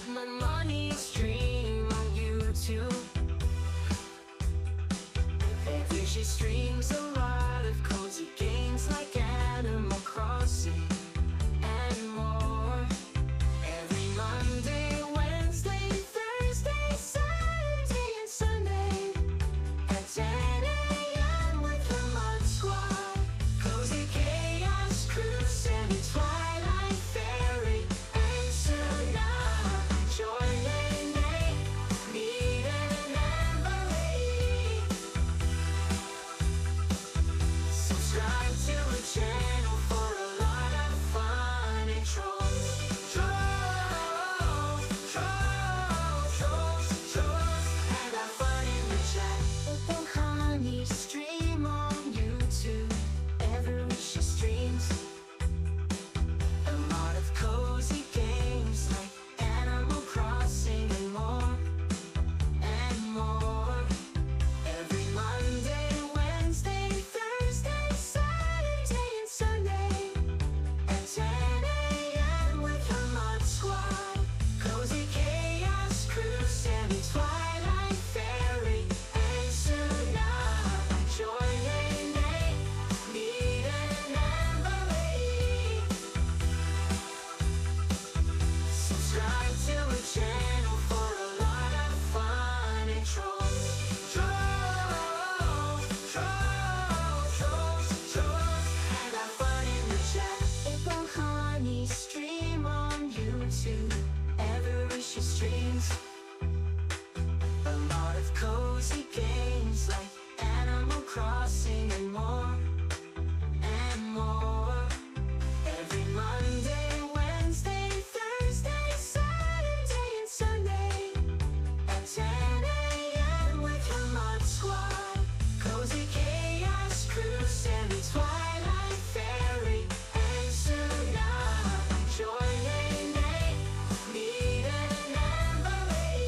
My money stream on YouTube. She streams a lot of cozy games like Animal Crossing and more. Every Monday, Wednesday, Thursday, Saturday, and Sunday at 10 a.m. with the Mod Squad. Cozy Chaos Crew, Sammy, Twilight Fairy, and Suna. Joy, Nate, Meet, and Emily. Subscribe to the channel for a lot of fun and trolls. Trolls, and have fun in the chat. Open Honey stream on YouTube. Every she streams a lot of cozy games like Animal Crossing and more. Every Monday, Wednesday, Thursday, Saturday, and Sunday at 10 a.m. with her Mod Squad. Cozy Chaos Crew, Sammy, Twilight Fairy, and Suna. Joy, Nate, Meet, and Emily. Subscribe to the channel for a lot of fun and trolls. And have fun in the chat. April Honey stream on YouTube. Every she streams a lot of cozy games like Animal Crossing and more. Every Monday, Wednesday, Thursday, Saturday, and Sunday at 10 a.m. with her Mod Squad. Cozy Chaos Crew, Sammy, Twilight Fairy, and Suna. Joy, Nate, Meet, and Emily.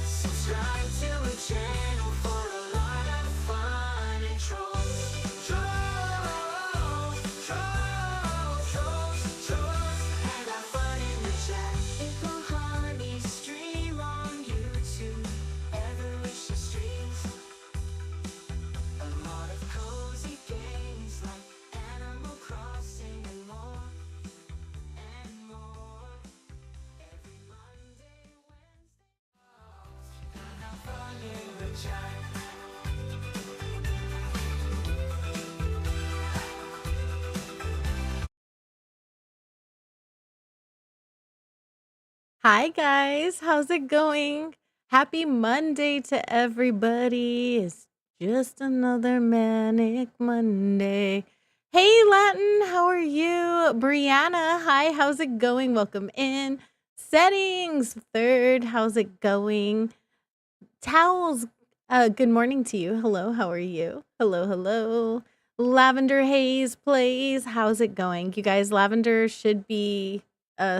Subscribe to the channel for a lot of fun and trolls. And have fun in the chat. April Honey stream on YouTube. Every she streams a lot of cozy games like Animal Crossing and more. Every Monday, Wednesday. And have fun in the chat. Hi guys, how's it going? Happy Monday to everybody. It's just another manic Monday. Hey Latin, how are you? Brianna, hi, how's it going? Welcome in. Settings, third, how's it going? Towels, good morning to you. Hello, how are you? Hello. Lavender Haze plays, how's it going? You guys, Lavender should be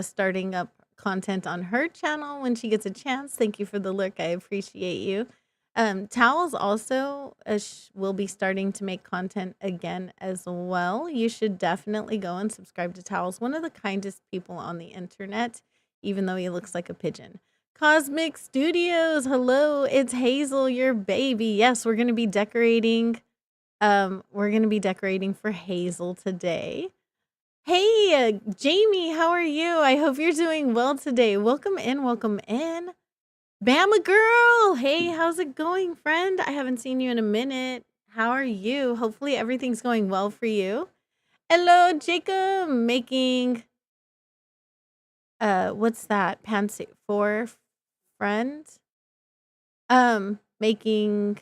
starting up content on her channel when she gets a chance. Thank you for the lurk. I appreciate you. Towels also will be starting to make content again as well. You should definitely go and subscribe to Towels. One of the kindest people on the internet, even though he looks like a pigeon. Cosmic Studios, hello, it's Hazel, your baby. Yes, we're going to be decorating. We're going to be decorating for Hazel today. Hey, Jamie, how are you? I hope you're doing well today. Welcome in. Bama girl, hey, how's it going, friend? I haven't seen you in a minute. How are you? Hopefully everything's going well for you. Hello, Jacob, making, what's that? Pants for friend? Making,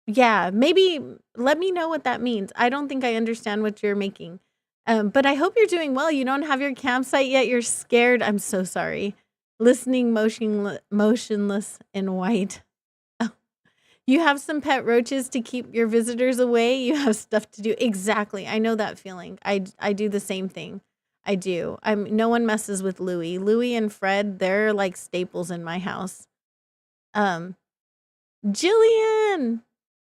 yeah, maybe let me know what that means. I don't think I understand what you're making. But I hope you're doing well. You don't have your campsite yet. You're scared. I'm so sorry. Listening motionless in white. Oh. You have some pet roaches to keep your visitors away. You have stuff to do. Exactly. I know that feeling. I do the same thing. I do. No one messes with Louie. Louie and Fred, they're like staples in my house. Jillian,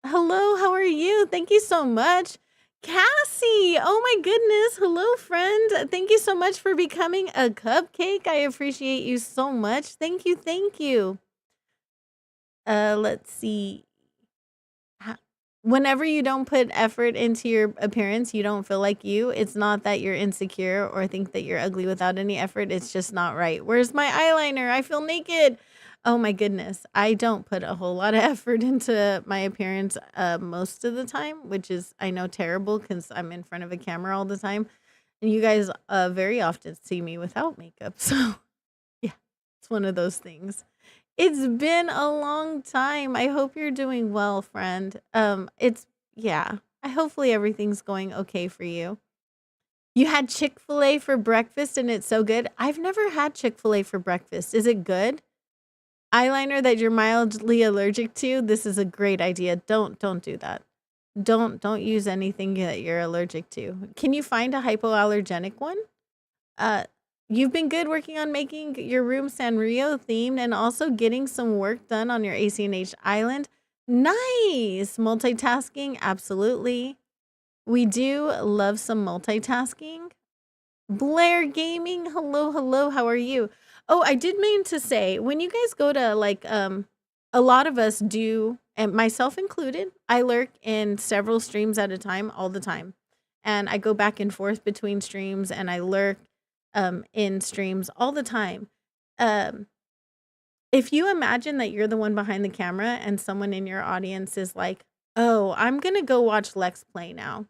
hello, how are you? Thank you so much. Cassie, oh my goodness. Hello, friend. Thank you so much for becoming a cupcake. I appreciate you so much. Thank you. Thank you. Let's see. Whenever you don't put effort into your appearance, you don't feel like you. It's not that you're insecure or think that you're ugly without any effort. It's just not right. Where's my eyeliner? I feel naked. Oh my goodness. I don't put a whole lot of effort into my appearance most of the time, which is, I know, terrible because I'm in front of a camera all the time. And you guys very often see me without makeup. So, yeah, it's one of those things. It's been a long time. I hope you're doing well, friend. It's yeah. I hopefully everything's going okay for you. You had Chick-fil-A for breakfast and it's so good. I've never had Chick-fil-A for breakfast. Is it good? Eyeliner that you're mildly allergic to? This is a great idea. Don't do that. Don't use anything that you're allergic to. Can you find a hypoallergenic one? Uh, you've been good working on making your room Sanrio themed and also getting some work done on your ACNH island. Nice. Multitasking, absolutely. We do love some multitasking. Blair Gaming, hello, hello. How are you? Oh, I did mean to say, when you guys go to a lot of us do, and myself included, I lurk in several streams at a time all the time. And I go back and forth between streams and I lurk in streams all the time. Um, if you imagine that you're the one behind the camera and someone in your audience is like, "Oh, I'm gonna go watch Lex play now."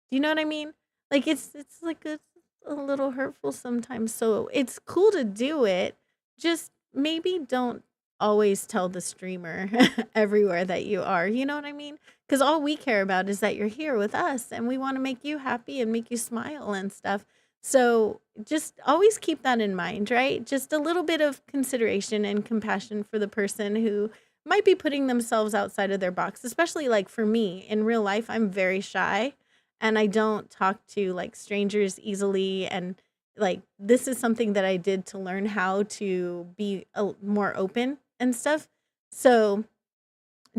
Do you know what I mean? Like it's like a little hurtful sometimes. So it's cool to do it. Just maybe don't always tell the streamer everywhere that you are. You know what I mean? Because all we care about is that you're here with us and we want to make you happy and make you smile and stuff. So just always keep that in mind, right? Just a little bit of consideration and compassion for the person who might be putting themselves outside of their box, especially like for me in real life, I'm very shy and I don't talk to like strangers easily. And like this is something that I did to learn how to be more open and stuff. So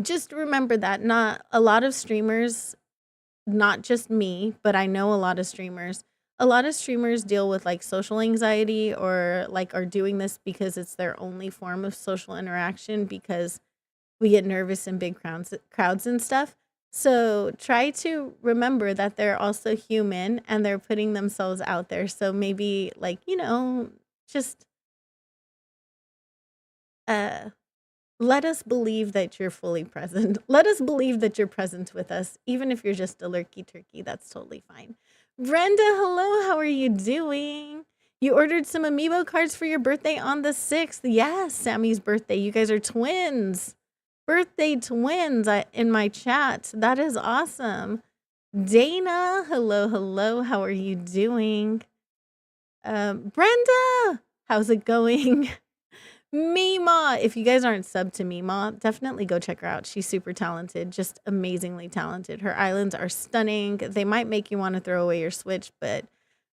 just remember that not a lot of streamers, not just me, but I know a lot of streamers. A lot of streamers deal with like social anxiety or like are doing this because it's their only form of social interaction because we get nervous in big crowds and stuff. So try to remember that they're also human and they're putting themselves out there. So maybe like, just uh let us believe that you're fully present. Let us believe that you're present with us, even if you're just a lurky turkey. That's totally fine. Brenda, hello. How are you doing? You ordered some amiibo cards for your birthday on the 6th. Yes, Sammy's birthday. You guys are twins. Birthday twins in my chat. That is awesome. Dana, hello, hello. How are you doing? Brenda, how's it going? Mima, if you guys aren't subbed to Mima, definitely go check her out. She's super talented, just amazingly talented. Her islands are stunning. They might make you want to throw away your Switch, but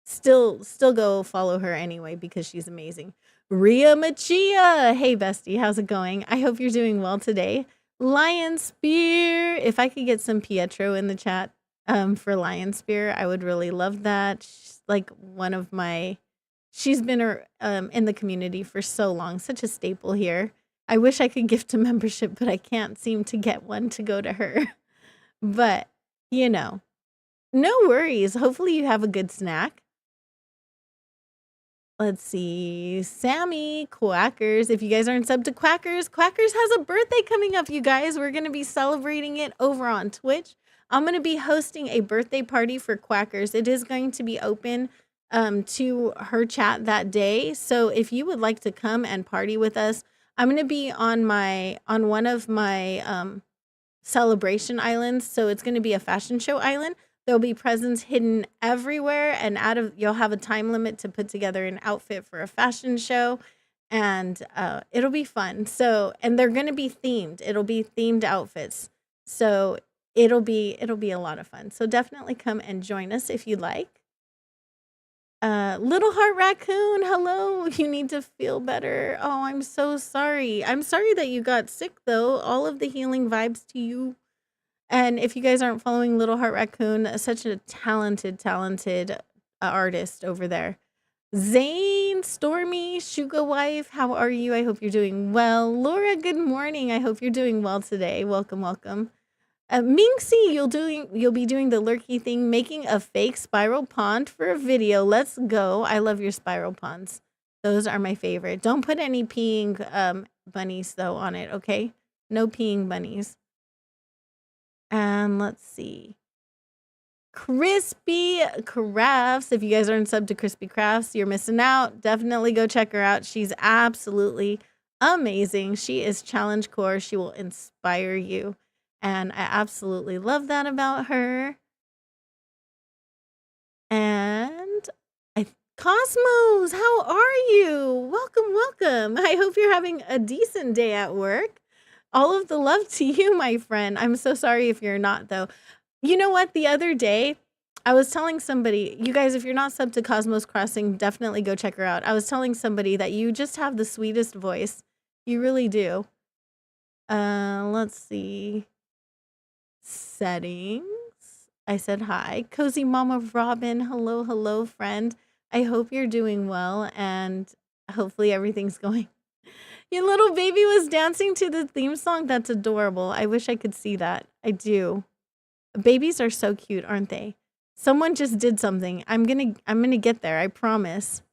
still go follow her anyway because she's amazing. Ria Machia, hey bestie, how's it going? I hope you're doing well today. Lion Spear, if I could get some Pietro in the chat for Lion Spear, I would really love that. She's like one of my she's been in the community for so long, such a staple here. I wish I could gift a membership, but I can't seem to get one to go to her. But, no worries. Hopefully you have a good snack. Let's see. Sammy, Quackers. If you guys aren't subbed to Quackers, Quackers has a birthday coming up, you guys. We're going to be celebrating it over on Twitch. I'm going to be hosting a birthday party for Quackers. It is going to be open to her chat that day. So if you would like to come and party with us, I'm going to be on one of my celebration islands. So it's going to be a fashion show island. There'll be presents hidden everywhere and you'll have a time limit to put together an outfit for a fashion show and it'll be fun. So, and they're going to be themed. It'll be themed outfits. So it'll be a lot of fun. So definitely come and join us if you'd like. Little Heart Raccoon, hello. You need to feel better. Oh, I'm so sorry. I'm sorry that you got sick, though. All of the healing vibes to you. And if you guys aren't following Little Heart Raccoon, such a talented artist over there. Zane, Stormy, Sugar Wife, how are you? I hope you're doing well. Laura, good morning. I hope you're doing well today. Welcome, welcome. Minxie, you'll be doing the lurky thing, making a fake spiral pond for a video. Let's go. I love your spiral ponds. Those are my favorite. Don't put any peeing bunnies though on it, okay? No peeing bunnies. And let's see. Crispy Crafts. If you guys aren't subbed to Crispy Crafts, you're missing out. Definitely go check her out. She's absolutely amazing. She is Challengecore. She will inspire you. And I absolutely love that about her. And Cosmos, how are you? Welcome, welcome. I hope you're having a decent day at work. All of the love to you, my friend. I'm so sorry if you're not, though. You know what? The other day, I was telling somebody, you guys, if you're not subbed to Cosmos Crossing, definitely go check her out. I was telling somebody that you just have the sweetest voice. You really do. Let's see. Settings. I said hi. Cozy Mama Robin. Hello, hello, friend. I hope you're doing well and hopefully everything's going. Your little baby was dancing to the theme song. That's adorable. I wish I could see that. I do. Babies are so cute, aren't they? Someone just did something. I'm gonna get there, I promise.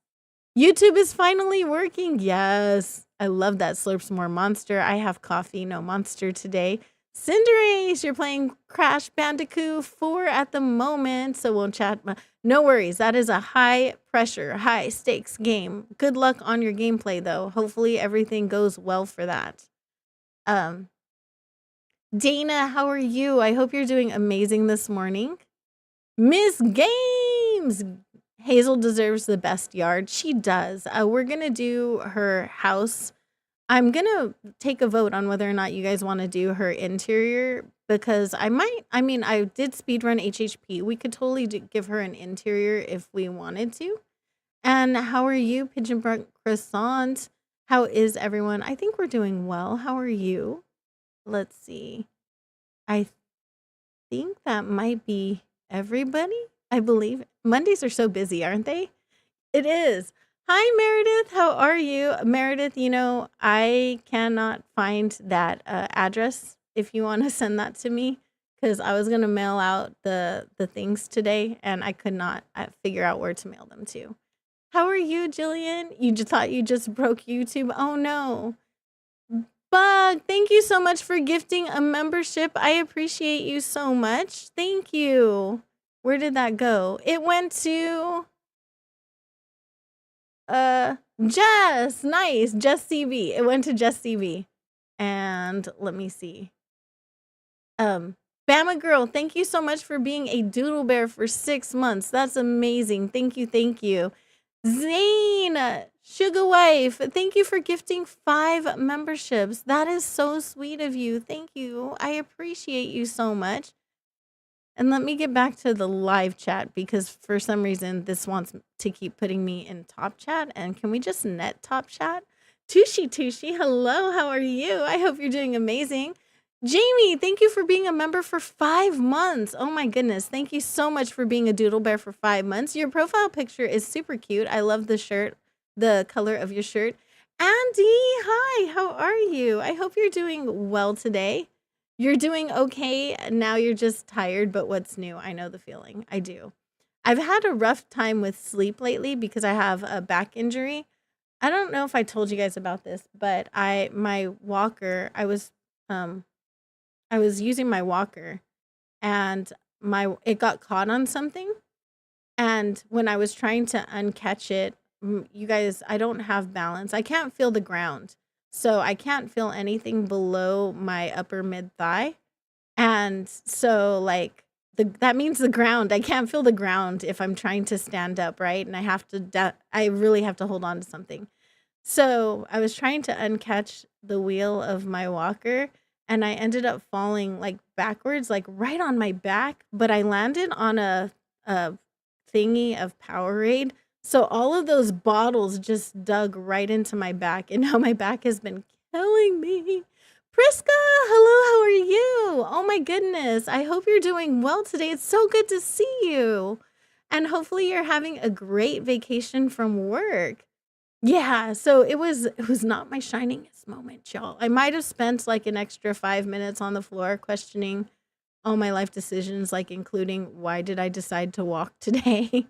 YouTube is finally working. Yes. I love that Slurps More Monster. I have coffee, no monster today. Cinderace, you're playing Crash Bandicoot 4 at the moment, so we'll chat. No worries. That is a high pressure, high stakes game. Good luck on your gameplay, though. Hopefully everything goes well for that. Dana, how are you? I hope you're doing amazing this morning. Miss Games! Hazel deserves the best yard. She does. We're going to do her house. I'm going to take a vote on whether or not you guys want to do her interior because I did speedrun HHP. We could totally give her an interior if we wanted to. And how are you, Pigeon Brook Croissant? How is everyone? I think we're doing well. How are you? Let's see. I think that might be everybody. I believe Mondays are so busy, aren't they? It is. Hi, Meredith. How are you? Meredith, I cannot find that address if you want to send that to me because I was going to mail out the things today and I could not figure out where to mail them to. How are you, Jillian? You just thought you just broke YouTube? Oh, no. Bug, thank you so much for gifting a membership. I appreciate you so much. Thank you. Where did that go? It went to Jess. Nice. Jess CB. It went to Jess CB. And let me see. Bama Girl, thank you so much for being a doodle bear for 6 months. That's amazing. Thank you, thank you. Zane, Sugar Wife, thank you for gifting 5 memberships. That is so sweet of you. Thank you. I appreciate you so much. And let me get back to the live chat because for some reason this wants to keep putting me in top chat. And can we just net top chat? Tushy, hello, how are you? I hope you're doing amazing. Jamie, thank you for being a member for 5 months. Oh my goodness. Thank you so much for being a doodle bear for 5 months. Your profile picture is super cute. I love the shirt, the color of your shirt. Andy, hi, how are you? I hope you're doing well today. You're doing okay. Now you're just tired, but what's new? I know the feeling. I do. I've had a rough time with sleep lately because I have a back injury. I don't know if I told you guys about this, but my walker, I was using my walker and it got caught on something. And when I was trying to uncatch it, you guys, I don't have balance. I can't feel the ground. So I can't feel anything below my upper mid thigh. And so that means the ground. I can't feel the ground if I'm trying to stand up, right? And I really have to hold on to something. So I was trying to uncatch the wheel of my walker and I ended up falling backwards, right on my back, but I landed on a thingy of Powerade. So all of those bottles just dug right into my back, and now my back has been killing me. Priska, hello, how are you? Oh my goodness. I hope you're doing well today. It's so good to see you. And hopefully you're having a great vacation from work. Yeah, so it was not my shiningest moment, y'all. I might have spent like an extra 5 minutes on the floor questioning all my life decisions, like including why did I decide to walk today?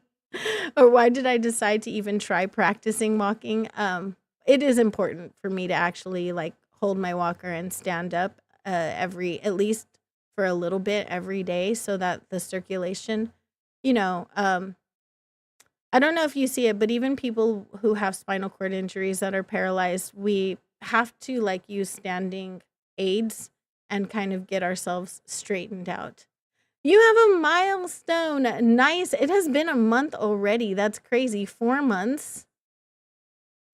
Or why did I decide to even try practicing walking? It is important for me to actually like hold my walker and stand up every at least for a little bit every day so that the circulation, you know, I don't know if you see it, but even people who have spinal cord injuries that are paralyzed, we have to like use standing aids and kind of get ourselves straightened out. You have a milestone. Nice. It has been a month already. That's crazy. 4 months.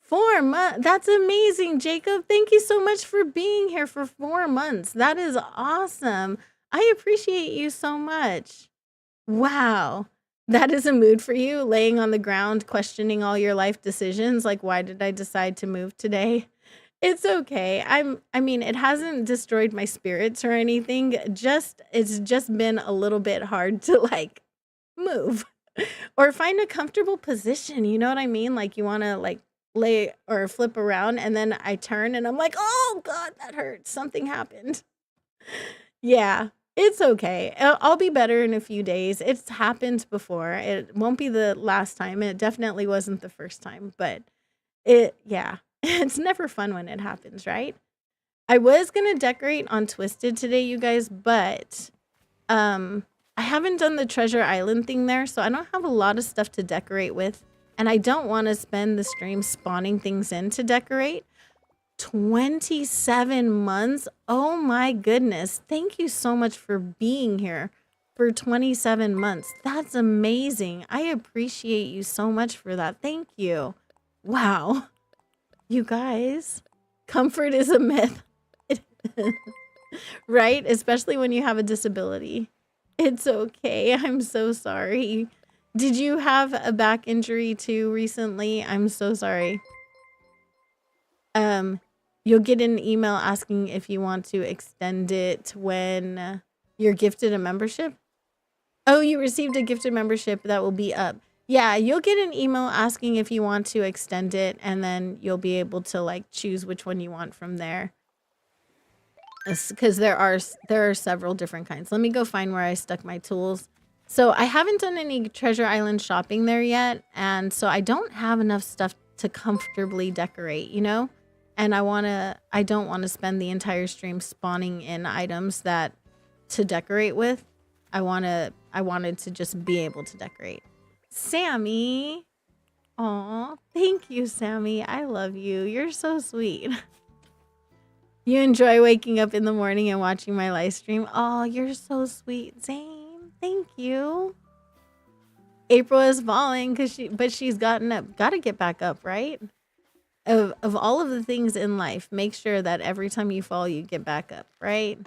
4 months. That's amazing, Jacob. Thank you so much for being here for 4 months. That is awesome. I appreciate you so much. Wow. That is a mood for you, laying on the ground, questioning all your life decisions. Like, why did I decide to move today? It's okay. I mean, it hasn't destroyed my spirits or anything. Just it's just been a little bit hard to like move or find a comfortable position. You know what I mean? Like you want to like lay or flip around and then I turn and I'm like, "Oh god, that hurts. Something happened." Yeah, it's okay. I'll be better in a few days. It's happened before. It won't be the last time. It definitely wasn't the first time, but yeah, it's never fun when it happens, right? I was gonna decorate on Twisted today, you guys, but um, I haven't done the Treasure Island thing there, so I don't have a lot of stuff to decorate with, and I don't want to spend the stream spawning things in to decorate. 27 months? Oh my goodness. Thank you so much for being here for 27 months. That's amazing. I appreciate you so much for that. Thank you. Wow. You guys, comfort is a myth, right? Especially when you have a disability. It's okay. I'm so sorry. Did you have a back injury too recently? I'm so sorry. Um, you'll get an email asking if you want to extend it when you're gifted a membership. Oh, you received a gifted membership that will be up. Yeah, you'll get an email asking if you want to extend it, and then you'll be able to like choose which one you want from there. Because there are several different kinds. Let me go find where I stuck my tools. So I haven't done any Treasure Island shopping there yet, and so I don't have enough stuff to comfortably decorate, you know? And I don't want to spend the entire stream spawning in items that to decorate with. I wanted to just be able to decorate. Sammy. Aw, thank you, Sammy. I love you. You're so sweet. You enjoy waking up in the morning and watching my live stream. Oh, you're so sweet, Zane. Thank you. April is falling but she's gotten up. Gotta get back up, right? Of all of the things in life, make sure that every time you fall, you get back up, right?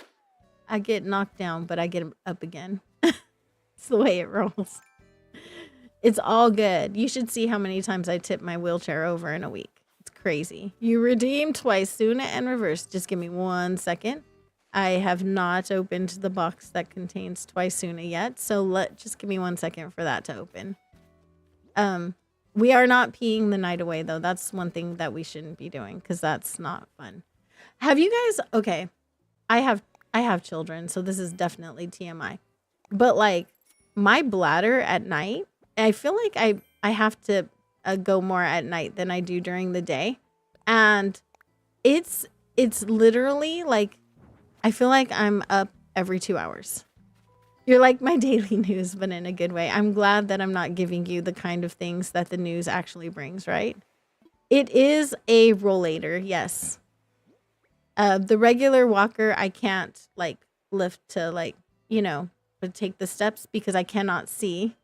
I get knocked down, but I get up again. It's the way it rolls. It's all good. You should see how many times I tip my wheelchair over in a week. It's crazy. You redeemed twisuna and reverse. Just give me 1 second. I have not opened the box that contains twisuna yet, so just give me 1 second for that to open. We are not peeing the night away though. That's one thing that we shouldn't be doing because that's not fun. Have you guys? Okay, I have children, so this is definitely TMI. But like my bladder at night, I feel like I have to go more at night than I do during the day, and it's literally like I feel like I'm up every 2 hours. You're like my daily news, but in a good way. I'm glad that I'm not giving you the kind of things that the news actually brings, right? It is a rollator, yes. The regular walker, I can't like lift to like, but take the steps because I cannot see.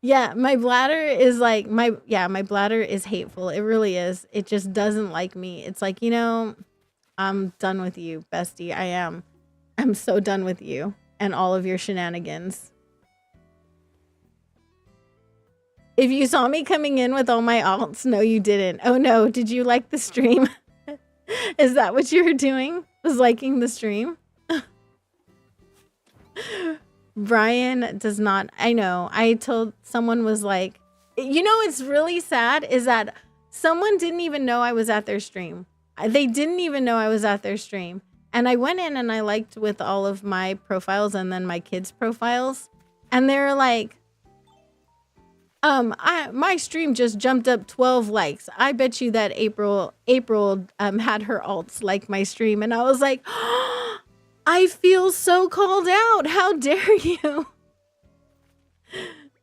Yeah, my bladder is like my bladder is hateful. It really is. It just doesn't like me. It's like, I'm done with you, bestie. I am. I'm so done with you and all of your shenanigans. If you saw me coming in with all my alts, no, you didn't. Oh no, did you like the stream? Is that what you were doing? Was liking the stream? Brian does not. I know. I told someone was like, you know, it's really sad is that someone didn't even know I was at their stream. They didn't even know I was at their stream. And I went in and I liked with all of my profiles and then my kids' profiles. And they were like, my stream just jumped up 12 likes. I bet you that April had her alts like my stream. And I was like, oh, I feel so called out. How dare you?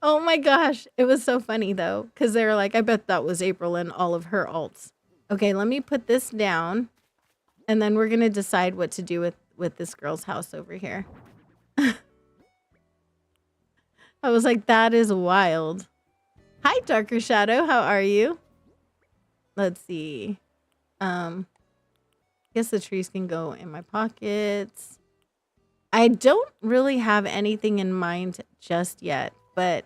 Oh my gosh. It was so funny though. Cause they were like, I bet that was April and all of her alts. Okay, let me put this down. And then we're going to decide what to do with this girl's house over here. I was like, that is wild. Hi, Darker Shadow. How are you? Let's see. Guess the trees can go in my pockets. I don't really have anything in mind just yet, but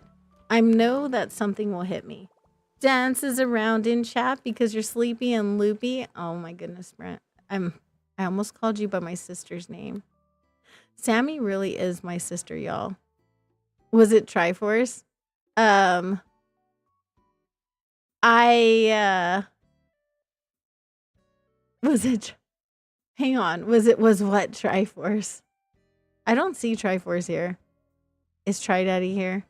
I know that something will hit me. Dances around in chat because you're sleepy and loopy. Oh my goodness, Brent. I almost called you by my sister's name. Sammy really is my sister, y'all. Was it Triforce? Was it, hang on, was what Triforce? I don't see Triforce here. Is Tri Daddy here?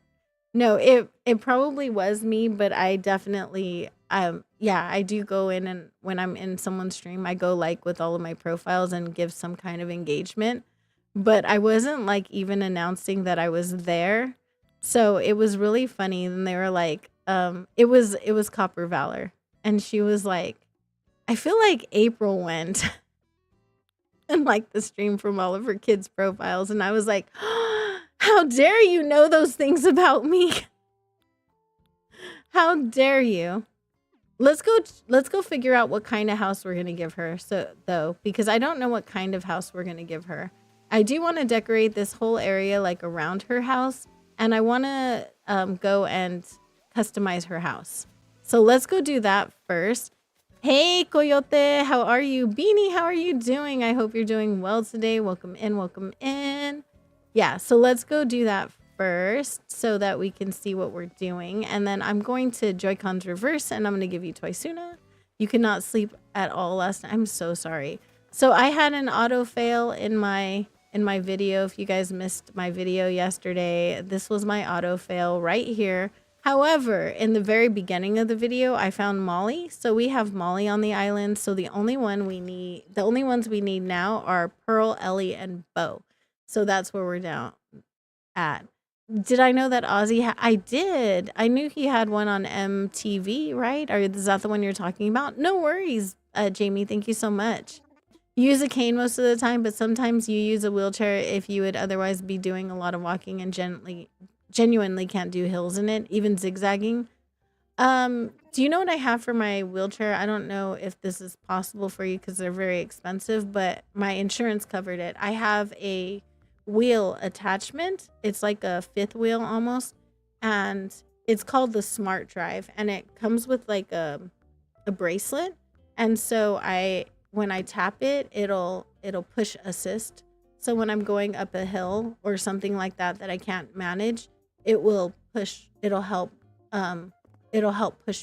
No, it probably was me, but I definitely, yeah, I do go in and when I'm in someone's stream, I go like with all of my profiles and give some kind of engagement, but I wasn't like even announcing that I was there. So it was really funny. And they were like, it was Copper Valor. And she was like, I feel like April went and like the stream from all of her kids' profiles. And I was like, oh, how dare you know those things about me? How dare you? Let's go figure out what kind of house we're going to give her. So though, because I don't know what kind of house we're going to give her. I do want to decorate this whole area like around her house. And I want to go and customize her house. So let's go do that first. Hey, Coyote, how are you? Beanie, how are you doing? I hope you're doing well today. Welcome in, welcome in. Yeah, so let's go do that first so that we can see what we're doing. And then I'm going to Joy-Cons reverse and I'm going to give you twisuna. You could not sleep at all last night. I'm so sorry. So I had an auto fail in my video. If you guys missed my video yesterday, this was my auto fail right here. However, in the very beginning of the video, I found Molly. So we have Molly on the island. So the only ones we need now are Pearl, Ellie, and Bo. So that's where we're down at. Did I know that Ozzy I did. I knew he had one on MTV, right? Or is that the one you're talking about? No worries, Jamie. Thank you so much. You use a cane most of the time, but sometimes you use a wheelchair if you would otherwise be doing a lot of walking and genuinely can't do hills in it, even zigzagging. Do you know what I have for my wheelchair? I don't know if this is possible for you because they're very expensive, but my insurance covered it. I have a wheel attachment. It's like a fifth wheel almost, and it's called the Smart Drive, and it comes with like a bracelet. And so when I tap it, it'll push assist. So when I'm going up a hill or something like that I can't manage, it'll help push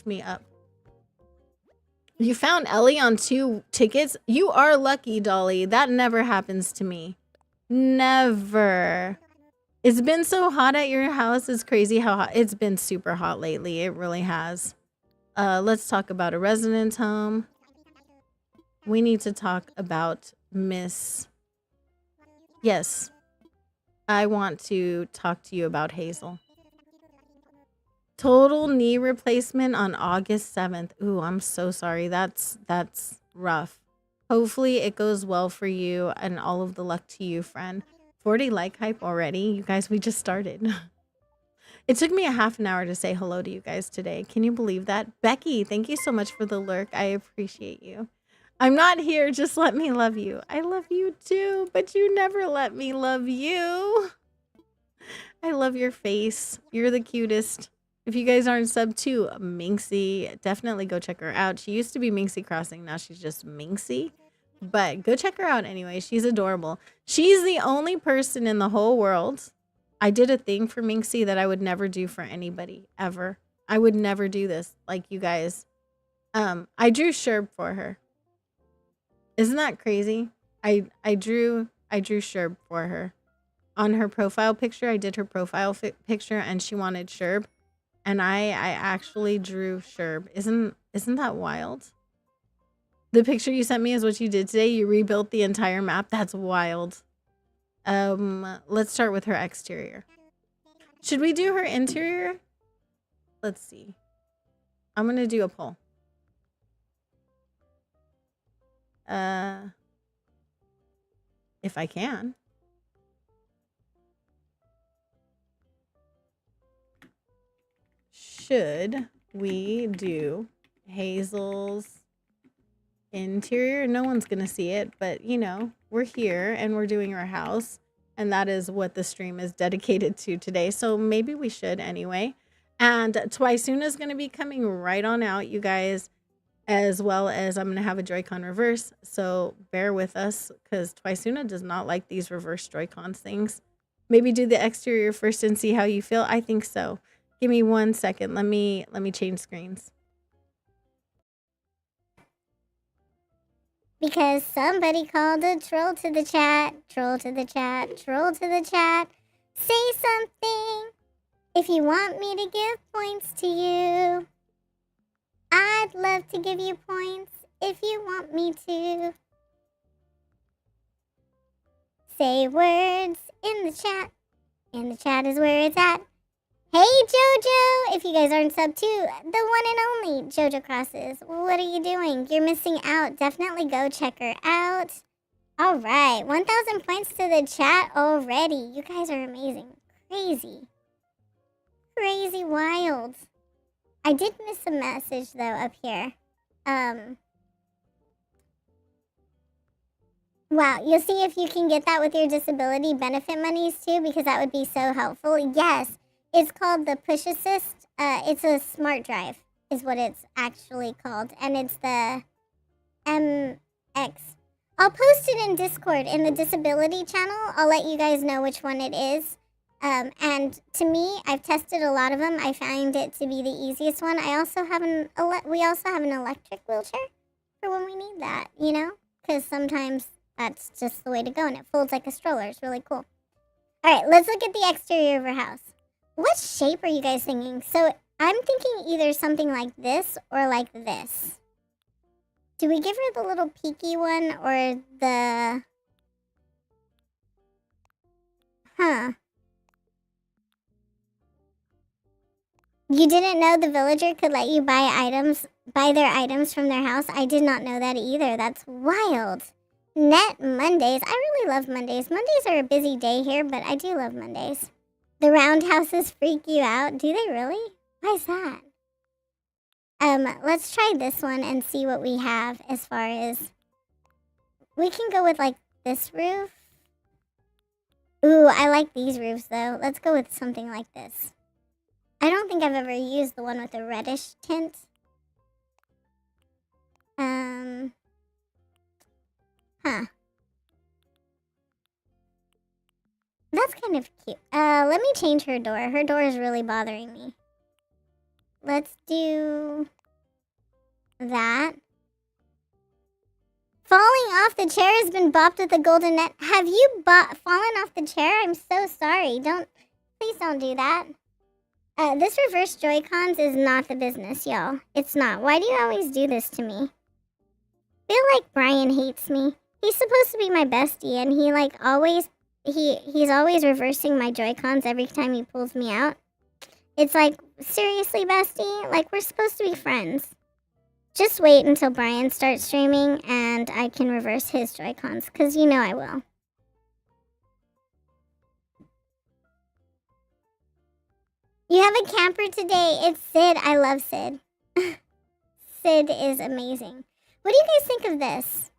me up. You found Ellie on 2 tickets? You are lucky, Dolly. That never happens to me. Never. It's been so hot at your house. It's crazy how hot. It's been super hot lately. It really has. Let's talk about a resident home. We need to talk about Miss. Yes. I want to talk to you about Hazel. Total knee replacement on August 7th. Ooh, I'm so sorry. That's rough. Hopefully it goes well for you and all of the luck to you, friend. 40 like hype already. You guys, we just started. It took me a half an hour to say hello to you guys today. Can you believe that? Becky, thank you so much for the lurk. I appreciate you. I'm not here. Just let me love you. I love you too, but you never let me love you. I love your face. You're the cutest. If you guys aren't sub to Minxie, definitely go check her out. She used to be Minxie Crossing. Now she's just Minxie. But go check her out anyway. She's adorable. She's the only person in the whole world. I did a thing for Minxie that I would never do for anybody ever. I would never do this like you guys. I drew Sherb for her. Isn't that crazy? I drew Sherb for her. On her profile picture, I did her profile picture and she wanted Sherb. And I actually drew Sherb. Isn't that wild? The picture you sent me is what you did today. You rebuilt the entire map. That's wild. Let's start with her exterior. Should we do her interior? Let's see. I'm gonna do a poll. If I can. Should we do Hazel's interior? No one's gonna see it, but you know, we're here and we're doing our house, and that is what the stream is dedicated to today. So maybe we should anyway. And twisuna is gonna be coming right on out, you guys, as well as I'm gonna have a Joy-Con reverse. So bear with us because twisuna does not like these reverse Joy-Cons things. Maybe do the exterior first and see how you feel. I think so. Give me 1 second. Let me change screens. Because somebody called a troll to the chat. Troll to the chat. Troll to the chat. Say something. If you want me to give points to you, I'd love to give you points if you want me to. Say words in the chat. In the chat is where it's at. Hey Jojo! If you guys aren't sub to, the one and only Jojo Crosses, what are you doing? You're missing out. Definitely go check her out. Alright, 1,000 points to the chat already. You guys are amazing. Crazy. Crazy wild. I did miss a message though up here. Wow, you'll see if you can get that with your disability benefit monies too, because that would be so helpful. Yes. It's called the Push Assist. It's a smart drive is what it's actually called. And it's the MX. I'll post it in Discord in the disability channel. I'll let you guys know which one it is. And to me, I've tested a lot of them. I find it to be the easiest one. I also have we also have an electric wheelchair for when we need that, you know? Because sometimes that's just the way to go. And it folds like a stroller. It's really cool. All right, let's look at the exterior of our house. What shape are you guys thinking? So I'm thinking either something like this or like this. Do we give her the little peaky one or the... Huh. You didn't know the villager could let you buy their items from their house? I did not know that either. That's wild. Net Mondays. I really love Mondays. Mondays are a busy day here, but I do love Mondays. The roundhouses freak you out? Do they really? Why is that? Let's try this one and see what we have as far as... We can go with, like, this roof. Ooh, I like these roofs, though. Let's go with something like this. I don't think I've ever used the one with a reddish tint. Huh. That's kind of cute. Let me change her door. Her door is really bothering me. Let's do that. Falling off the chair has been bopped with a golden net. Have you fallen off the chair? I'm so sorry. Please don't do that. This reverse Joy-Cons is not the business, y'all. It's not. Why do you always do this to me? I feel like Brian hates me. He's supposed to be my bestie, and he, like, always... He's always reversing my Joy-Cons every time he pulls me out. It's like, seriously, bestie? Like, we're supposed to be friends. Just wait until Brian starts streaming and I can reverse his Joy-Cons, because you know I will. You have a camper today. It's Sid. I love Sid. Sid is amazing. What do you guys think of this?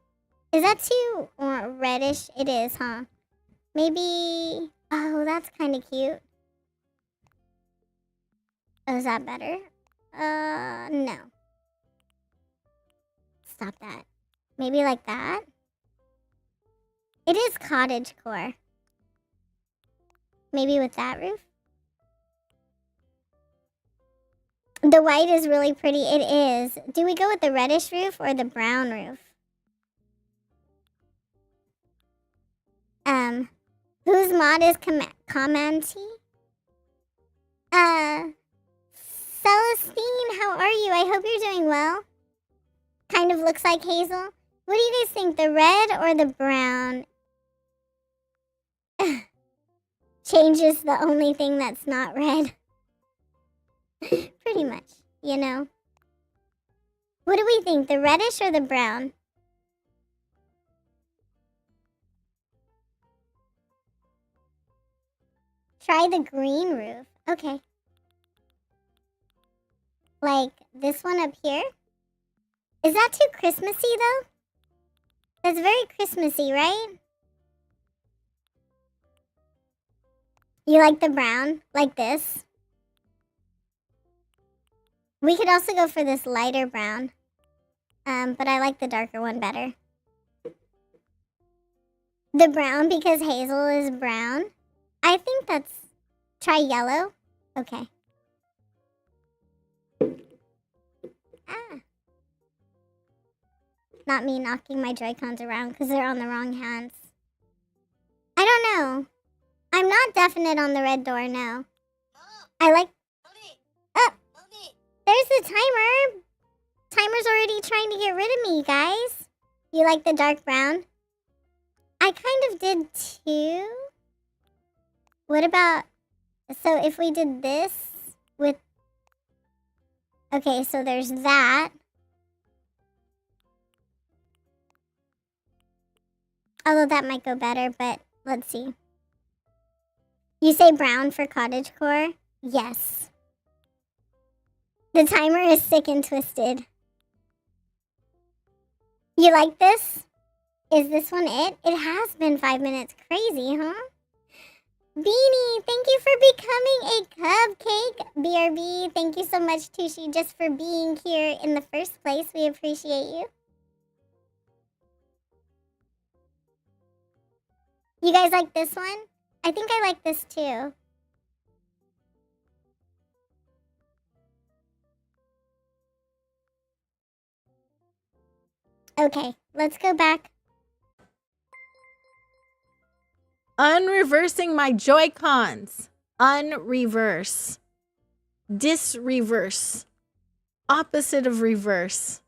Is that too reddish? It is, huh? Maybe... Oh, that's kind of cute. Oh, is that better? No. Stop that. Maybe like that? It is cottagecore. Maybe with that roof? The white is really pretty. It is. Do we go with the reddish roof or the brown roof? Whose mod is Commenty? Celestine, how are you? I hope you're doing well. Kind of looks like Hazel. What do you guys think, the red or the brown? Change is the only thing that's not red. Pretty much, you know. What do we think, the reddish or the brown? Try the green roof. Okay. Like this one up here? Is that too Christmassy though? That's very Christmassy, right? You like the brown? Like this? We could also go for this lighter brown. But I like the darker one better. The brown because Hazel is brown. I think that's... Try yellow. Okay. Ah. Not me knocking my Joy-Cons around because they're on the wrong hands. I don't know. I'm not definite on the red door, no. I like... Oh! There's the timer! Timer's already trying to get rid of me, guys. You like the dark brown? I kind of did too. What about... So if we did this with... Okay, so there's that. Although that might go better, but let's see. You say brown for cottagecore? Yes. The timer is sick and twisted. You like this? Is this one it? It has been 5 minutes. Crazy, huh? Beanie, thank you for becoming a cupcake. BRB, thank you so much, Tushi, just for being here in the first place. We appreciate you. You guys like this one? I think I like this too. Okay, let's go back. Unreversing my Joy-Cons. Unreverse. Disreverse. Opposite of reverse.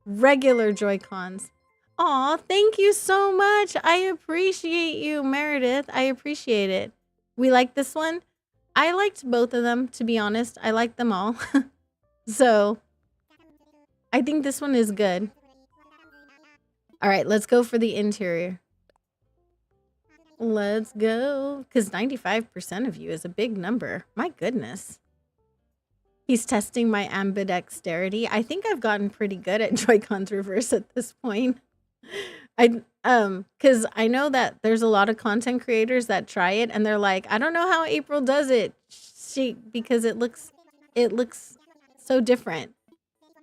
Regular Joy-Cons. Aw, thank you so much. I appreciate you, Meredith. I appreciate it. We like this one. I liked both of them, to be honest. I liked them all. So, I think this one is good. All right, let's go for the interior. Let's go. Because 95% of you is a big number. My goodness. He's testing my ambidexterity. I think I've gotten pretty good at Joy-Cons reverse at this point. Because I know that there's a lot of content creators that try it and they're like, I don't know how April does it. Because it looks so different.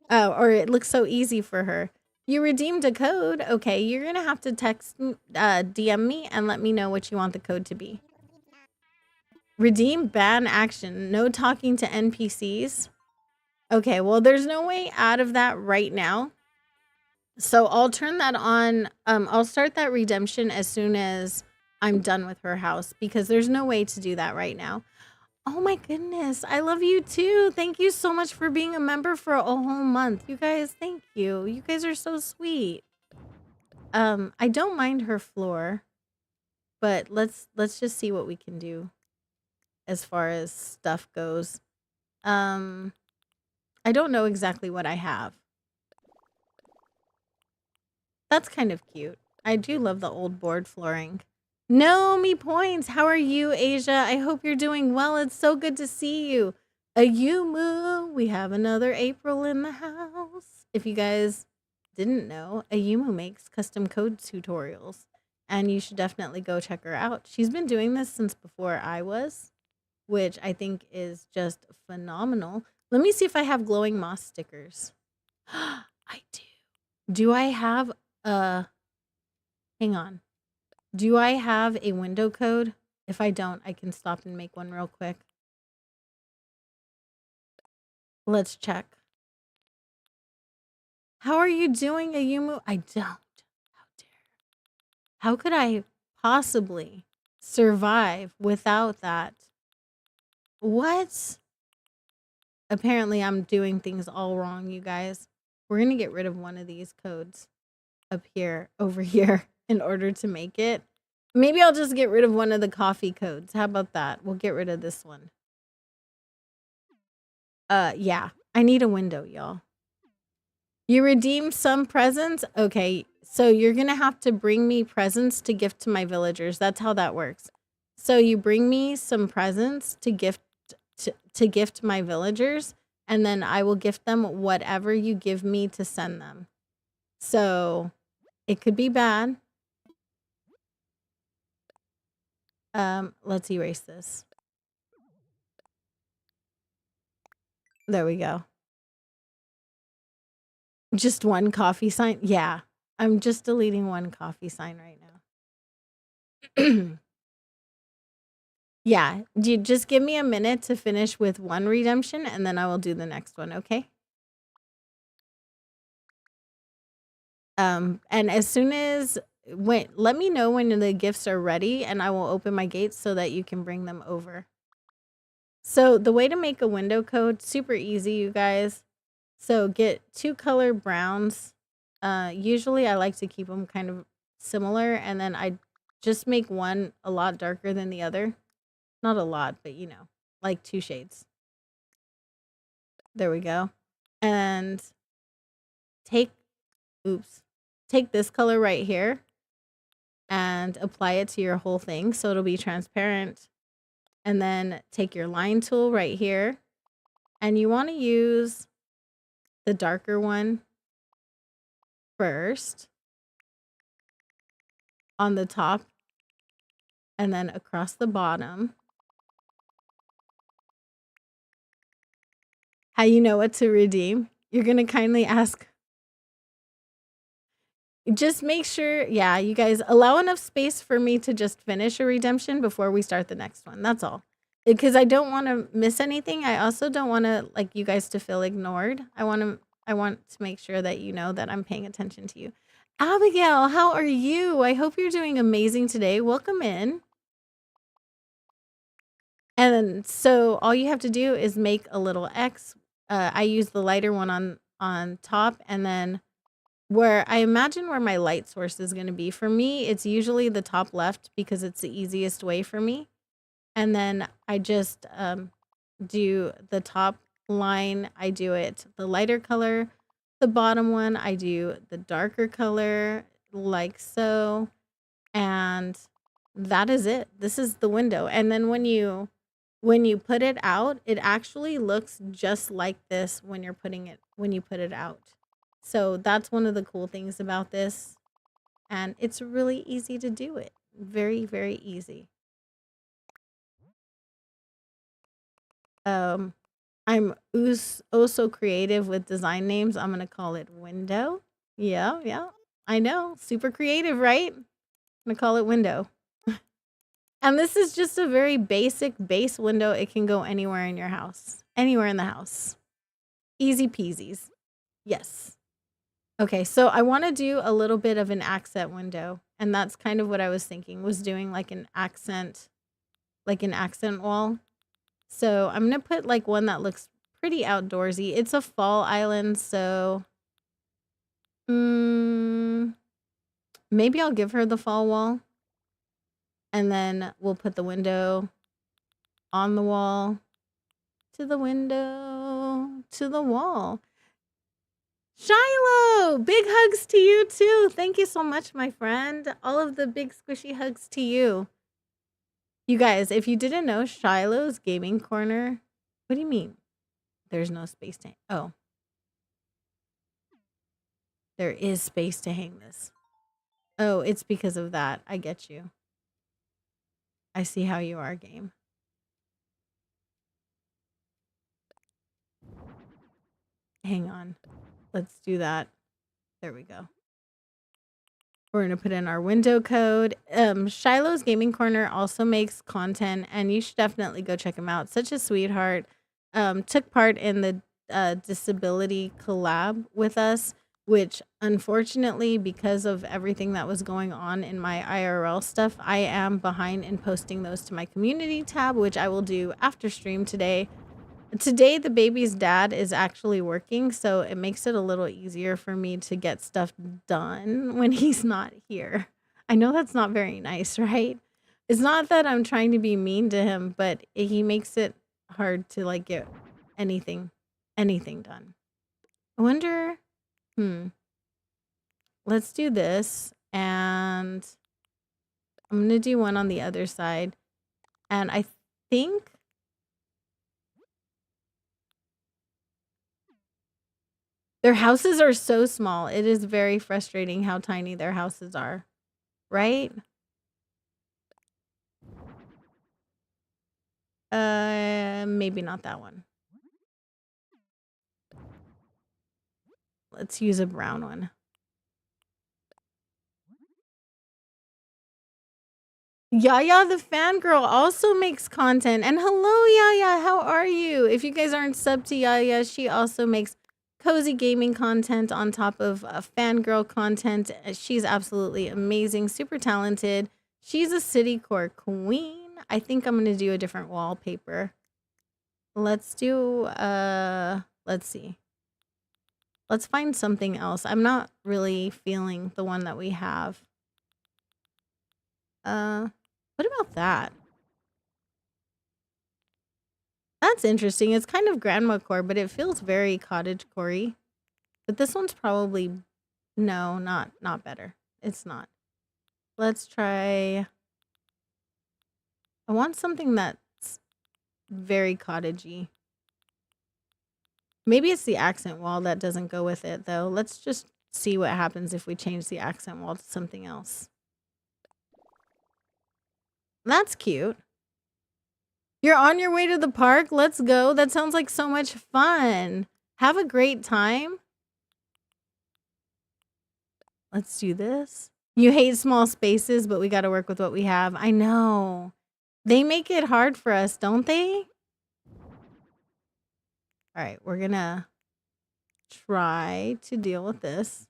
Or it looks so easy for her. You redeemed a code. Okay, you're gonna have to text, DM me and let me know what you want the code to be. Redeem ban action. No talking to NPCs. Okay, well, there's no way out of that right now. So I'll turn that on. I'll start that redemption as soon as I'm done with her house because there's no way to do that right now. Oh my goodness. I love you too. Thank you so much for being a member for a whole month. You guys, thank you. You guys are so sweet. I don't mind her floor, but let's just see what we can do as far as stuff goes. I don't know exactly what I have. That's kind of cute. I do love the old board flooring. No, me points. How are you, Asia? I hope you're doing well. It's so good to see you. Ayumu, we have another April in the house. If you guys didn't know, Ayumu makes custom code tutorials, and you should definitely go check her out. She's been doing this since before I was. which I think is just phenomenal. Let me see if I have glowing moss stickers. I do. Do I have a, hang on. Do I have a window code? If I don't, I can stop and make one real quick. Let's check. How are you doing, Ayumu? I don't. How dare. How could I possibly survive without that? What? Apparently, I'm doing things all wrong, you guys. We're going to get rid of one of these codes up here, over here, in order to make it. Maybe I'll just get rid of one of the coffee codes. How about that? We'll get rid of this one. Yeah. I need a window, y'all. You redeem some presents? Okay. So you're going to have to bring me presents to gift to my villagers. That's how that works. So you bring me some presents to gift to gift my villagers, and then I will gift them whatever you give me to send them. So it could be bad. Let's erase this. There we go. Just one coffee sign? Yeah. I'm just deleting one coffee sign right now. Yeah. You just give me a minute to finish with one redemption, and then I will do the next one, okay? And as soon as let me know when the gifts are ready, and I will open my gates so that you can bring them over. So the way to make a window code, super easy, you guys. So get 2 color browns. Usually I like to keep them kind of similar, and then I just make one a lot darker than the other. Not a lot, but you know, like 2 shades. There we go. And take this color right here and apply it to your whole thing so it'll be transparent. And then take your line tool right here, and you want to use the darker one first on the top and then across the bottom. How you know what to redeem? You're going to kindly ask. Just make sure, yeah, you guys allow enough space for me to just finish a redemption before we start the next one. That's all. Because I don't want to miss anything. I also don't want to like you guys to feel ignored. I want to make sure that you know that I'm paying attention to you. Abigail, how are you? I hope you're doing amazing today. Welcome in. And so all you have to do is make a little X. I use the lighter one on top, and then where I imagine where my light source is going to be. For me, it's usually the top left because it's the easiest way for me. And then I just do the top line. I do it the lighter color. The bottom one, I do the darker color like so. And that is it. This is the window. And then when you put it out, it actually looks just like this when you put it out. So that's one of the cool things about this. And it's really easy to do it. Very, very easy. I'm oh so creative with design names. I'm going to call it window. Yeah, yeah. I know. Super creative, right? I'm going to call it window. And this is just a very basic base window. It can go anywhere in your house. Anywhere in the house. Easy peasies. Yes. Okay, so I want to do a little bit of an accent window, and that's kind of what I was thinking, was doing like an accent wall. So I'm going to put like one that looks pretty outdoorsy. It's a fall island, so maybe I'll give her the fall wall, and then we'll put the window on the wall, to the window, to the wall. Shiloh, big hugs to you too. Thank you so much, my friend. All of the big squishy hugs to you. You guys, if you didn't know, Shiloh's gaming corner. What do you mean? There's no space to hang. Oh. There is space to hang this. Oh, it's because of that. I get you. I see how you are, game. Hang on. Let's do that. There we go. We're going to put in our window code. Shiloh's Gaming Corner also makes content, and you should definitely go check him out. Such a sweetheart. Took part in the disability collab with us, which unfortunately, because of everything that was going on in my IRL stuff, I am behind in posting those to my community tab, which I will do after stream today. Today, the baby's dad is actually working, so it makes it a little easier for me to get stuff done when he's not here. I know that's not very nice, right? It's not that I'm trying to be mean to him, but he makes it hard to like get anything done. I wonder, let's do this, and I'm gonna do one on the other side, and I think their houses are so small. It is very frustrating how tiny their houses are, right? Maybe not that one. Let's use a brown one. Yaya the fangirl also makes content. And hello, Yaya, how are you? If you guys aren't subbed to Yaya, she also makes cozy gaming content on top of fangirl content. She's absolutely amazing, super talented. She's a Cottagecore queen. I think I'm gonna do a different wallpaper. Let's do let's see. Let's find something else. I'm not really feeling the one that we have. What about that? That's interesting. It's kind of grandma core, but it feels very cottagecore-y. But this one's probably no, not better. It's not. Let's try. I want something that's very cottagey. Maybe it's the accent wall that doesn't go with it, though. Let's just see what happens if we change the accent wall to something else. That's cute. You're on your way to the park? Let's go. That sounds like so much fun. Have a great time. Let's do this. You hate small spaces, but we got to work with what we have. I know. They make it hard for us, don't they? All right, we're going to try to deal with this.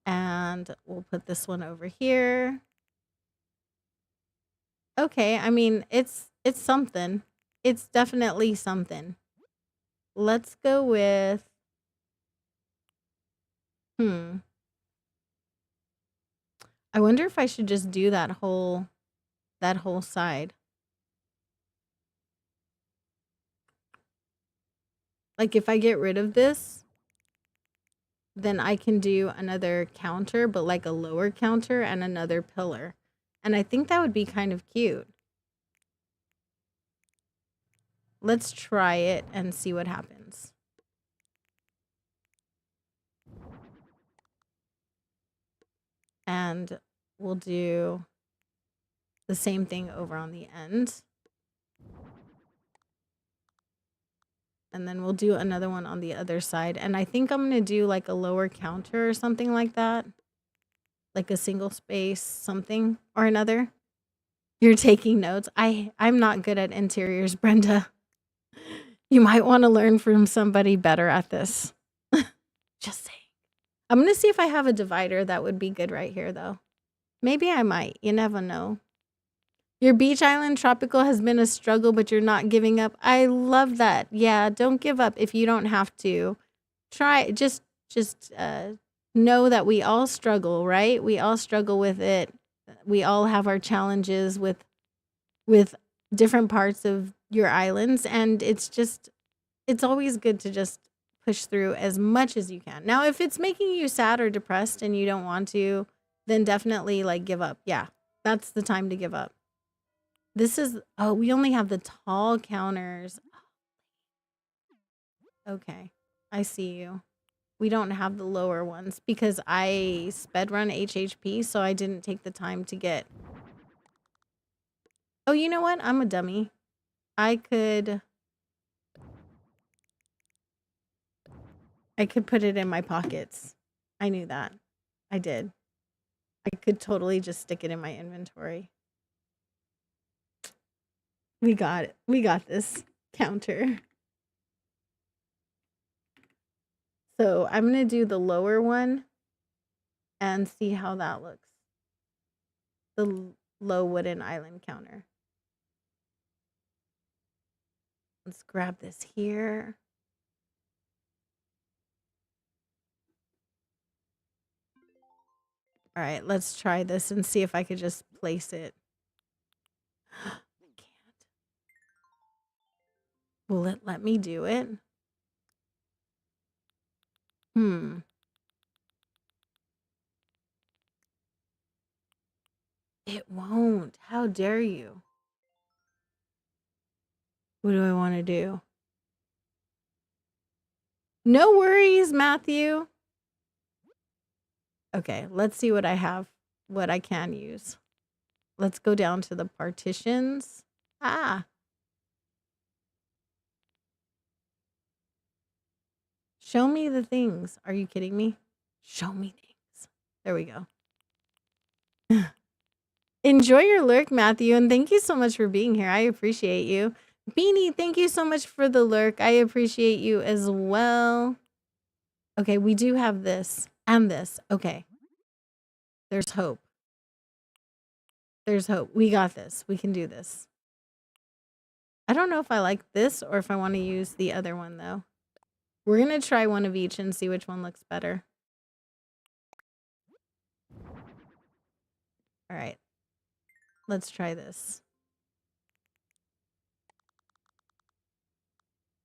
And we'll put this one over here. Okay, I mean, it's something. It's definitely something. Let's go with I wonder if I should just do that whole side. Like if I get rid of this, then I can do another counter, but like a lower counter and another pillar. And I think that would be kind of cute. Let's try it and see what happens. And we'll do the same thing over on the end. And then we'll do another one on the other side. And I think I'm going to do like a lower counter or something like that. Like a single space something or another. You're taking notes. I'm not good at interiors, Brenda. You might want to learn from somebody better at this. Just saying. I'm going to see if I have a divider that would be good right here, though. Maybe I might. You never know. Your beach island tropical has been a struggle, but you're not giving up. I love that. Yeah, don't give up if you don't have to. Try. Just know that we all struggle, right? We all struggle with it. We all have our challenges with different parts of your islands, and it's always good to just push through as much as you can. Now, if it's making you sad or depressed and you don't want to, then definitely like give up. Yeah, that's the time to give up. This is, oh, we only have the tall counters. Okay, I see you. We don't have the lower ones because I sped run HHP, so I didn't take the time to get. Oh, you know what? I'm a dummy. I could I could put it in my pockets. I knew that. I did. I could totally just stick it in my inventory. We got it. We got this counter. So I'm going to do the lower one and see how that looks. The low wooden island counter. Let's grab this here. All right, let's try this and see if I could just place it. I can't. Will it let me do it? It won't. How dare you? What do I want to do? No worries, Matthew. Okay, let's see what I have, what I can use. Let's go down to the partitions. Ah. Show me the things. Are you kidding me? Show me things. There we go. Enjoy your lurk, Matthew, and thank you so much for being here. I appreciate you. Beanie, thank you so much for the lurk. I appreciate you as well. Okay, we do have this and this. Okay. There's hope. There's hope. We got this. We can do this. I don't know if I like this or if I want to use the other one, though. We're going to try one of each and see which one looks better. All right. Let's try this.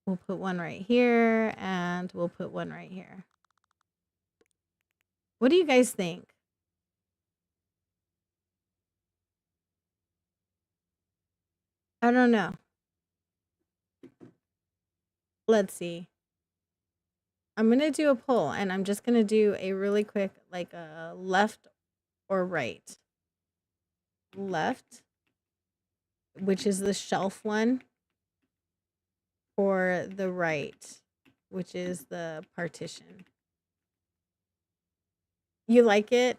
We'll put one right here and we'll put one right here. What do you guys think? I don't know. Let's see. I'm going to do a poll and I'm just going to do a really quick, like a left or right. Left, which is the shelf one, or the right, which is the partition. You like it?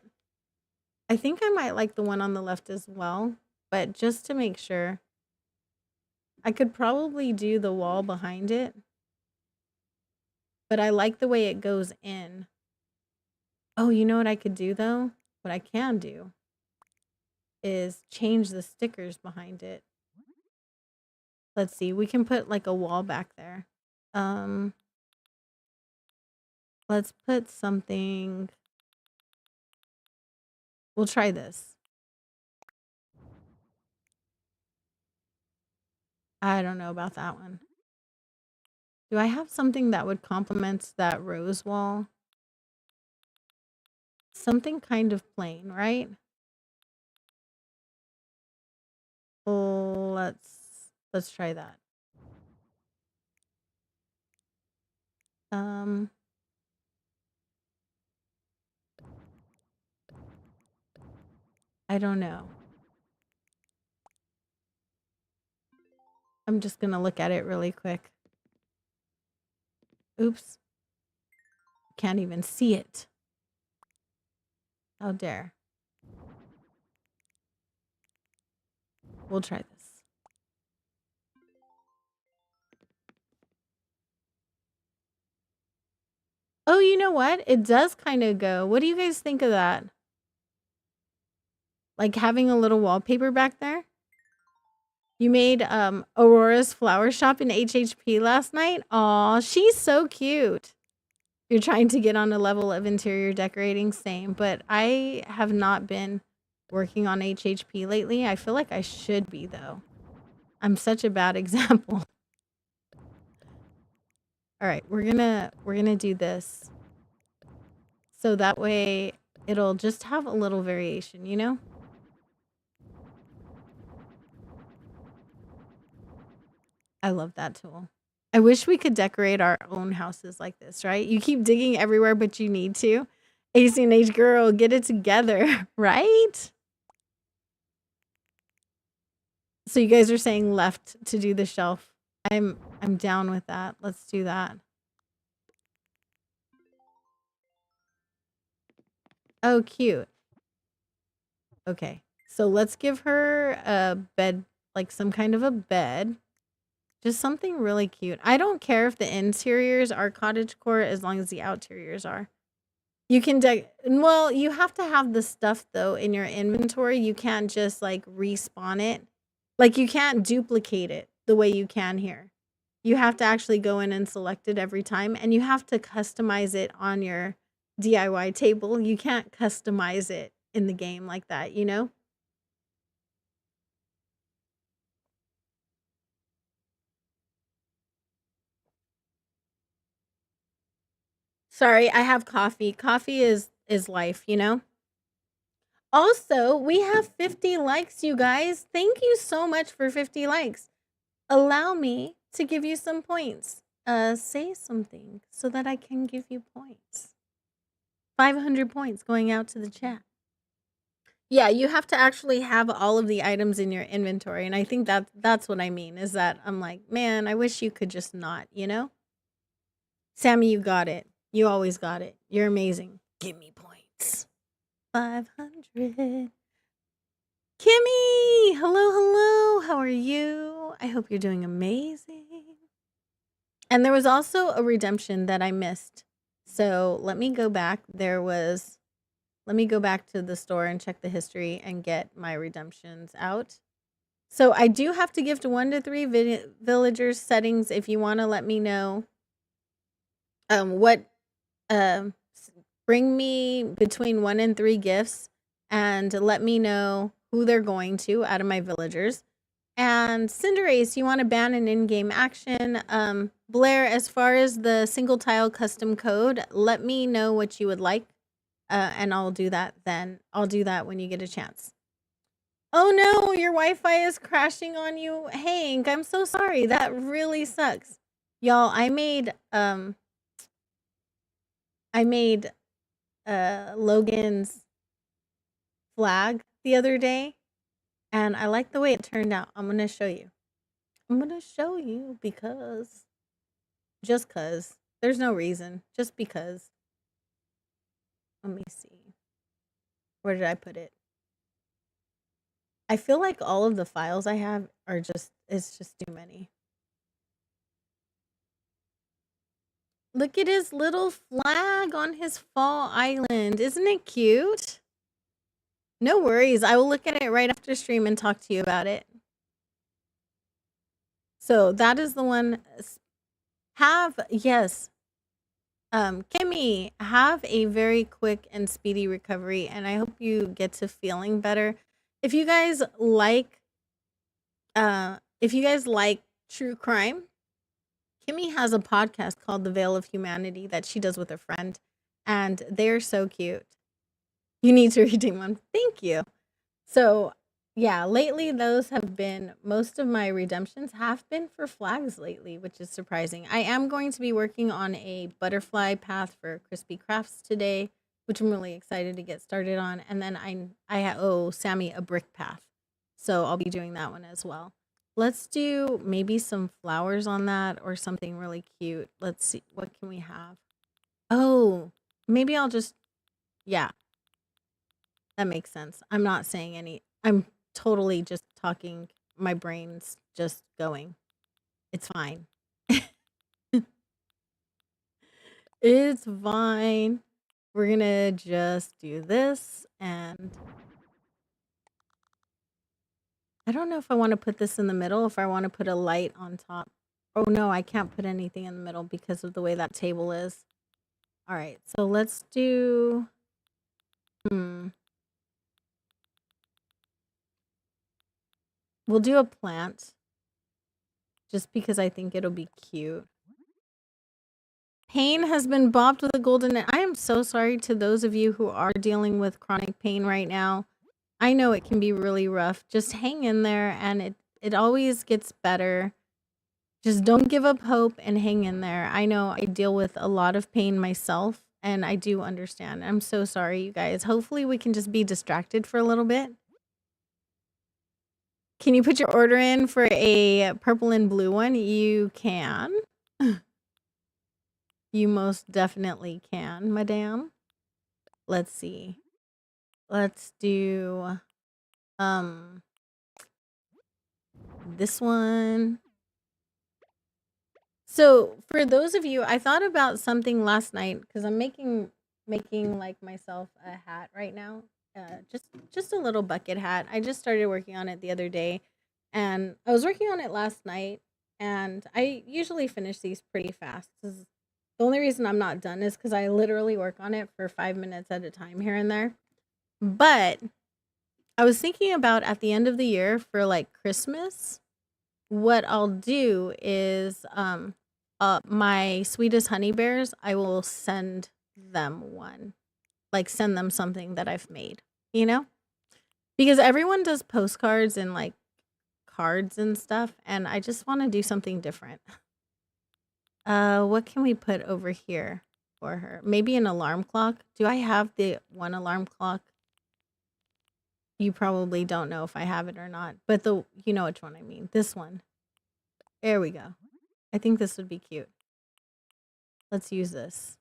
I think I might like the one on the left as well, but just to make sure, I could probably do the wall behind it, but I like the way it goes in. Oh, you know what I could do though? What I can do is change the stickers behind it. Let's see, we can put like a wall back there. Let's put something. We'll try this. I don't know about that one. Do I have something that would complement that rose wall? Something kind of plain, right? Let's try that. I don't know. I'm just gonna look at it really quick. Oops. Can't even see it. How dare. We'll try this. Oh, you know what? It does kind of go. What do you guys think of that? Like having a little wallpaper back there? You made Aurora's flower shop in HHP last night? Aw, she's so cute. You're trying to get on a level of interior decorating, same. But I have not been working on HHP lately. I feel like I should be, though. I'm such a bad example. All right, we're gonna do this. So that way it'll just have a little variation, you know? I love that tool. I wish we could decorate our own houses like this, right? You keep digging everywhere, but you need to. ACNH girl, get it together, right? So you guys are saying left to do the shelf. I'm down with that. Let's do that. Oh, cute. Okay. So let's give her a bed, like some kind of a bed. Just something really cute. I don't care if the interiors are cottagecore as long as the outeriors are. You can well, you have to have the stuff though in your inventory. You can't just like respawn it. Like you can't duplicate it the way you can here. You have to actually go in and select it every time, and you have to customize it on your DIY table. You can't customize it in the game like that, you know? Sorry, I have coffee. Coffee is life, you know? Also, we have 50 likes, you guys. Thank you so much for 50 likes. Allow me to give you some points. Say something so that I can give you points. 500 points going out to the chat. Yeah, you have to actually have all of the items in your inventory, and I think that's what I mean, is that I'm like, man, I wish you could just not, you know? Sammy, you got it. You always got it. You're amazing. Give me points. 500. Kimmy! Hello, hello. How are you? I hope you're doing amazing. And there was also a redemption that I missed. So let me go back. Let me go back to the store and check the history and get my redemptions out. So I do have to gift 1 to 3 villagers settings. If you want to let me know what bring me between 1 and 3 gifts, and let me know who they're going to out of my villagers. And Cinderace, you want to ban an in-game action. Blair, as far as the single tile custom code, let me know what you would like, and I'll do that then. I'll do that when you get a chance. Oh no, your Wi-Fi is crashing on you, Hank. I'm so sorry. That really sucks. Y'all, I made Logan's flag the other day, and I like the way it turned out. I'm going to show you. I'm going to show you because just cuz. There's no reason. Just because. Let me see. Where did I put it? I feel like all of the files I have are it's just too many. Look at his little flag on his fall island. Isn't it cute? No worries. I will look at it right after stream and talk to you about it. So that is the one. Yes. Kimmy, have a very quick and speedy recovery, and I hope you get to feeling better. If you guys like true crime, Kimmy has a podcast called The Veil of Humanity that she does with a friend, and they're so cute. You need to redeem one. Thank you. So, yeah, lately those have been most of my redemptions have been for flags lately, which is surprising. I am going to be working on a butterfly path for Crispy Crafts today, which I'm really excited to get started on, and then I owe Sammy a brick path. So, I'll be doing that one as well. Let's do maybe some flowers on that or something really cute. Let's see, what can we have? Oh, maybe I'll just yeah, that makes sense. I'm not saying I'm totally just talking, my brain's just going. It's fine. It's fine. We're gonna just do this, and I don't know if I want to put this in the middle, if I want to put a light on top. Oh no, I can't put anything in the middle because of the way that table is. All right, so let's do we'll do a plant just because I think it'll be cute. Pain has been bopped with a golden. I am so sorry to those of you who are dealing with chronic pain right now. I know it can be really rough. Just hang in there, and it always gets better. Just don't give up hope and hang in there. I know I deal with a lot of pain myself, and I do understand. I'm so sorry, you guys. Hopefully we can just be distracted for a little bit. Can you put your order in for a purple and blue one? You can. You most definitely can, madame. Let's see. Let's do this one. So for those of you, I thought about something last night because I'm making like myself a hat right now. Just a little bucket hat. I just started working on it the other day, and I was working on it last night. And I usually finish these pretty fast. The only reason I'm not done is because I literally work on it for 5 minutes at a time here and there. But I was thinking about at the end of the year for like Christmas, what I'll do is my sweetest honey bears, I will send them one. Like send them something that I've made, you know? Because everyone does postcards and like cards and stuff, and I just want to do something different. What can we put over here for her? Maybe an alarm clock. Do I have the one alarm clock? You probably don't know if I have it or not, but you know which one I mean. This one. There we go. I think this would be cute. Let's use this.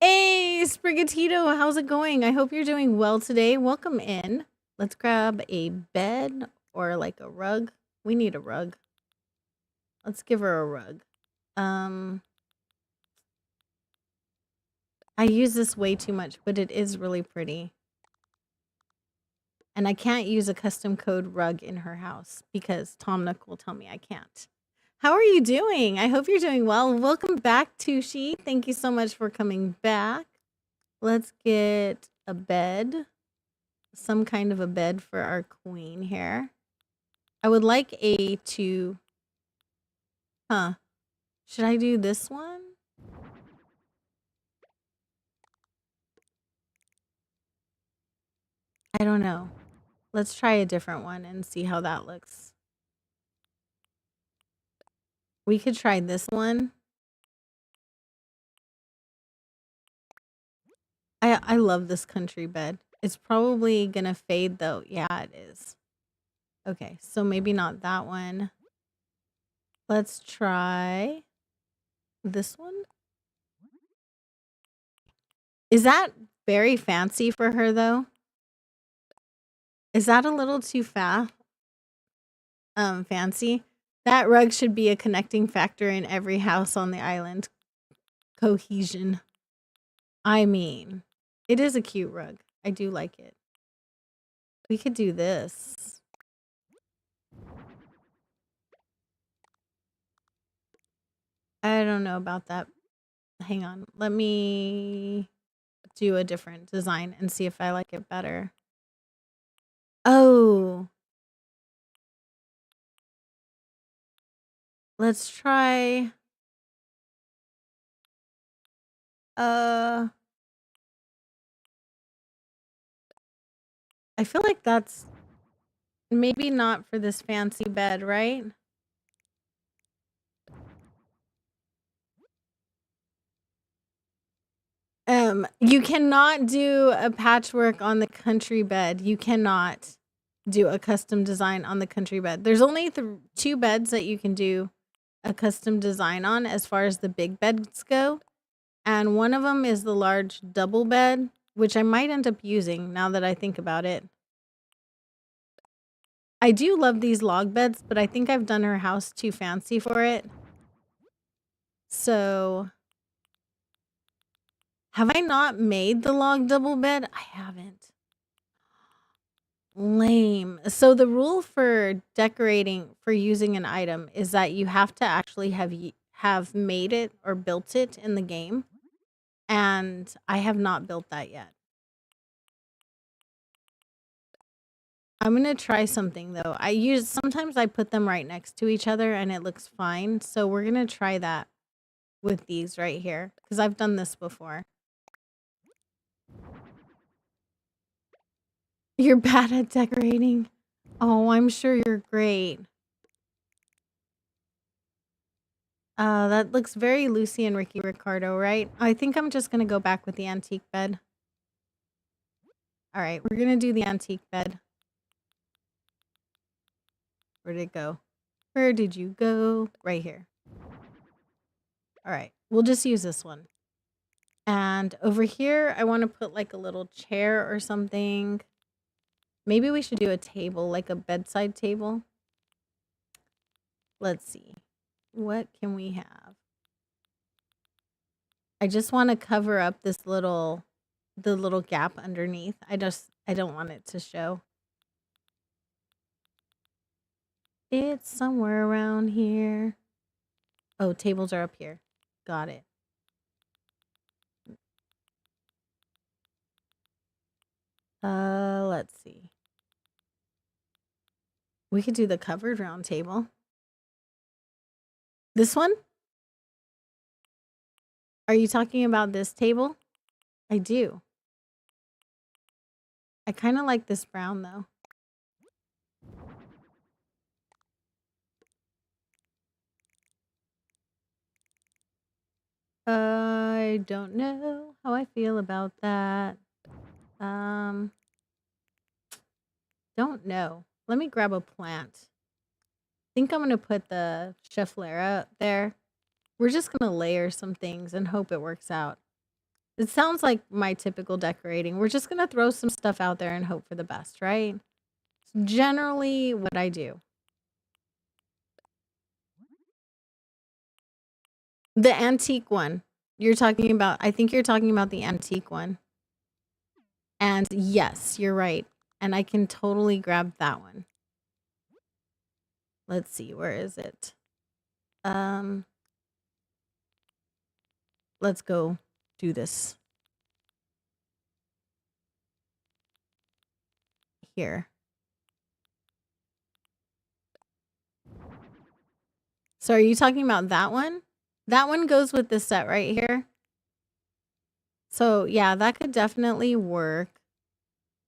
Hey, Sprigatito, how's it going? I hope you're doing well today. Welcome in. Let's grab a bed or like a rug. We need a rug. Let's give her a rug. I use this way too much, but it is really pretty. And I can't use a custom code rug in her house because Tom Nook will tell me I can't. How are you doing? I hope you're doing well. Welcome back, Tushi. Thank you so much for coming back. Let's get a bed. Some kind of a bed for our queen here. I would like should I do this one? I don't know. Let's try a different one and see how that looks. We could try this one. I love this country bed. It's probably gonna fade though. Yeah, it is. Okay, so maybe not that one. Let's try this one. Is that very fancy for her though? Is that a little too fancy? That rug should be a connecting factor in every house on the island. Cohesion. I mean, it is a cute rug. I do like it. We could do this. I don't know about that. Hang on. Let me do a different design and see if I like it better. Oh. Let's try I feel like that's maybe not for this fancy bed, right? You cannot do a patchwork on the country bed. You cannot do a custom design on the country bed. There's only two beds that you can do a custom design on as far as the big beds go. And one of them is the large double bed, which I might end up using now that I think about it. I do love these log beds, but I think I've done her house too fancy for it. So, have I not made the log double bed? I haven't. Lame. So the rule for decorating for using an item is that you have to actually have made it or built it in the game. And I have not built that yet. I'm going to try something though. Sometimes I put them right next to each other and it looks fine. So we're going to try that with these right here because I've done this before. You're bad at decorating. Oh, I'm sure you're great. That looks very Lucy and Ricky Ricardo, right? I think I'm just gonna go back with the antique bed. All right, we're gonna do the antique bed. Where did it go? Where did you go? Right here. All right, we'll just use this one. And over here, I want to put like a little chair or something. Maybe we should do a table, like a bedside table. Let's see. What can we have? I just want to cover up the little gap underneath. I don't want it to show. It's somewhere around here. Oh, tables are up here. Got it. Let's see. We could do the covered round table. This one? Are you talking about this table? I do. I kind of like this brown though. I don't know how I feel about that. Don't know. Let me grab a plant. Think I'm gonna put the cheflera there. We're just gonna layer some things and hope it works out. It sounds like my typical decorating. We're just gonna throw some stuff out there and hope for the best, right? It's generally what I do. The antique one. You're talking about, I think you're talking about the antique one. And yes, you're right. And I can totally grab that one. Let's see, where is it? Let's go do this. Here. So are you talking about that one? That one goes with this set right here. So yeah, that could definitely work.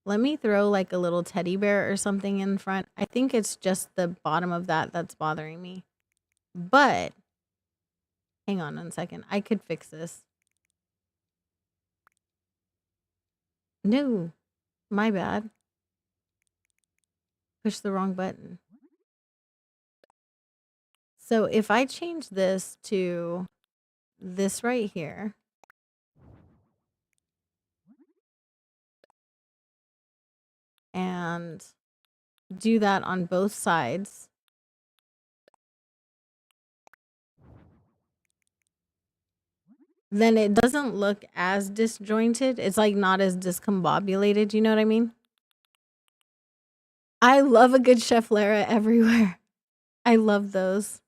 Let me throw like a little teddy bear or something in front. I think it's just the bottom of that that's bothering me. But hang on 1 second. I could fix this. No, my bad. Push the wrong button. So if I change this to this right here, and do that on both sides, then it doesn't look as disjointed. It's like not as discombobulated. You know what I mean? I love a good cheflera everywhere. I love those.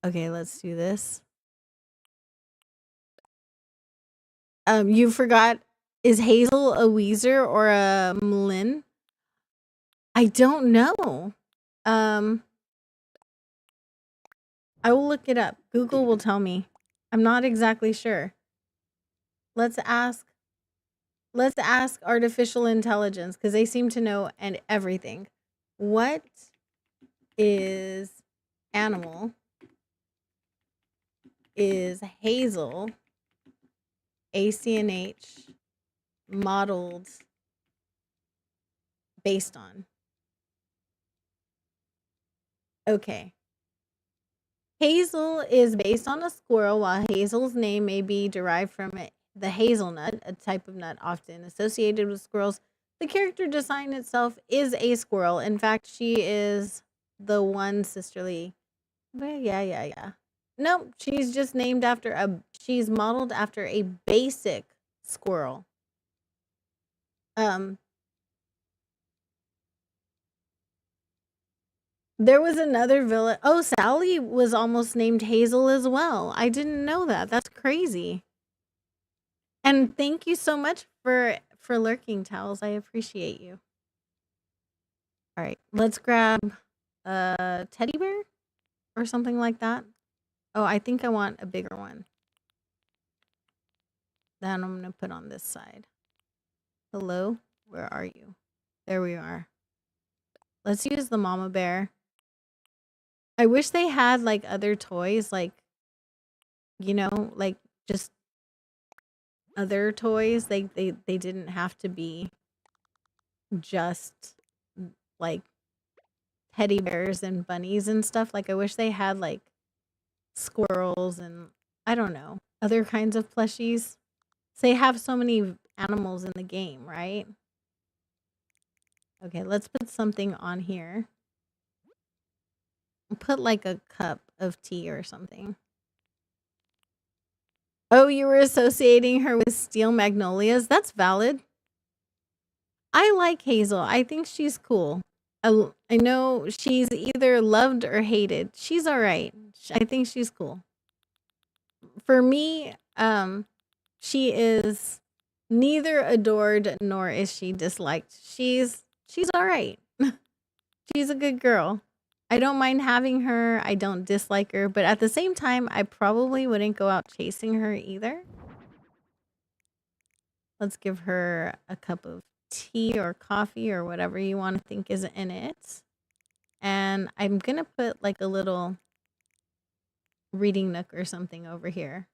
Okay, let's do this. You forgot, is Hazel a Weezer or a Mlin? I don't know. I will look it up. Google will tell me. I'm not exactly sure. Let's ask artificial intelligence because they seem to know and everything. What is animal is Hazel ACNH modeled based on? Okay. Hazel is based on a squirrel, while Hazel's name may be derived from the hazelnut, a type of nut often associated with squirrels. The character design itself is a squirrel. In fact, she is the one sisterly. But yeah. Nope, she's just named after she's modeled after a basic squirrel. There was another villain. Oh, Sally was almost named Hazel as well. I didn't know that. That's crazy. And thank you so much for lurking, Towels. I appreciate you. All right, let's grab a teddy bear or something like that. Oh, I think I want a bigger one. Then I'm going to put on this side. Hello, where are you? There we are. Let's use the mama bear. I wish they had like other toys, like, you know, like just other toys. They didn't have to be just like teddy bears and bunnies and stuff. Like I wish they had like squirrels and I don't know, other kinds of plushies. They have so many animals in the game, right? Okay, let's put something on here. Put like a cup of tea or something. Oh, you were associating her with steel magnolias? That's valid. I like Hazel. I think she's cool. I know she's either loved or hated. She's all right. I think she's cool. For me, she is neither adored nor is she disliked. She's all right. She's a good girl. I don't mind having her. I don't dislike her, but at the same time, I probably wouldn't go out chasing her either. Let's give her a cup of tea or coffee or whatever you want to think is in it. And I'm going to put like a little reading nook or something over here.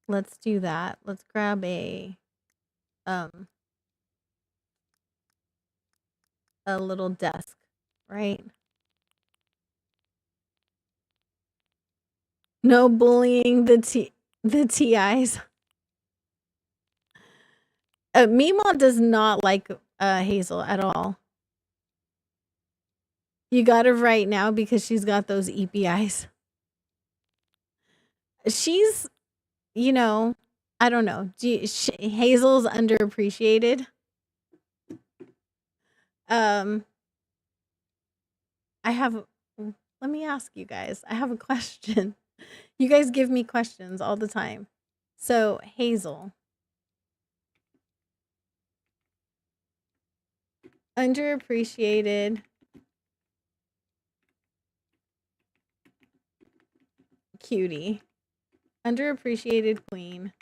Let's do that. Let's grab a little desk, right? No bullying the TIs. Mima does not like Hazel at all. You got her right now because she's got those EPIs. She's, you know, I don't know. Hazel's underappreciated. Let me ask you guys. I have a question. You guys give me questions all the time. So, Hazel. Underappreciated. Cutie. Underappreciated queen.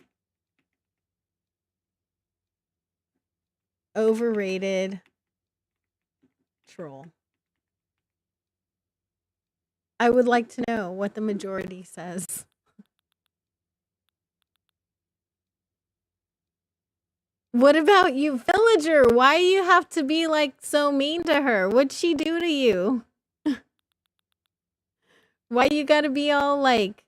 Overrated troll. I would like to know what the majority says. What about you, villager? Why you have to be like so mean to her? What'd she do to you? Why you gotta be all like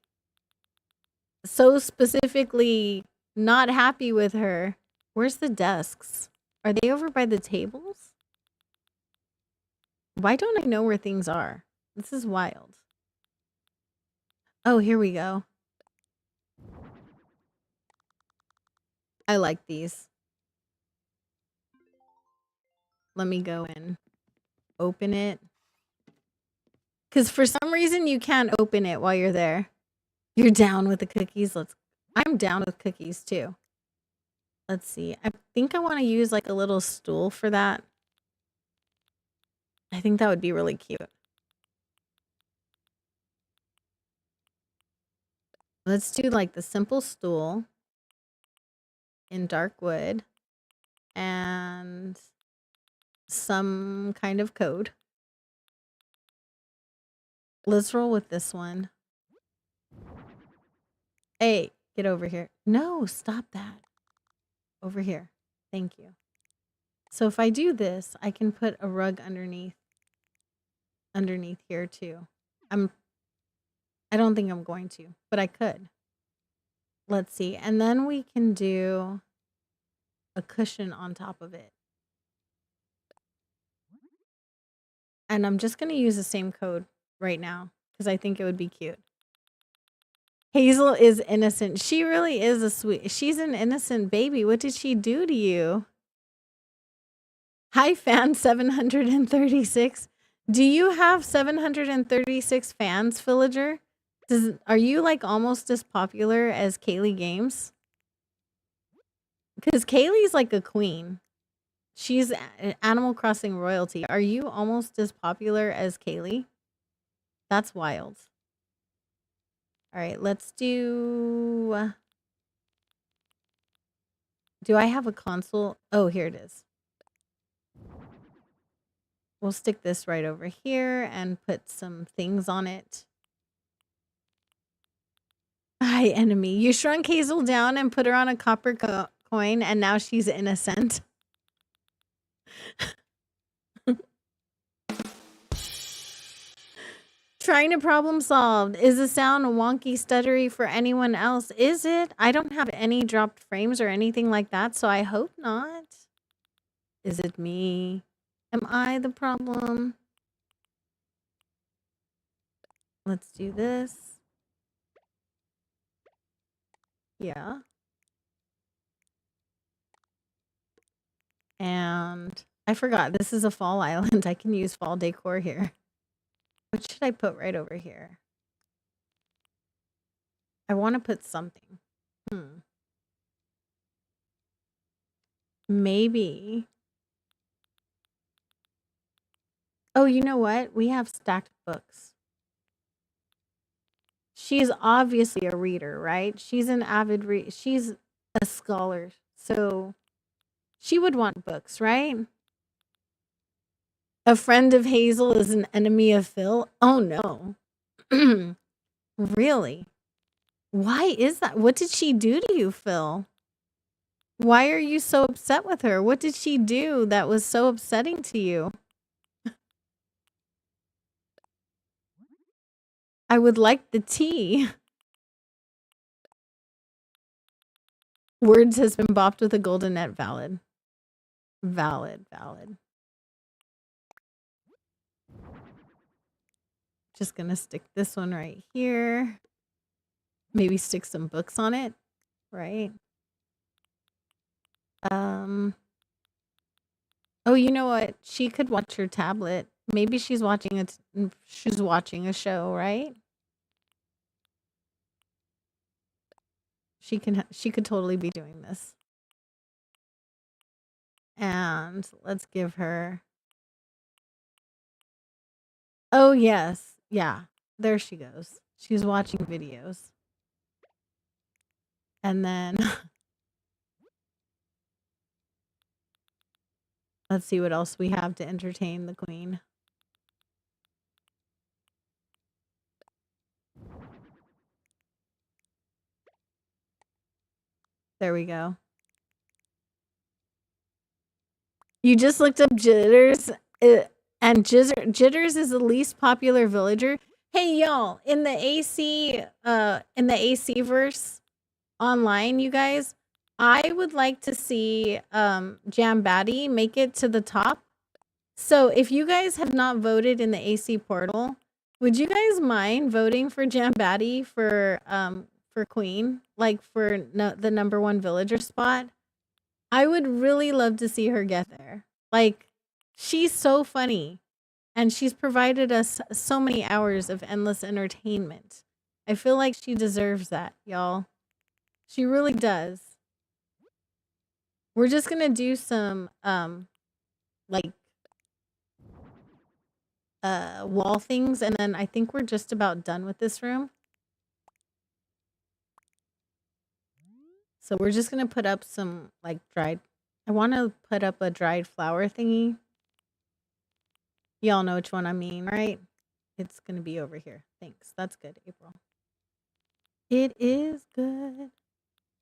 so specifically not happy with her? Where's the desks? Are they over by the tables? Why don't I know where things are? This is wild. Oh, here we go. I like these. Let me go and open it. Because for some reason you can't open it while you're there. You're down with the cookies. I'm down with cookies too. Let's see. I think I want to use like a little stool for that. I think that would be really cute. Let's do like the simple stool in dark wood and some kind of code. Let's roll with this one. Hey, get over here. No, stop that. Over here. Thank you. So if I do this, I can put a rug underneath here too. I don't think I'm going to, but I could. Let's see. And then we can do a cushion on top of it. And I'm just going to use the same code right now because I think it would be cute. Hazel is innocent. She really is she's an innocent baby. What did she do to you? Hi, fan 736. Do you have 736 fans, Villager? Are you like almost as popular as Kaylee Games? Because Kaylee's like a queen. She's Animal Crossing royalty. Are you almost as popular as Kaylee? That's wild. All right, let's do... Do I have a console? Oh, here it is. We'll stick this right over here and put some things on it. Hi, enemy. You shrunk Hazel down and put her on a copper coin, and now she's innocent. Trying to problem solve. Is the sound wonky, stuttery for anyone else? Is it? I don't have any dropped frames or anything like that, so I hope not. Is it me? Am I the problem? Let's do this. Yeah. And I forgot, this is a fall island. I can use fall decor here. What should I put right over here? I want to put something. Maybe. Oh, you know what? We have stacked books. She's obviously a reader, right? She's an avid reader. She's a scholar. So she would want books, right? A friend of Hazel is an enemy of Phil. Oh, no. Really? Why is that? What did she do to you, Phil? Why are you so upset with her? What did she do that was so upsetting to you? I would like the tea. Words has been bopped with a golden net. Valid. Valid. Just gonna stick this one right here. Maybe stick some books on it, right? Oh, you know what? She could watch her tablet. Maybe she's watching a show, right? She could totally be doing this. And let's give her. Oh, yes. Yeah. There she goes. She's watching videos. And then let's see what else we have to entertain the queen. There we go. You just looked up Jitters, and Jitters is the least popular villager. Hey, y'all, in the AC verse online, you guys, I would like to see Jambatty make it to the top. So if you guys have not voted in the AC portal, would you guys mind voting for Jambatty for queen, like for the #1 villager spot? I would really love to see her get there. Like, she's so funny, and she's provided us so many hours of endless entertainment. I feel like she deserves that, y'all. She really does. We're just gonna do some like wall things, and then I think we're just about done with this room. So we're just gonna put up some like dried. I want to put up a dried flower thingy. Y'all know which one I mean, right? It's gonna be over here. Thanks. That's good, April. It is good.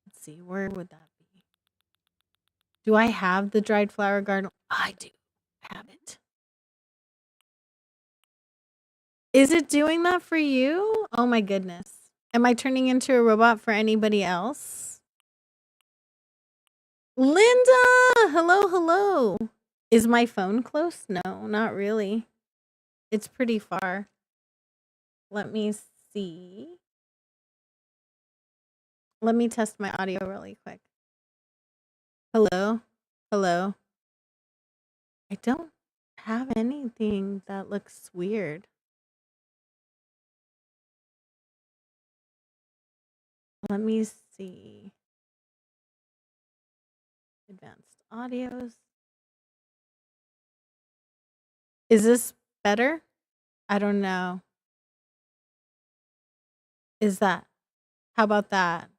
Let's see, where would that be? Do I have the dried flower garden? I do have it. Is it doing that for you? Oh my goodness. Am I turning into a robot for anybody else? Linda! Hello. Is my phone close? No, not really. It's pretty far. Let me see. Let me test my audio really quick. Hello? I don't have anything that looks weird. Let me see. Advanced audios. Is this better? I don't know. Is that? How about that?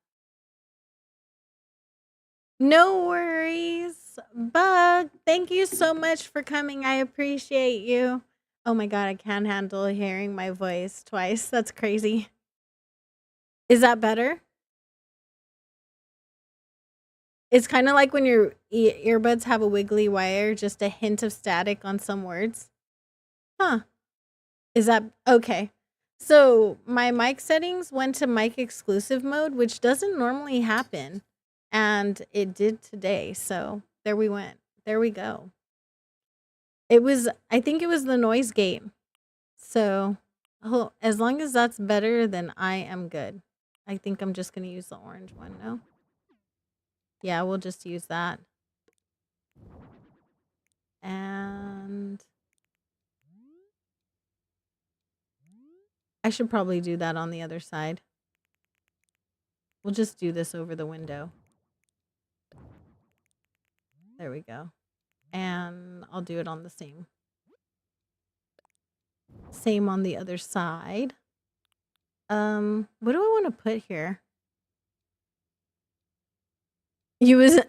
No worries. Bug, thank you so much for coming. I appreciate you. Oh my god, I can't handle hearing my voice twice. That's crazy. Is that better? It's kind of like when your earbuds have a wiggly wire, just a hint of static on some words. Huh. Is that okay? So my mic settings went to mic exclusive mode, which doesn't normally happen. And it did today. So there we went. There we go. I think it was the noise gate. So as long as that's better, then I am good. I think I'm just going to use the orange one. No? Yeah, we'll just use that. And I should probably do that on the other side. We'll just do this over the window. There we go. And I'll do it on the same. Same on the other side. What do I want to put here? You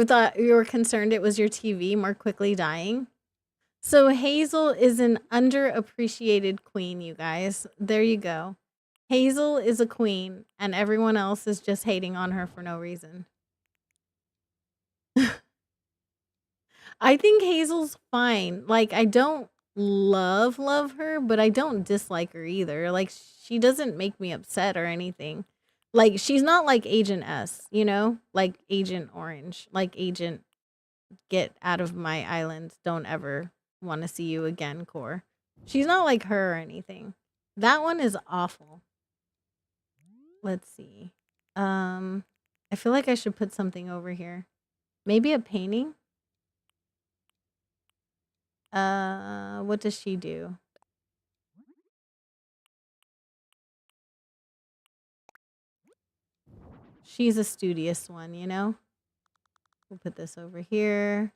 thought you were concerned it was your TV more quickly dying? So Hazel is an underappreciated queen, you guys. There you go. Hazel is a queen, and everyone else is just hating on her for no reason. I think Hazel's fine. Like, I don't love her, but I don't dislike her either. Like, she doesn't make me upset or anything. Like, she's not like Agent S, you know? Like Agent Orange. Like Agent, get out of my island. Don't ever want to see you again, Core. She's not like her or anything. That one is awful. Let's see. I feel like I should put something over here. Maybe a painting? What does she do? She's a studious one, you know? We'll put this over here.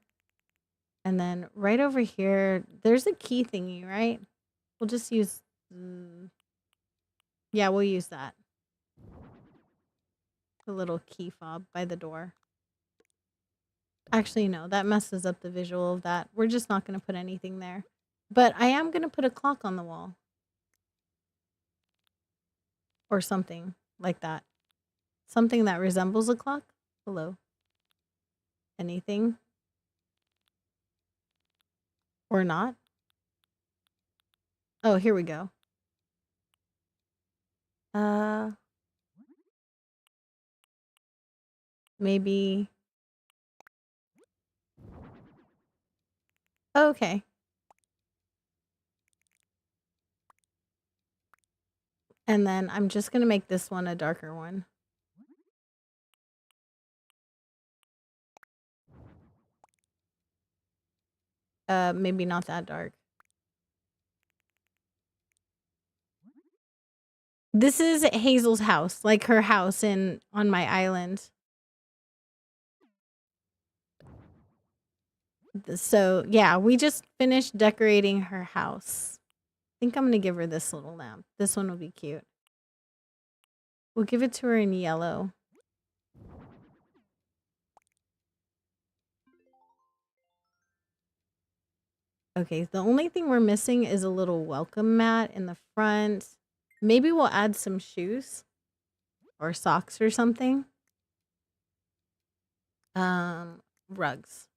And then right over here, there's a key thingy, right? We'll just use... yeah, we'll use that. The little key fob by the door. Actually, no, that messes up the visual of that. We're just not going to put anything there. But I am going to put a clock on the wall. Or something like that. Something that resembles a clock. Hello. Anything? Or not? Oh, here we go. Maybe. Oh, okay. And then I'm just going to make this one a darker one. Maybe not that dark. This is Hazel's house, like her house on my island. So, yeah, we just finished decorating her house. I think I'm going to give her this little lamp. This one will be cute. We'll give it to her in yellow. Okay, the only thing we're missing is a little welcome mat in the front. Maybe we'll add some shoes or socks or something. Rugs.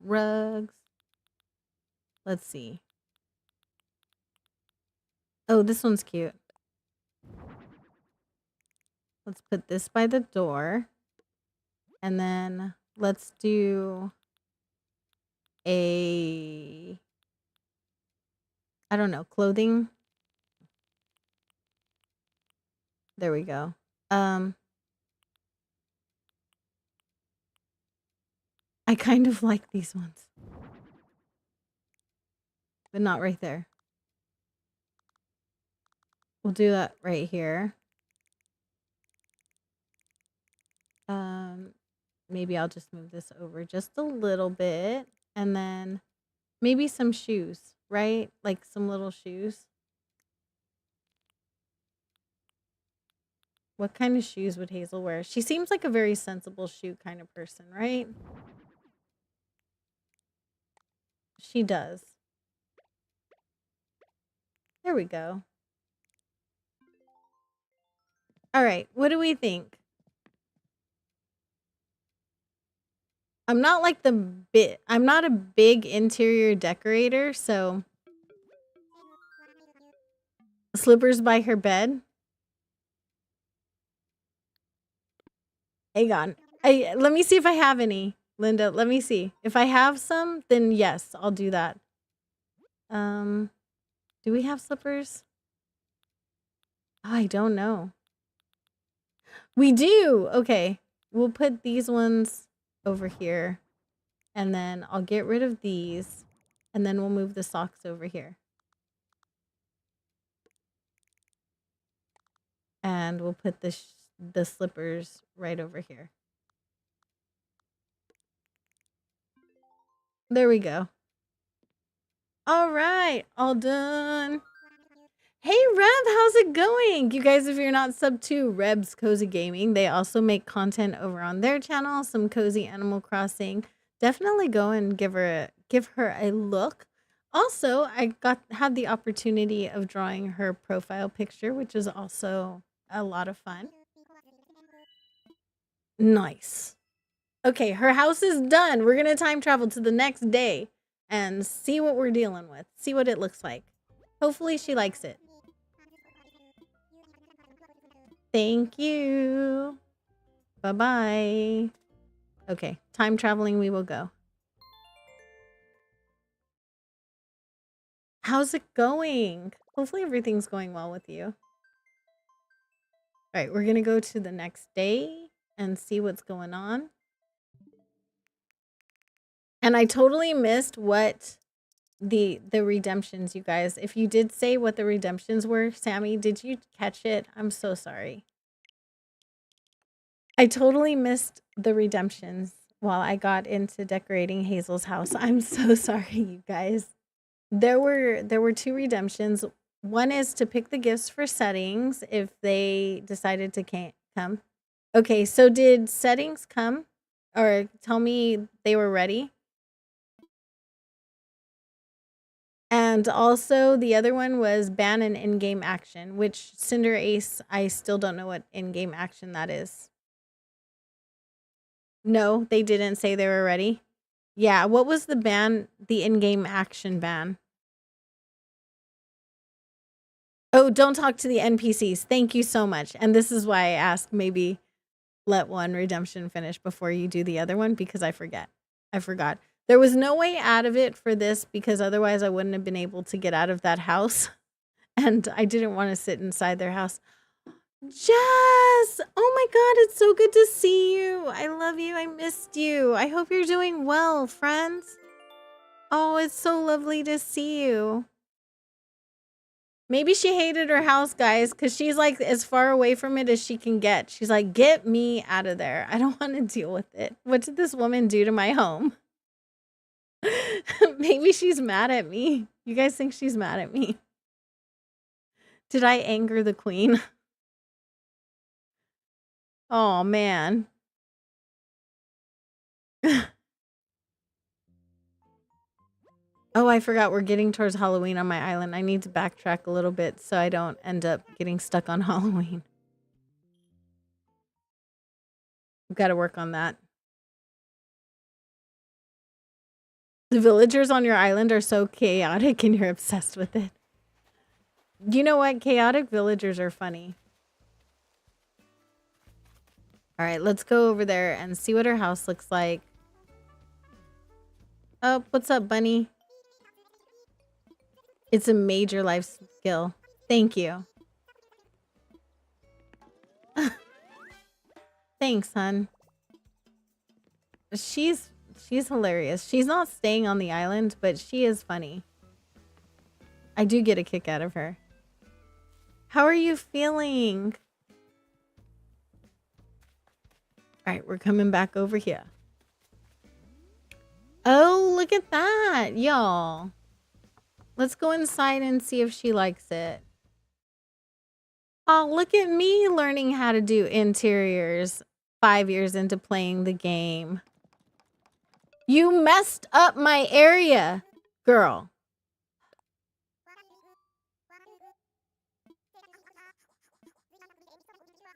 Rugs. Let's see. Oh, this one's cute. Let's put this by the door. And then let's do I don't know, clothing. There we go. I kind of like these ones. But not right there. We'll do that right here. Maybe I'll just move this over just a little bit. And then maybe some shoes, right? Like some little shoes. What kind of shoes would Hazel wear? She seems like a very sensible shoe kind of person, right? She does. There we go. All right, what do we think? I'm not a big interior decorator, so Slippers by her bed. Hang on. Let me see if I have any. Linda, let me see. If I have some, then yes, I'll do that. Do we have slippers? Oh, I don't know. We do. Okay. We'll put these ones over here. And then I'll get rid of these. And then we'll move the socks over here. And we'll put the slippers right over here. There we go. All right. All done. Hey, Reb, how's it going? You guys, if you're not sub to Reb's Cozy Gaming, they also make content over on their channel, some cozy Animal Crossing. Definitely go and give her a look. Also, I had the opportunity of drawing her profile picture, which is also a lot of fun. Nice. Okay, her house is done. We're gonna time travel to the next day and see what we're dealing with. See what it looks like. Hopefully she likes it. Thank you. Bye-bye. Okay, time traveling we will go. How's it going? Hopefully everything's going well with you. All right, we're gonna go to the next day and see what's going on. And I totally missed what the redemptions, you guys. If you did say what the redemptions were, Sammy, did you catch it? I'm so sorry. I totally missed the redemptions while I got into decorating Hazel's house. I'm so sorry, you guys. There were 2 redemptions. One is to pick the gifts for settings if they decided to come. Okay, so did settings come? Or tell me they were ready? And also the other one was ban an in-game action, which Cinder Ace, I still don't know what in-game action that is. No, they didn't say they were ready. Yeah, what was the ban, the in-game action ban? Oh, don't talk to the NPCs. Thank you so much. And this is why I asked maybe let one redemption finish before you do the other one, because I forgot. There was no way out of it for this because otherwise I wouldn't have been able to get out of that house. And I didn't want to sit inside their house. Jess! Oh my god, it's so good to see you. I love you. I missed you. I hope you're doing well, friends. Oh, it's so lovely to see you. Maybe she hated her house, guys, because she's like as far away from it as she can get. She's like, get me out of there. I don't want to deal with it. What did this woman do to my home? Maybe she's mad at me. You guys think she's mad at me? Did I anger the queen? Oh, man. Oh, I forgot we're getting towards Halloween on my island. I need to backtrack a little bit so I don't end up getting stuck on Halloween. I've got to work on that. The villagers on your island are so chaotic and you're obsessed with it. You know what? Chaotic villagers are funny. All right, let's go over there and see what her house looks like. Oh, what's up, bunny? It's a major life skill. Thank you. Thanks, hun. She's hilarious. She's not staying on the island, but she is funny. I do get a kick out of her. How are you feeling? All right, we're coming back over here. Oh, look at that, y'all. Let's go inside and see if she likes it. Oh, look at me learning how to do interiors 5 years into playing the game. You messed up my area, girl.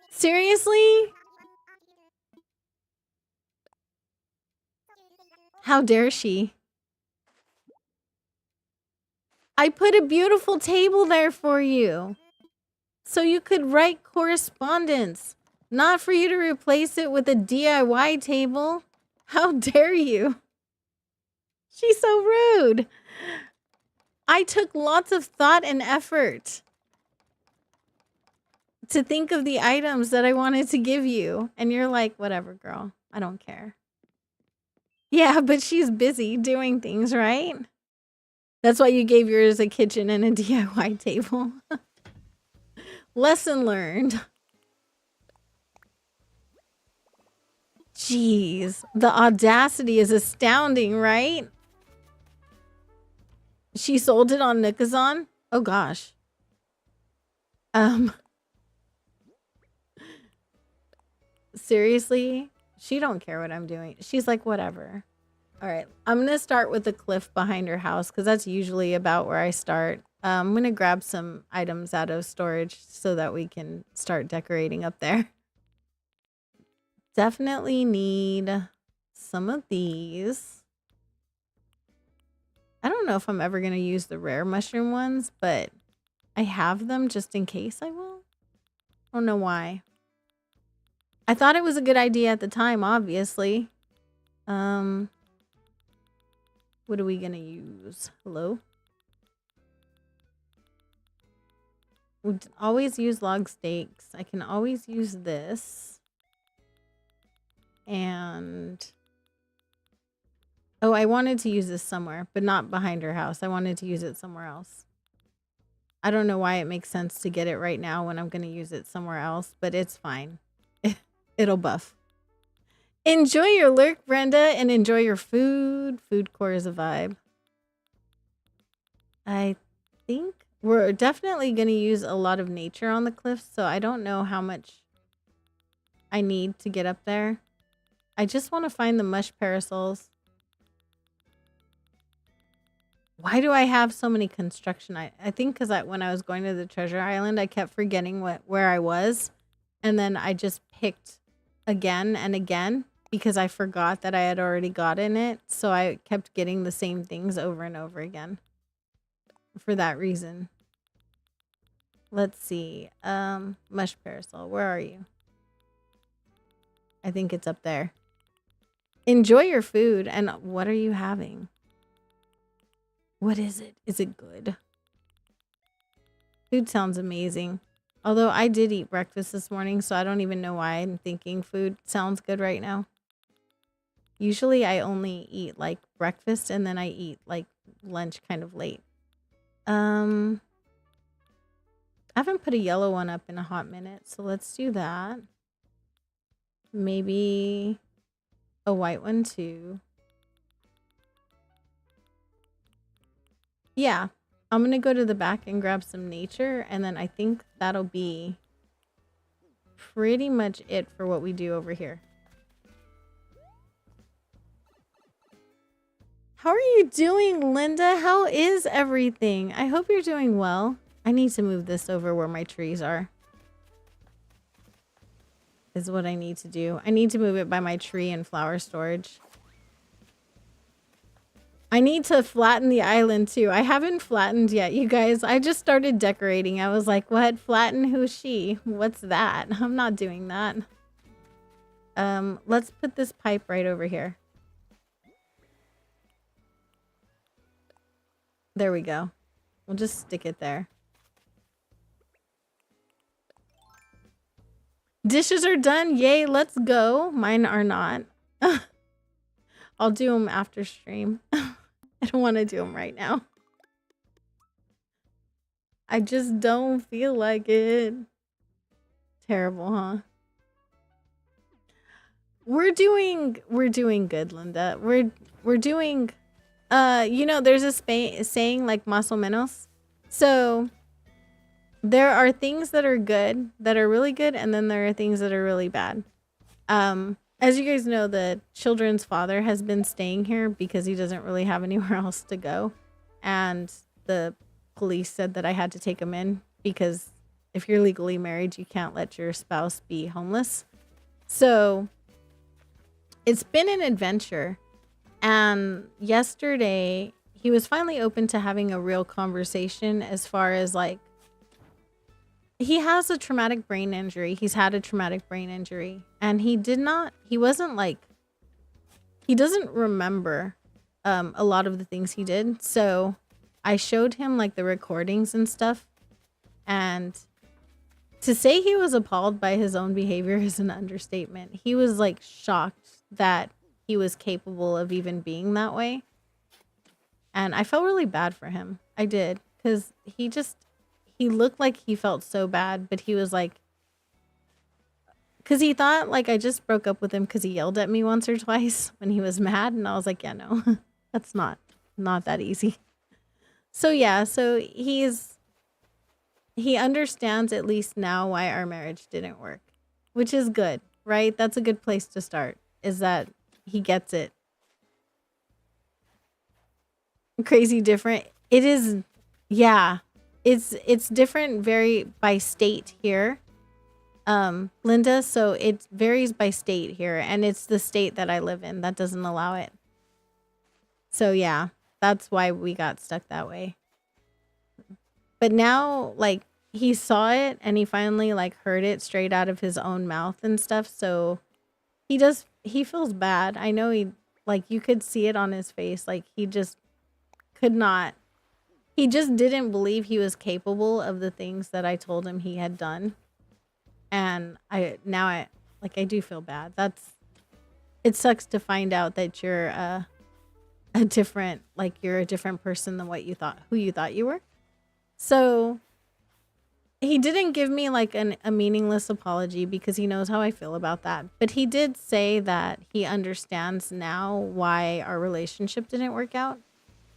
Seriously? How dare she? I put a beautiful table there for you. so you could write correspondence, not for you to replace it with a DIY table. How dare you? She's so rude. I took lots of thought and effort to think of the items that I wanted to give you. And you're like, whatever, girl. I don't care. Yeah, but she's busy doing things, right? That's why you gave yours a kitchen and a DIY table. Lesson learned. Jeez, the audacity is astounding, right? She sold it on Nikazan? Oh gosh. Seriously? She don't care what I'm doing. She's like, whatever. All right, I'm gonna start with the cliff behind her house because that's usually about where I start. I'm gonna grab some items out of storage so that we can start decorating up there. Definitely need some of these. I don't know if I'm ever gonna use the rare mushroom ones, but I have them just in case I will. I don't know why. I thought it was a good idea at the time, obviously. What are we gonna use? Hello? We always use log steaks. I can always use this. And oh, I wanted to use this somewhere, but not behind her house. I wanted to use it somewhere else. I don't know why it makes sense to get it right now when I'm gonna use it somewhere else, but it's fine. It'll buff. Enjoy your lurk, Brenda, and enjoy your food. Food core is a vibe. I think we're definitely going to use a lot of nature on the cliffs, so I don't know how much I need to get up there. I just want to find the mush parasols. Why do I have so many construction? I think because when I was going to the treasure island, I kept forgetting where I was, and then I just picked again and again because I forgot that I had already gotten it, so I kept getting the same things over and over again for that reason. Let's see. Mush parasol, where are you? I think it's up there. Enjoy your food. And what are you having? What is it? Is it good? Food sounds amazing. Although I did eat breakfast this morning, so I don't even know why I'm thinking food sounds good right now. Usually I only eat like breakfast and then I eat like lunch kind of late. I haven't put a yellow one up in a hot minute, so let's do that. Maybe a white one too. Yeah, I'm gonna go to the back and grab some nature, and then I think that'll be pretty much it for what we do over here. How are you doing, Linda? How is everything? I hope you're doing well. I need to move this over where my trees are. Is what I need to do. I need to move it by my tree and flower storage. I need to flatten the island too. I haven't flattened yet, you guys. I just started decorating. I was like, what? Flatten? Who's she? What's that? I'm not doing that. Let's put this pipe right over here. There we go. We'll just stick it there. Dishes are done. Yay, let's go. Mine are not. I'll do them after stream. I don't want to do them right now. I just don't feel like it. Terrible, huh? We're doing good, Linda. We're doing you know, there's a saying like más o menos. So there are things that are good, that are really good, and then there are things that are really bad. As you guys know, the children's father has been staying here because he doesn't really have anywhere else to go. And the police said that I had to take him in because if you're legally married, you can't let your spouse be homeless. So it's been an adventure. And yesterday, he was finally open to having a real conversation as far as like he has a traumatic brain injury. He's had a traumatic brain injury, and he wasn't like, he doesn't remember a lot of the things he did. So I showed him like the recordings and stuff, and to say he was appalled by his own behavior is an understatement. He was like shocked that he was capable of even being that way. And I felt really bad for him. I did, because he looked like he felt so bad, but he was like, because he thought like I just broke up with him because he yelled at me once or twice when he was mad. And I was like, yeah, no, that's not that easy. So yeah, so he understands at least now why our marriage didn't work, which is good, right? That's a good place to start, is that he gets it. Crazy different. It is, yeah. It's different very by state here. Linda, so it varies by state here, and it's the state that I live in that doesn't allow it. So yeah, that's why we got stuck that way. But now, like, he saw it and he finally like heard it straight out of his own mouth and stuff. So he feels bad. I know you could see it on his face. Like he just didn't believe he was capable of the things that I told him he had done. And I do feel bad. It sucks to find out that you're a different person than who you thought you were. So he didn't give me like a meaningless apology because he knows how I feel about that. But he did say that he understands now why our relationship didn't work out.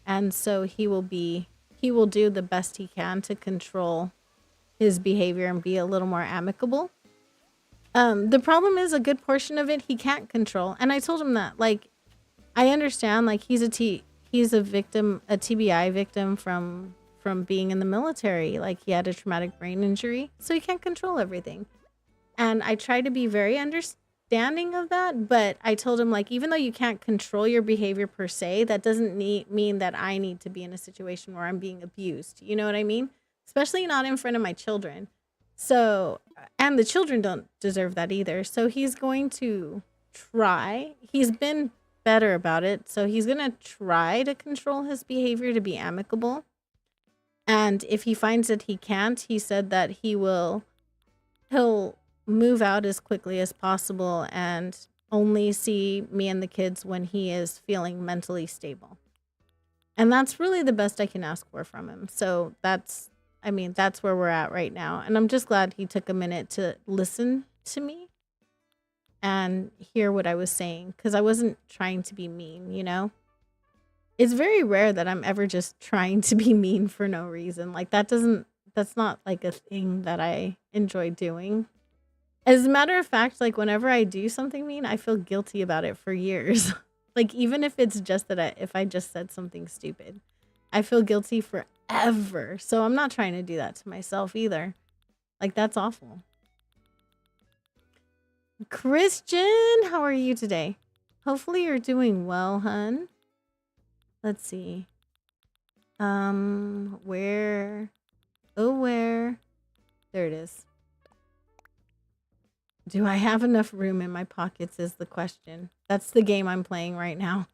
And so he will do the best he can to control his behavior and be a little more amicable. The problem is a good portion of it he can't control. And I told him that, like, I understand, like, he's a TBI victim from being in the military. Like, he had a traumatic brain injury, so he can't control everything. And I try to be very understanding of that, but I told him, like, even though you can't control your behavior per se, that doesn't mean that I need to be in a situation where I'm being abused. You know what I mean? Especially not in front of my children. So, and the children don't deserve that either. So he's going to try. He's been better about it. So he's going to try to control his behavior to be amicable. And if he finds that he can't, he said that he'll move out as quickly as possible and only see me and the kids when he is feeling mentally stable. And that's really the best I can ask for from him. So that's where we're at right now. And I'm just glad he took a minute to listen to me and hear what I was saying, because I wasn't trying to be mean, you know? It's very rare that I'm ever just trying to be mean for no reason. Like that's not like a thing that I enjoy doing. As a matter of fact, like whenever I do something mean, I feel guilty about it for years. Like even if it's just if I just said something stupid, I feel guilty forever. So I'm not trying to do that to myself either. Like that's awful. Christian, how are you today? Hopefully you're doing well, hun. Let's see. Where? Oh, where? There it is. Do I have enough room in my pockets is the question. That's the game I'm playing right now.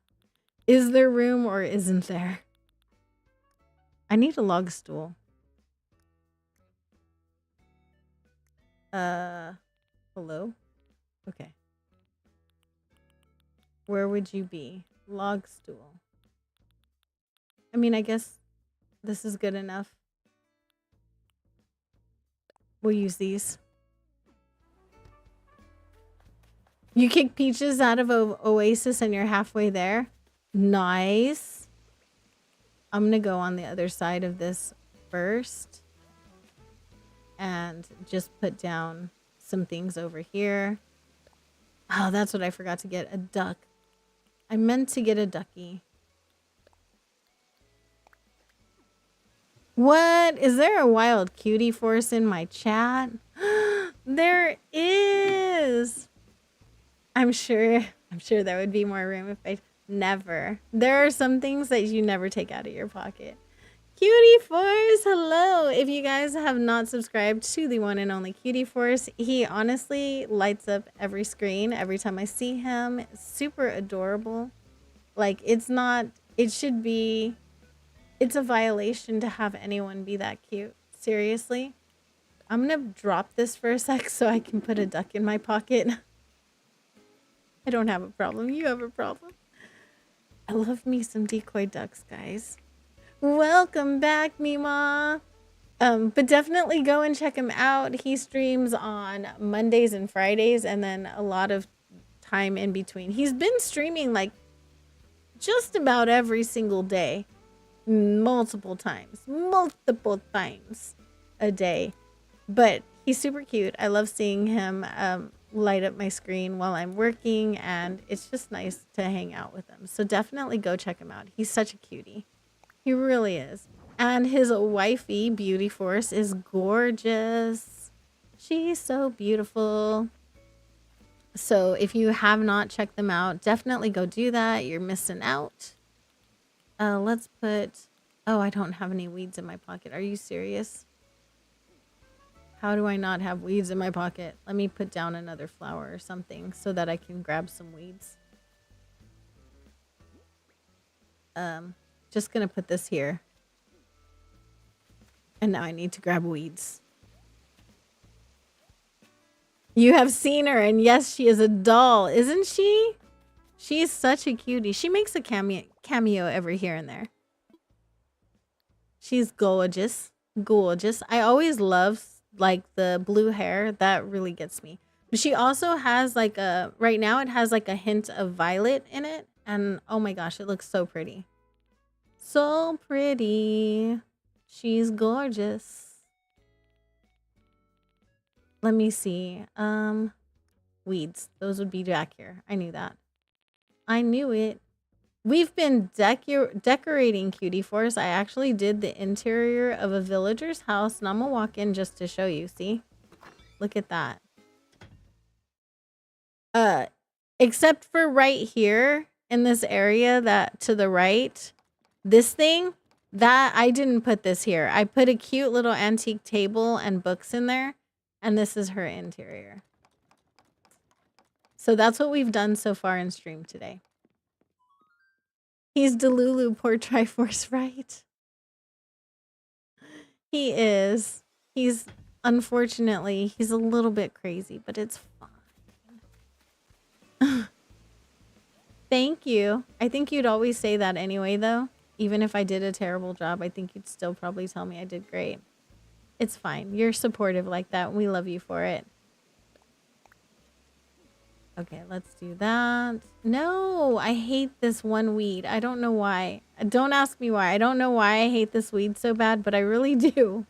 Is there room or isn't there? I need a log stool. Hello? Okay. Where would you be? Log stool. I mean, I guess this is good enough. We'll use these. You kick Peaches out of Oasis and you're halfway there. Nice. I'm going to go on the other side of this first. And just put down some things over here. Oh, that's what I forgot to get. A duck. I meant to get a ducky. What? Is there a wild cutie force in my chat? There is. I'm sure there would be more room if I never. There are some things that you never take out of your pocket. Cutie Force, hello. If you guys have not subscribed to the one and only Cutie Force, he honestly lights up every screen every time I see him. It's super adorable. Like, it's not, it should be, it's a violation to have anyone be that cute. Seriously. I'm gonna drop this for a sec so I can put a duck in my pocket. I don't have a problem. You have a problem. I love me some decoy ducks, guys. Welcome back, Mima. But definitely go and check him out. He streams on Mondays and Fridays and then a lot of time in between. He's been streaming like just about every single day. Multiple times a day. But he's super cute. I love seeing him light up my screen while I'm working, and it's just nice to hang out with him. So definitely go check him out. He's such a cutie. He really is. And his wifey, Beauty Force, is gorgeous. She's so beautiful. So if you have not checked them out, definitely go do that. You're missing out. Let's put... Oh, I don't have any weeds in my pocket. Are you serious? How do I not have weeds in my pocket? Let me put down another flower or something so that I can grab some weeds. Just gonna put this here. And now I need to grab weeds. You have seen her, and yes, she is a doll, isn't she? She is such a cutie. She makes a cameo every here and there. She's gorgeous. Gorgeous. I always love like the blue hair. That really gets me. But she also has like a, right now it has like a hint of violet in it. And oh my gosh, it looks so pretty. So pretty. She's gorgeous. Let me see. Weeds. Those would be back here. I knew that. I knew it. We've been decorating Cutie Force. I actually did the interior of a villager's house, and I'm gonna walk in just to show you. See? Look at that. Except for right here in this area that to the right, this thing, that I didn't put this here. I put a cute little antique table and books in there, and this is her interior. So that's what we've done so far in stream today. He's Delulu, poor Triforce, right? He is. He's, unfortunately, he's a little bit crazy, but it's fine. Thank you. I think you'd always say that anyway, though. Even if I did a terrible job, I think you'd still probably tell me I did great. It's fine. You're supportive like that. We love you for it. Okay, let's do that. No, I hate this one weed. I don't know why. Don't ask me why. I don't know why I hate this weed so bad, but I really do.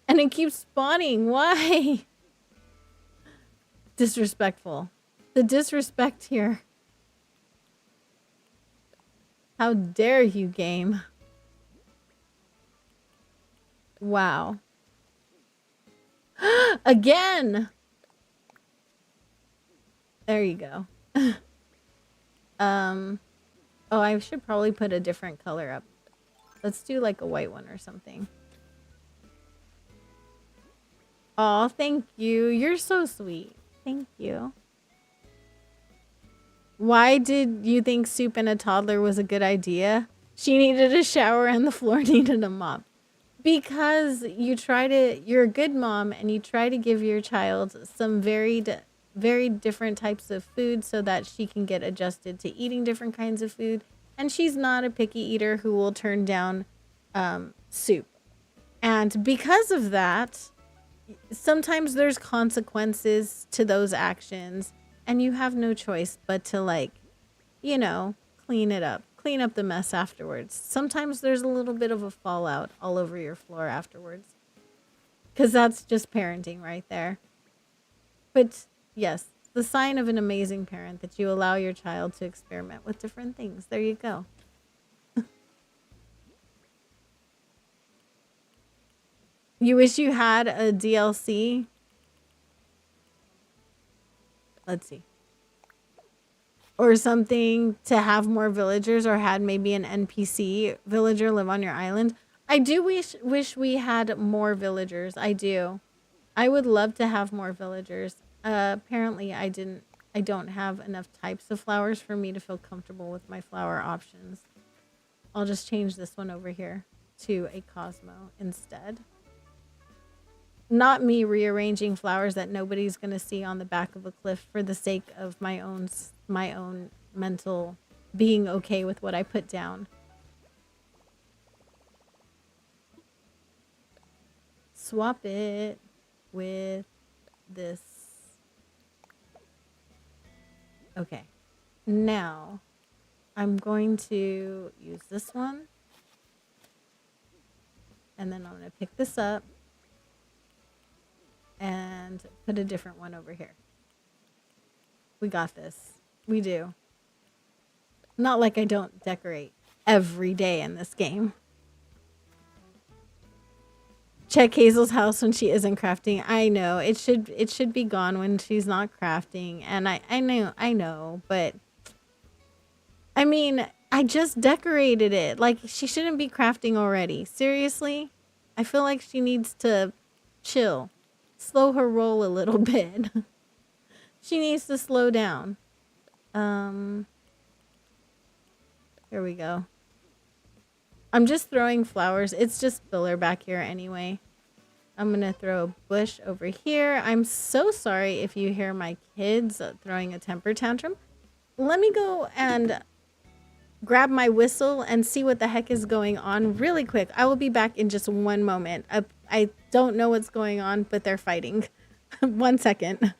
And it keeps spawning. Why? Disrespectful. The disrespect here. How dare you, game? Wow. Again! There you go. Oh, I should probably put a different color up. Let's do like a white one or something. Oh, thank you. You're so sweet. Thank you. Why did you think soup and a toddler was a good idea? She needed a shower and the floor needed a mop. Because you're a good mom and you try to give your child some very different types of food so that she can get adjusted to eating different kinds of food. And she's not a picky eater who will turn down soup. And because of that, sometimes there's consequences to those actions and you have no choice but to, like, you know, clean it up. Clean up the mess afterwards. Sometimes there's a little bit of a fallout all over your floor afterwards. Because that's just parenting right there. But yes, the sign of an amazing parent that you allow your child to experiment with different things. There you go. You wish you had a DLC? Let's see. Or something to have more villagers, or had maybe an NPC villager live on your island. I do wish we had more villagers. I do. I would love to have more villagers. Apparently I don't have enough types of flowers for me to feel comfortable with my flower options. I'll just change this one over here to a Cosmo instead. Not me rearranging flowers that nobody's going to see on the back of a cliff for the sake of my own mental being okay with what I put down. Swap it with this. Okay. Now I'm going to use this one. And then I'm going to pick this up and put a different one over here. We got this. We do. Not like I don't decorate every day in this game. Check Hazel's house when she isn't crafting. I know. It should be gone when she's not crafting. And I know, but I mean, I just decorated it. Like, she shouldn't be crafting already. Seriously? I feel like she needs to chill. Slow her roll a little bit. She needs to slow down. Here we go. I'm just throwing flowers. It's just filler back here anyway. I'm going to throw a bush over here. I'm so sorry if you hear my kids throwing a temper tantrum. Let me go and grab my whistle and see what the heck is going on really quick. I will be back in just one moment. I don't know what's going on, but they're fighting. 1 second.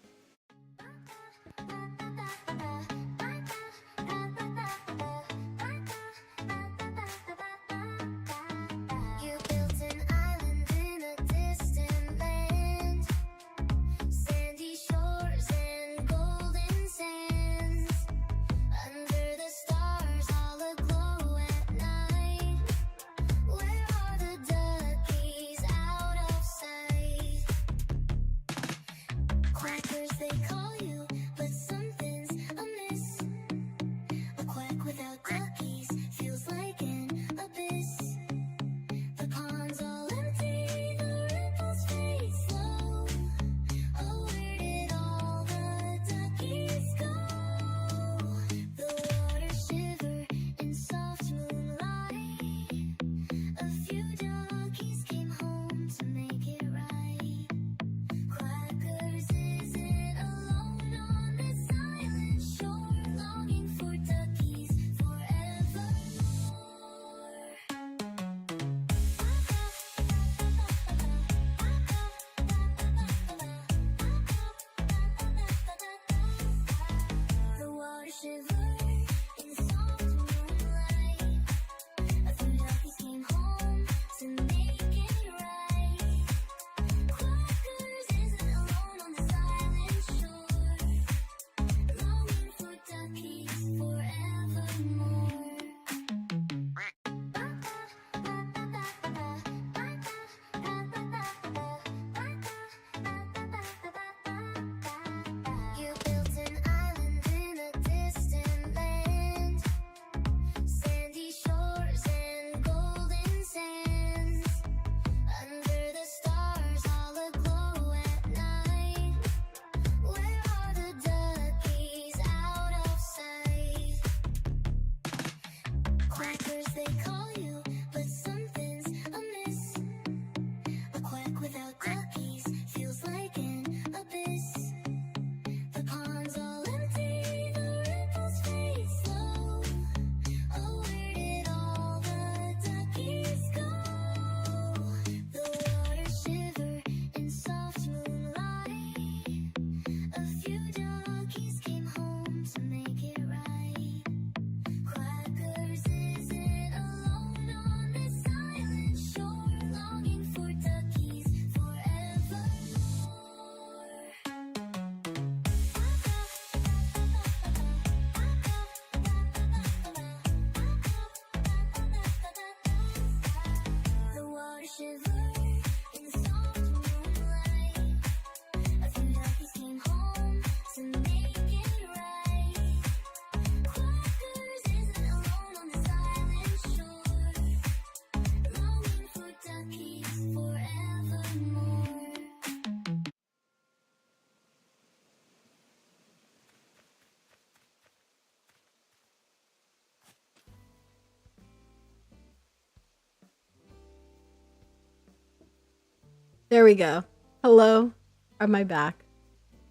There we go. Hello? Am I back?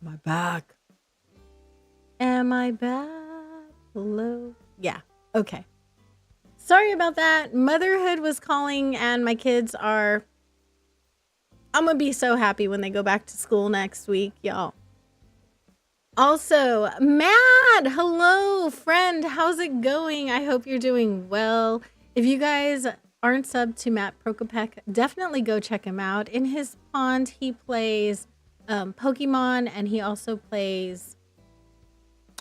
Am I back? Am I back? Hello? Yeah. Okay. Sorry about that. Motherhood was calling and my kids are... I'm going to be so happy when they go back to school next week, y'all. Also, Matt, hello, friend. How's it going? I hope you're doing well. If you guys aren't subbed to Matt Prokopek, definitely go check him out. In his pond, he plays Pokemon, and he also plays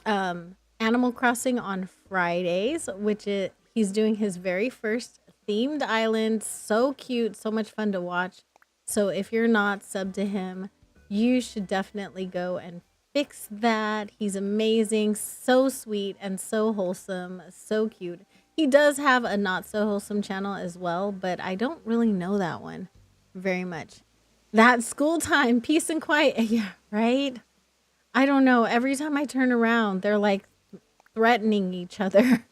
Animal Crossing on Fridays, which is he's doing his very first themed island. So cute, so much fun to watch. So if you're not subbed to him, you should definitely go and fix that. He's amazing, so sweet and so wholesome, so cute. He does have a not so wholesome channel as well, but I don't really know that one very much. That school time, peace and quiet. Yeah, right? I don't know. Every time I turn around, they're like threatening each other.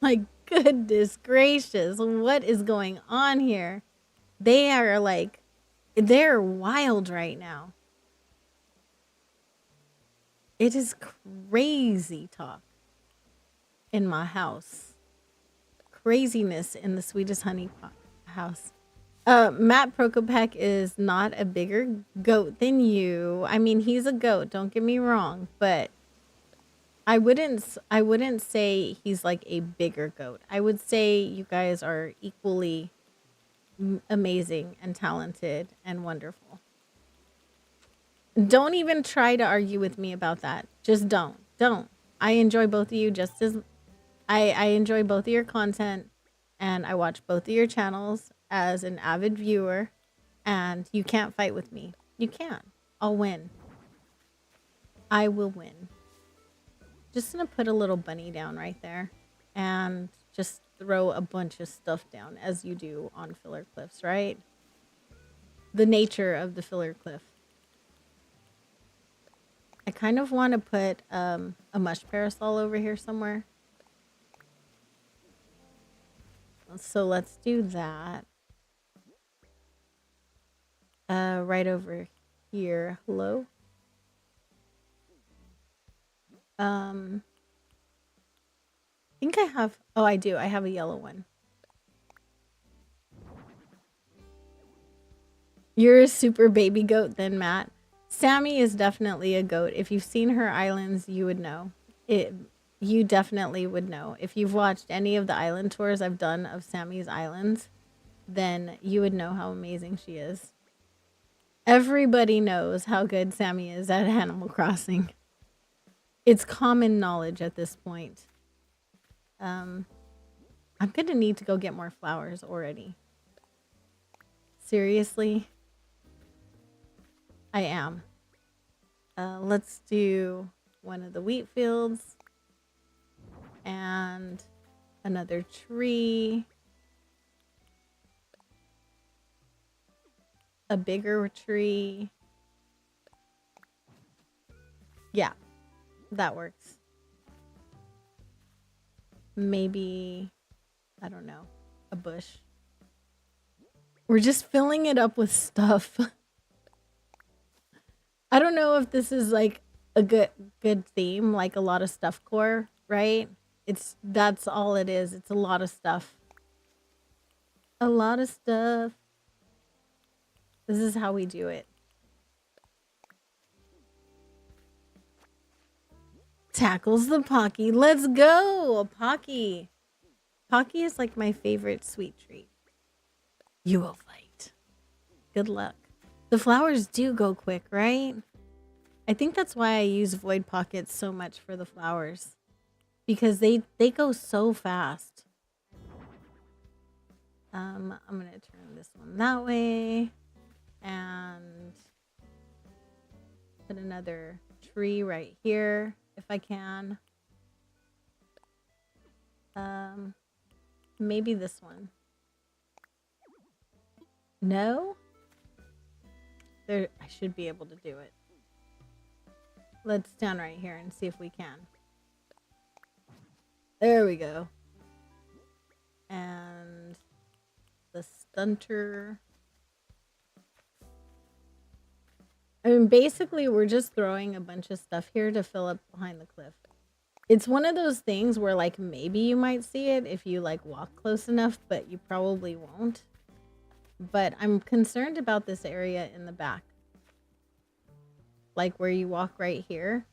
Like, goodness gracious, what is going on here? They are like, they're wild right now. It is crazy talk in my house. Craziness in the sweetest honey house. Matt Prokopek is not a bigger goat than you. I mean, he's a goat, don't get me wrong, but I wouldn't say he's like a bigger goat. I would say you guys are equally amazing and talented and wonderful. Don't even try to argue with me about that. Just don't. I enjoy both of you just as I enjoy both of your content, and I watch both of your channels as an avid viewer, and you can't fight with me. You can't. I'll win. I will win. Just gonna put a little bunny down right there and just throw a bunch of stuff down as you do on filler cliffs, right? The nature of the filler cliff. I kind of want to put a mush parasol over here somewhere. So let's do that. Right over here. Hello? I think I have... Oh, I do. I have a yellow one. You're a super baby goat then, Matt. Sammy is definitely a goat. If you've seen her islands, you would know. You definitely would know. If you've watched any of the island tours I've done of Sammy's islands, then you would know how amazing she is. Everybody knows how good Sammy is at Animal Crossing. It's common knowledge at this point. I'm gonna need to go get more flowers already. Seriously? I am. Let's do one of the wheat fields and another tree. A bigger tree. Yeah, that works. Maybe, I don't know, a bush. We're just filling it up with stuff. I don't know if this is like a good theme, like a lot of stuff core, right? That's all it is. It's a lot of stuff. A lot of stuff. This is how we do it. Tackles the Pocky. Let's go, Pocky. Pocky is like my favorite sweet treat. You will fight. Good luck. The flowers do go quick, right? I think that's why I use void pockets so much for the flowers. Because they go so fast. I'm going to turn this one that way. And put another tree right here if I can. Maybe this one. No? There, I should be able to do it. Let's stand right here and see if we can. There we go. And the stunter I mean, basically, we're just throwing a bunch of stuff here to fill up behind the cliff. It's one of those things where, like, maybe you might see it if you, like, walk close enough, but you probably won't. But I'm concerned about this area in the back. Like, where you walk right here.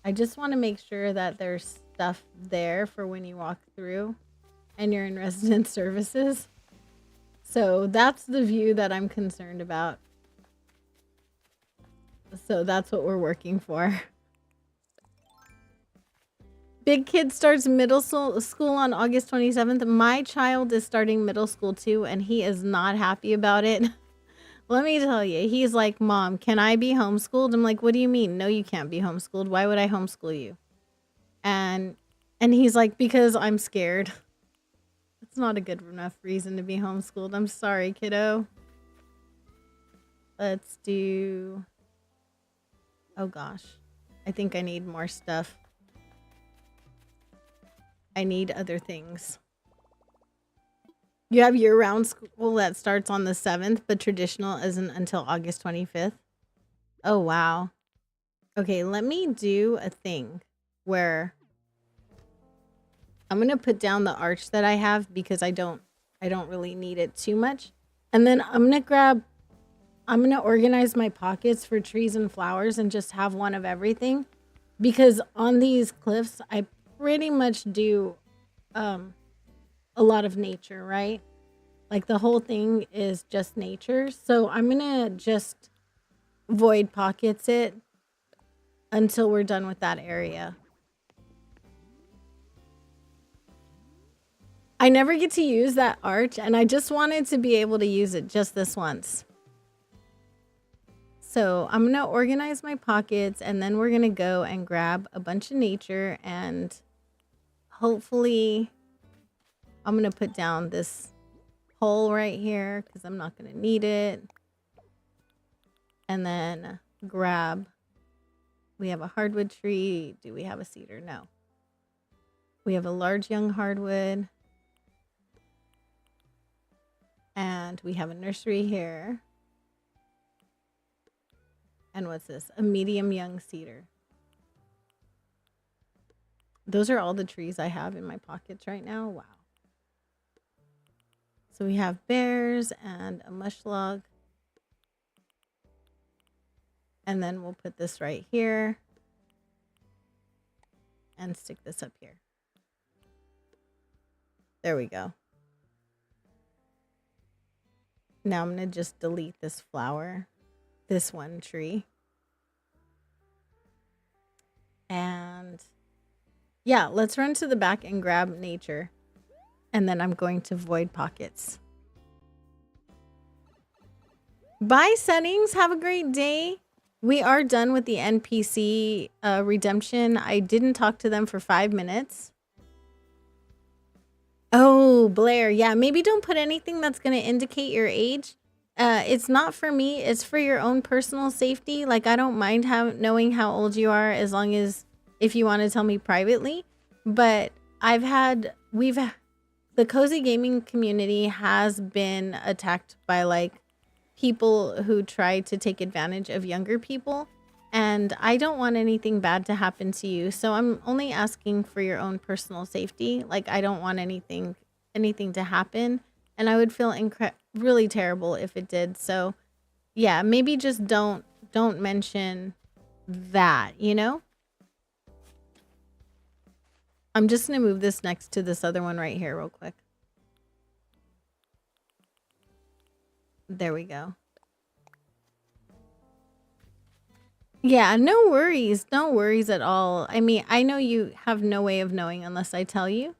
I just want to make sure that there's stuff there for when you walk through and you're in resident services. So that's the view that I'm concerned about. So that's what we're working for. Big kid starts middle school on August 27th. My child is starting middle school too, and he is not happy about it. Let me tell you, he's like, Mom, can I be homeschooled? I'm like, what do you mean? No, you can't be homeschooled. Why would I homeschool you? And he's like, because I'm scared. It's not a good enough reason to be homeschooled. I'm sorry, kiddo. Let's do... Oh gosh. I think I need more stuff. I need other things. You have year-round school that starts on the 7th, but traditional isn't until August 25th. Oh, wow. Okay, let me do a thing where I'm going to put down the arch that I have because I don't really need it too much. And then I'm going to organize my pockets for trees and flowers and just have one of everything. Because on these cliffs, I pretty much do a lot of nature, right? Like the whole thing is just nature. So I'm gonna just void pockets it until we're done with that area. I never get to use that arch, and I just wanted to be able to use it just this once. So I'm gonna organize my pockets, and then we're gonna go and grab a bunch of nature, and hopefully I'm gonna put down this hole right here because I'm not gonna need it. And then grab, we have a hardwood tree. Do we have a cedar? No. We have a large young hardwood. And we have a nursery here. And what's this? A medium young cedar. Those are all the trees I have in my pockets right now. Wow. So we have bears and a mush log. And then we'll put this right here. And stick this up here. There we go. Now I'm going to just delete this flower. This one tree. And yeah, let's run to the back and grab nature. And then I'm going to void pockets. Bye, settings. Have a great day. We are done with the NPC redemption. I didn't talk to them for 5 minutes. Oh, Blair. Yeah, maybe don't put anything that's going to indicate your age. It's not for me. It's for your own personal safety. Like, I don't mind knowing how old you are as long as if you want to tell me privately. But the cozy gaming community has been attacked by like people who try to take advantage of younger people. And I don't want anything bad to happen to you. So I'm only asking for your own personal safety. Like, I don't want anything to happen. And I would feel really terrible if it did. So yeah, maybe just don't mention that, you know? I'm just going to move this next to this other one right here real quick. There we go. Yeah, no worries. No worries at all. I mean, I know you have no way of knowing unless I tell you.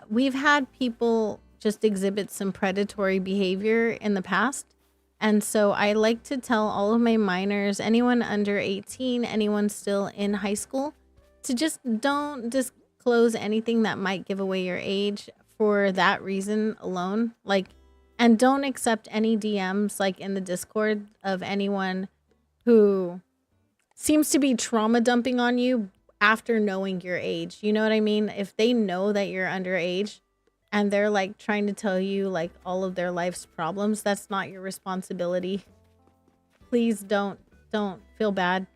We've had people just exhibit some predatory behavior in the past. And so I like to tell all of my minors, anyone under 18, anyone still in high school, to just don't disclose anything that might give away your age for that reason alone. Like, and don't accept any DMs like in the Discord of anyone who seems to be trauma dumping on you after knowing your age. You know what I mean? If they know that you're underage and they're like trying to tell you like all of their life's problems, that's not your responsibility. please don't feel bad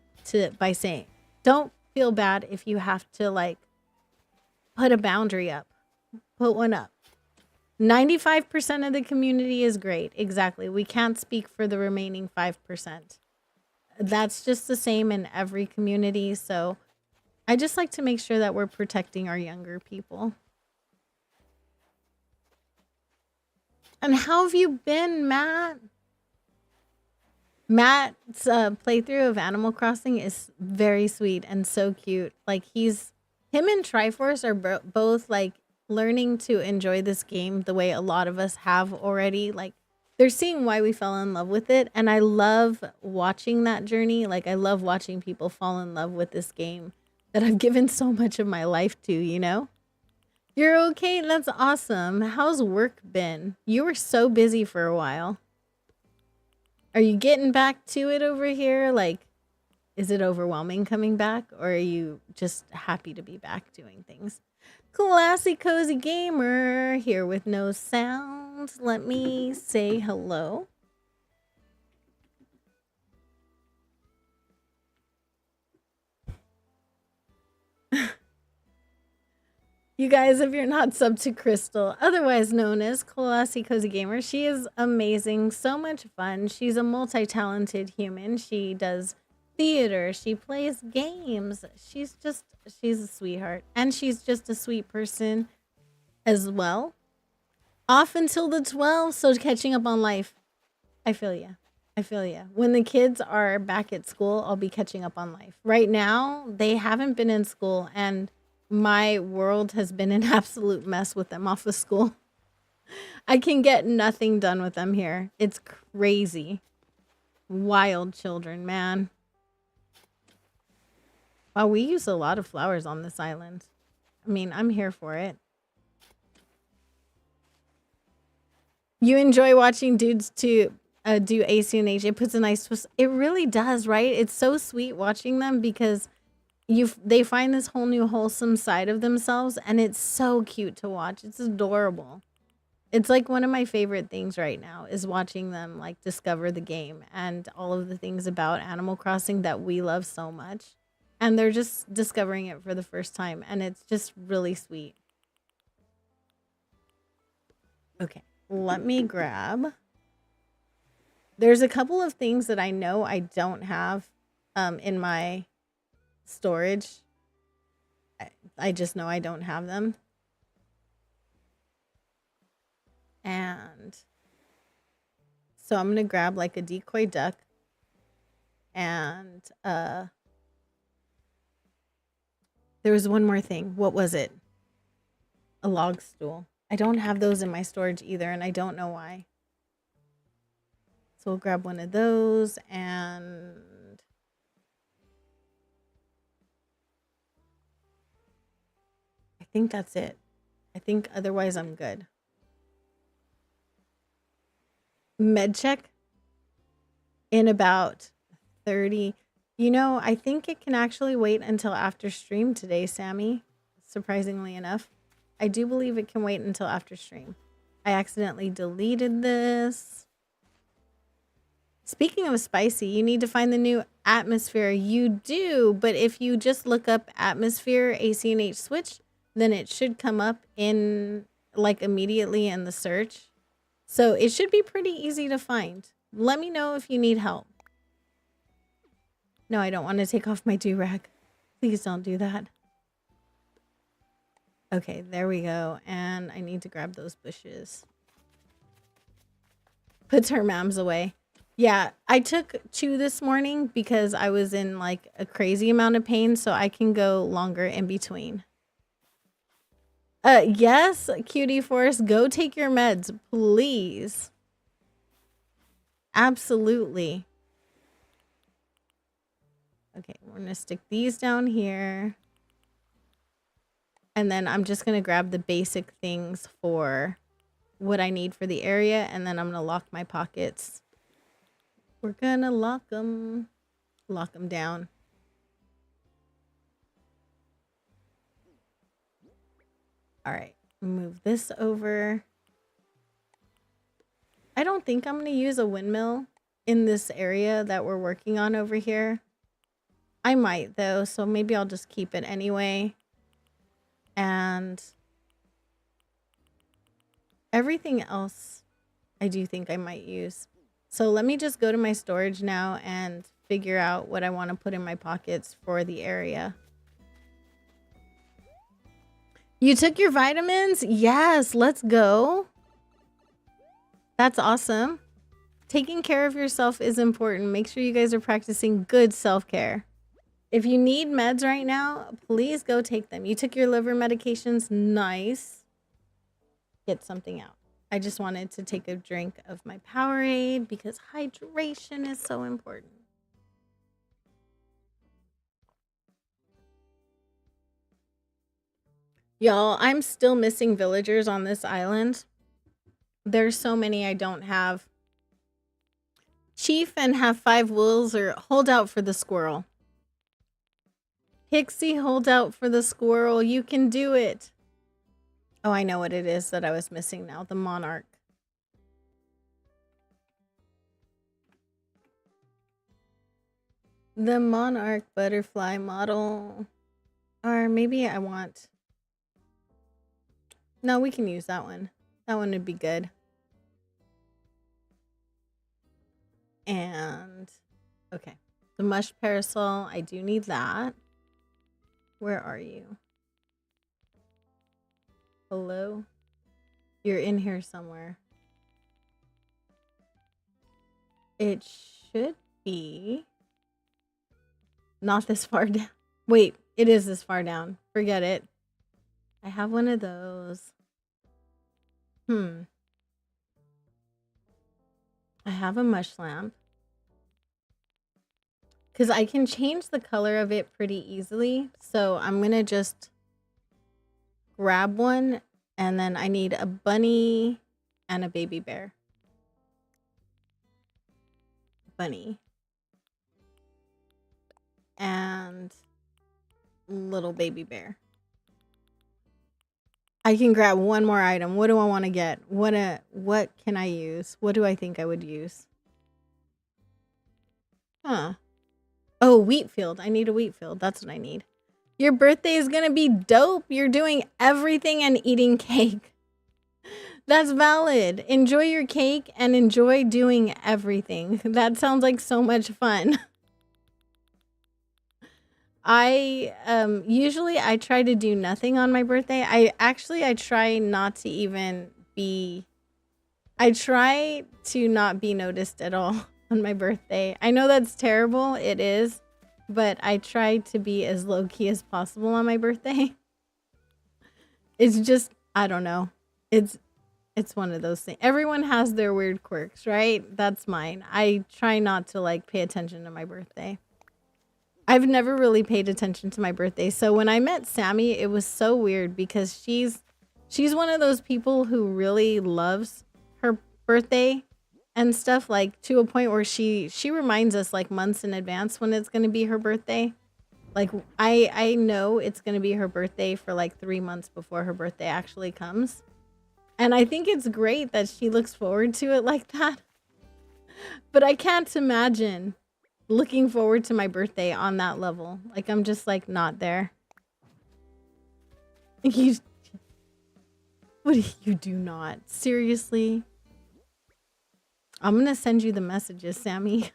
don't feel bad if you have to like put a boundary up. Put one up. 95% of the community is great. Exactly. We can't speak for the remaining 5%. That's just the same in every community. So I just like to make sure that we're protecting our younger people. And how have you been, Matt? Matt's playthrough of Animal Crossing is very sweet and so cute. Like him and Triforce are both like learning to enjoy this game the way a lot of us have already. Like they're seeing why we fell in love with it. And I love watching that journey. Like I love watching people fall in love with this game that I've given so much of my life to, you know? You're okay. That's awesome. How's work been? You were so busy for a while. Are you getting back to it over here? Like, is it overwhelming coming back? Or are you just happy to be back doing things? Classy Cozy Gamer here with no sound. Let me say hello. You guys, if you're not subbed to Crystal, otherwise known as Classy Cozy Gamer, she is amazing, so much fun. She's a multi-talented human. She does theater, she plays games. She's a sweetheart. And she's just a sweet person as well. Off until the 12th, so catching up on life. I feel ya. I feel ya. When the kids are back at school, I'll be catching up on life. Right now, they haven't been in school and my world has been an absolute mess with them off of school. I can get nothing done with them here. It's crazy. Wild children, man. Wow, we use a lot of flowers on this island. I mean, I'm here for it. You enjoy watching dudes to do ACNH. It puts a nice twist. It really does, right? It's so sweet watching them because they find this whole new wholesome side of themselves and it's so cute to watch. It's adorable. It's like one of my favorite things right now is watching them like discover the game and all of the things about Animal Crossing that we love so much. And they're just discovering it for the first time and it's just really sweet. Okay, let me grab. There's a couple of things that I know I don't have in my storage. I just know I don't have them. And so I'm going to grab like a decoy duck and there was one more thing. What was it? A log stool. I don't have those in my storage either and I don't know why. So we'll grab one of those and I think that's it. I think otherwise I'm good. Med check in about 30. You know, I think it can actually wait until after stream today, Sammy. Surprisingly enough. I do believe it can wait until after stream. I accidentally deleted this. Speaking of spicy, you need to find the new atmosphere. You do, but if you just look up atmosphere ACNH switch, then it should come up in like immediately in the search. So it should be pretty easy to find. Let me know if you need help. No, I don't want to take off my do-rag. Please don't do that. Okay, there we go. And I need to grab those bushes. Puts her mams away. Yeah, I took 2 this morning because I was in like a crazy amount of pain, so I can go longer in between. Yes, Cutie Forest, go take your meds, please. Absolutely. Okay, we're gonna stick these down here. And then I'm just gonna grab the basic things for what I need for the area, and then I'm gonna lock my pockets. We're gonna lock them down. All right, move this over. I don't think I'm going to use a windmill in this area that we're working on over here. I might though, so maybe I'll just keep it anyway. And everything else I do think I might use. So let me just go to my storage now and figure out what I want to put in my pockets for the area. You took your vitamins? Yes, let's go. That's awesome. Taking care of yourself is important. Make sure you guys are practicing good self-care. If you need meds right now, please go take them. You took your liver medications? Nice. Get something out. I just wanted to take a drink of my Powerade because hydration is so important. Y'all, I'm still missing villagers on this island. There's so many I don't have. Chief and have 5 wolves, or hold out for the squirrel. Pixie, hold out for the squirrel. You can do it. Oh, I know what it is that I was missing now. The monarch. The monarch butterfly model. Or maybe I want... No, we can use that one. That one would be good. And... Okay. The mush parasol. I do need that. Where are you? Hello? You're in here somewhere. It should be... Not this far down. Wait, it is this far down. Forget it. I have one of those. I have a mush lamp. Because I can change the color of it pretty easily. So I'm going to just grab one. And then I need a bunny and a baby bear. Bunny. And little baby bear. I can grab one more item. What do I want to get? What can I use? What do I think I would use? Huh. Oh, wheat field. I need a wheat field. That's what I need. Your birthday is going to be dope. You're doing everything and eating cake. That's valid. Enjoy your cake and enjoy doing everything. That sounds like so much fun. Usually I try to do nothing on my birthday. I try not to even be, I try to not be noticed at all on my birthday. I know that's terrible. It is, but I try to be as low key as possible on my birthday. It's just, I don't know. It's one of those things. Everyone has their weird quirks, right? That's mine. I try not to like pay attention to my birthday. I've never really paid attention to my birthday. So when I met Sammy, it was so weird because she's one of those people who really loves her birthday and stuff, like to a point where she reminds us like months in advance when it's going to be her birthday. Like I know it's going to be her birthday for like 3 months before her birthday actually comes. And I think it's great that she looks forward to it like that. But I can't imagine looking forward to my birthday on that level. Like I'm just like not there. You do not. Seriously? I'm gonna send you the messages, Sammy.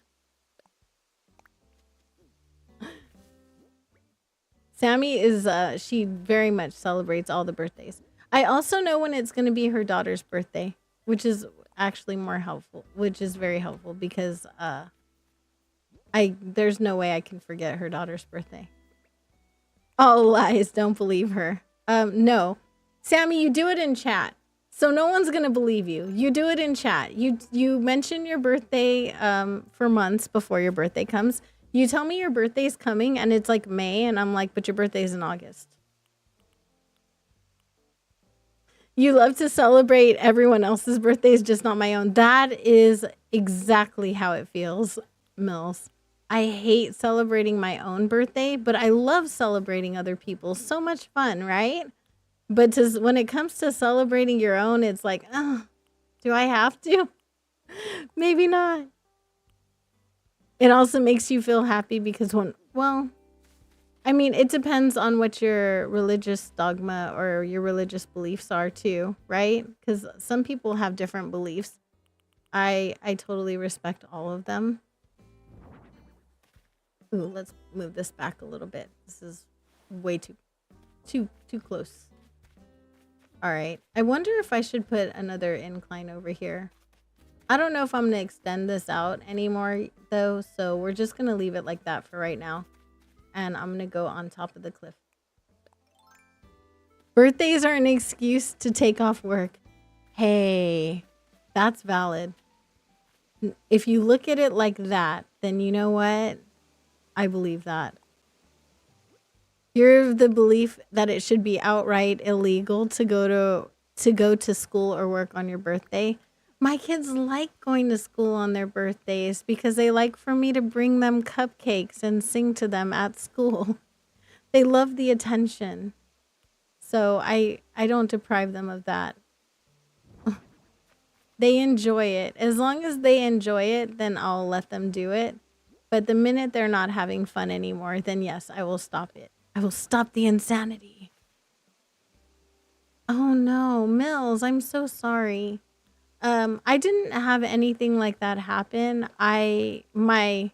Sammy is she very much celebrates all the birthdays. I also know when it's gonna be her daughter's birthday, which is actually more helpful, which is very helpful because there's no way I can forget her daughter's birthday. All lies, don't believe her. No. Sammy, you do it in chat. So no one's gonna believe you. You do it in chat. You mention your birthday for months before your birthday comes. You tell me your birthday's coming and it's like May and I'm like, but your birthday's in August. You love to celebrate everyone else's birthdays, just not my own. That is exactly how it feels, Mills. I hate celebrating my own birthday, but I love celebrating other people's. So much fun, right? But when it comes to celebrating your own, it's like, oh, do I have to? Maybe not. It also makes you feel happy because well, I mean, it depends on what your religious dogma or your religious beliefs are too, right? Because some people have different beliefs. I totally respect all of them. Ooh, let's move this back a little bit. This is way too close. All right. I wonder if I should put another incline over here. I don't know if I'm gonna extend this out anymore though, so we're just gonna leave it like that for right now. And I'm gonna go on top of the cliff. Birthdays are an excuse to take off work. Hey, that's valid. If you look at it like that, then you know what? I believe that. You're of the belief that it should be outright illegal to go to school or work on your birthday. My kids like going to school on their birthdays because they like for me to bring them cupcakes and sing to them at school. They love the attention. So I don't deprive them of that. They enjoy it. As long as they enjoy it, then I'll let them do it. But the minute they're not having fun anymore, then yes, I will stop it. I will stop the insanity. Oh no, Mills, I'm so sorry. I didn't have anything like that happen. I don't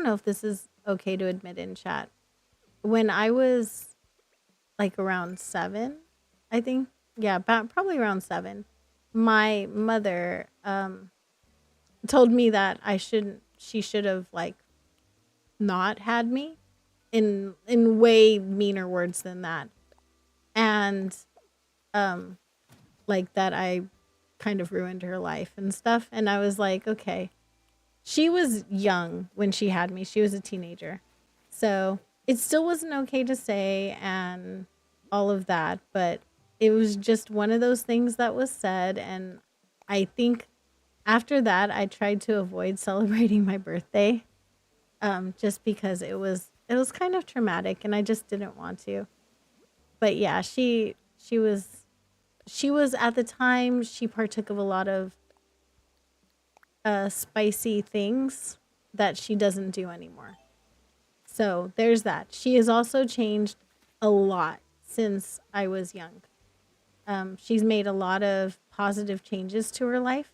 know if this is okay to admit in chat. When I was like around 7, I think. Yeah, probably around 7. My mother told me that she should have like not had me in way meaner words than that. And like that I kind of ruined her life and stuff. And I was like, okay. She was young when she had me. She was a teenager. So it still wasn't okay to say and all of that, but it was just one of those things that was said. And I think after that, I tried to avoid celebrating my birthday, just because it was kind of traumatic and I just didn't want to. But yeah, she was at the time, she partook of a lot of spicy things that she doesn't do anymore. So there's that. She has also changed a lot since I was young. She's made a lot of positive changes to her life,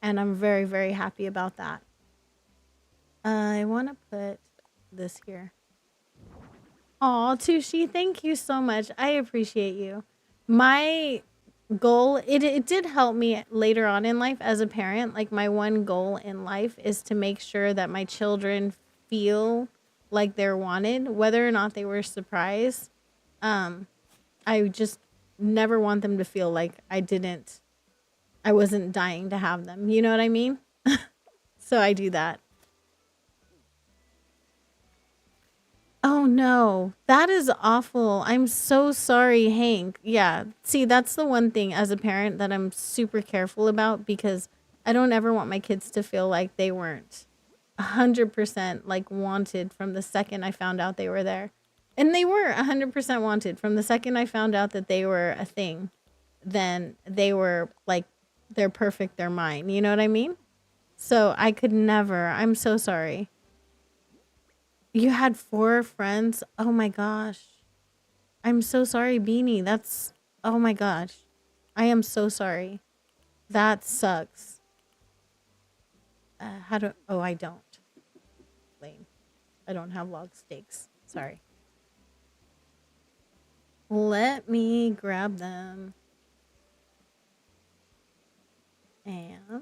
and I'm very, very happy about that. I want to put this here. Aw, Tushi, thank you so much. I appreciate you. My goal, it did help me later on in life as a parent. Like my one goal in life is to make sure that my children feel like they're wanted, whether or not they were surprised. I just never want them to feel like I wasn't dying to have them. You know what I mean? So I do that. Oh no, that is awful. I'm so sorry, Hank. Yeah, see, that's the one thing as a parent that I'm super careful about because I don't ever want my kids to feel like they weren't 100% like wanted from the second I found out they were there. And they were 100% wanted from the second I found out that they were a thing. Then they were like, they're perfect, they're mine. You know what I mean? So I could never. I'm so sorry. You had 4 friends? Oh my gosh. I'm so sorry, Beanie. Oh my gosh. I am so sorry. That sucks. I don't. Lame. I don't have log steaks. Sorry. Let me grab them. And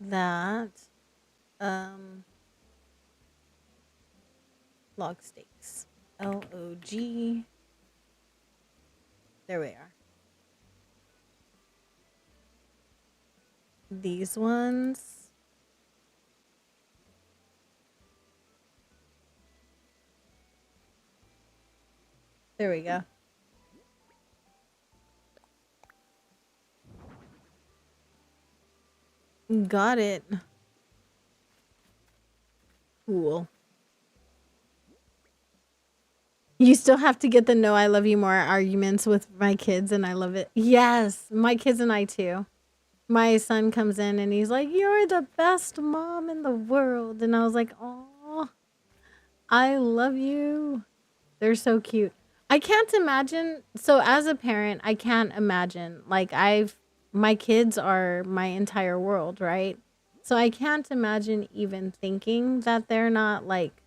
that log steaks. LOG. There we are. These ones. There we go. Got it. Cool. You still have to get the no, I love you more arguments with my kids, and I love it. Yes, my kids and I too. my son comes in and he's like, "You're the best mom in the world." And I was like, "Oh, I love you." They're so cute. I can't imagine. So as a parent, I can't imagine. Like my kids are my entire world, right? So I can't imagine even thinking that they're not like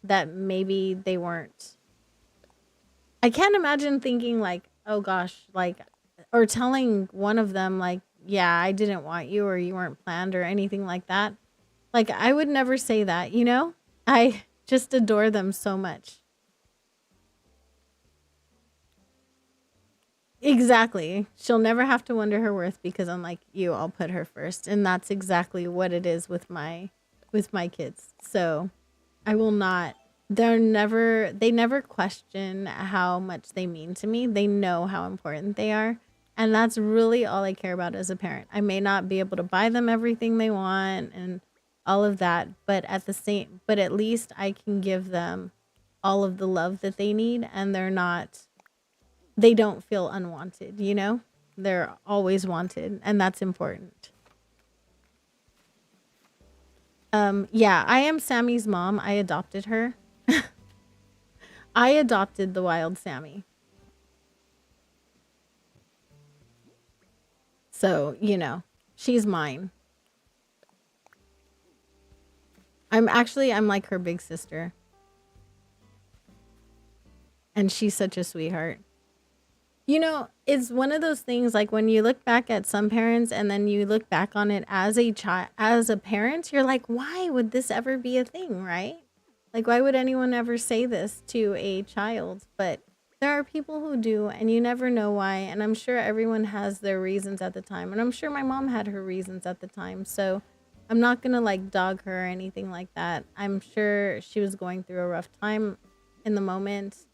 that. Maybe they weren't. I can't imagine thinking like, oh gosh, like, or telling one of them like, yeah, I didn't want you or you weren't planned or anything like that. Like I would never say that, you know? I just adore them so much. Exactly. She'll never have to wonder her worth because unlike you, I'll put her first. And that's exactly what it is with my kids. So I will not they never question how much they mean to me. They know how important they are. And that's really all I care about as a parent. I may not be able to buy them everything they want and all of that, but at least I can give them all of the love that they need and they don't feel unwanted, you know? They're always wanted, and that's important. Yeah, I am Sammy's mom. I adopted her. I adopted the wild Sammy. So, she's mine. I'm like her big sister. And she's such a sweetheart. It's one of those things like when you look back at some parents and then you look back on it as a child, as a parent, you're like, why would this ever be a thing, right? Like, why would anyone ever say this to a child? But there are people who do, and you never know why. And I'm sure everyone has their reasons at the time. And I'm sure my mom had her reasons at the time. So I'm not going to like dog her or anything like that. I'm sure she was going through a rough time in the moment.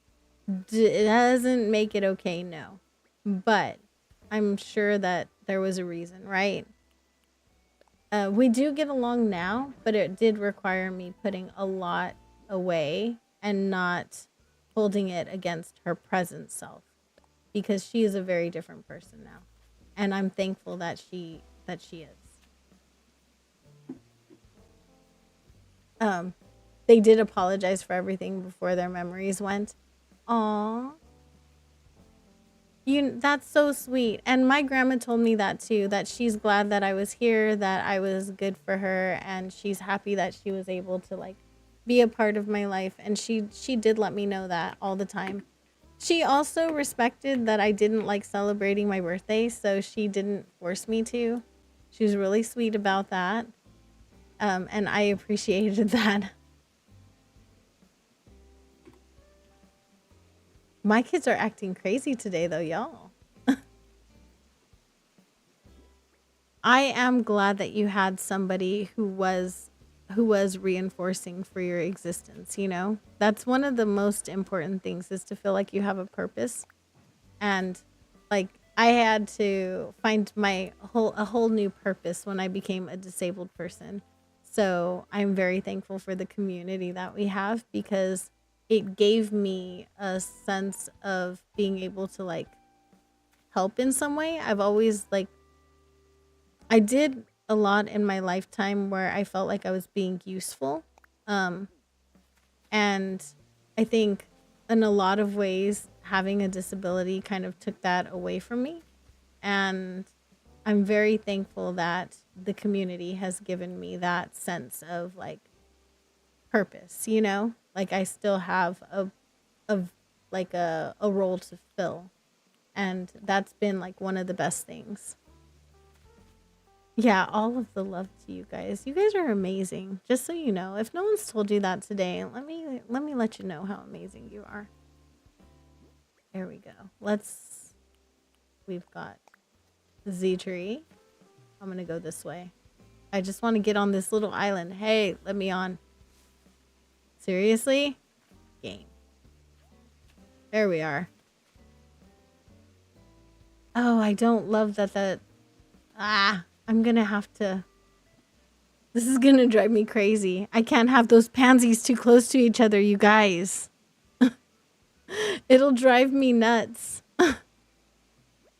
It doesn't make it okay, no. But I'm sure that there was a reason, right? We do get along now, but it did require me putting a lot away and not holding it against her present self because she is a very different person now. And I'm thankful that she is. They did apologize for everything before their memories went. Aw. That's so sweet. And my grandma told me that too, that she's glad that I was here, that I was good for her, and she's happy that she was able to like be a part of my life. And she did let me know that all the time. She also respected that I didn't like celebrating my birthday, so she didn't force me to. She was really sweet about that. And I appreciated that. My kids are acting crazy today, though, y'all. I am glad that you had somebody who was reinforcing for your existence, you know? That's one of the most important things is to feel like you have a purpose. And like I had to find a whole new purpose when I became a disabled person. So, I'm very thankful for the community that we have because it gave me a sense of being able to like help in some way. I've always like I did a lot in my lifetime where I felt like I was being useful. And I think in a lot of ways having a disability kind of took that away from me. And I'm very thankful that the community has given me that sense of like purpose, you know? Like I still have a role to fill. And that's been like one of the best things. Yeah, all of the love to you guys. You guys are amazing. Just so you know, if no one's told you that today, let me let you know how amazing you are. There we go. We've got Z tree. I'm gonna go this way. I just want to get on this little island. Hey, let me on. Seriously? Game. There we are. Oh, I don't love that. I'm gonna have to. This is gonna drive me crazy. I can't have those pansies too close to each other, you guys. It'll drive me nuts.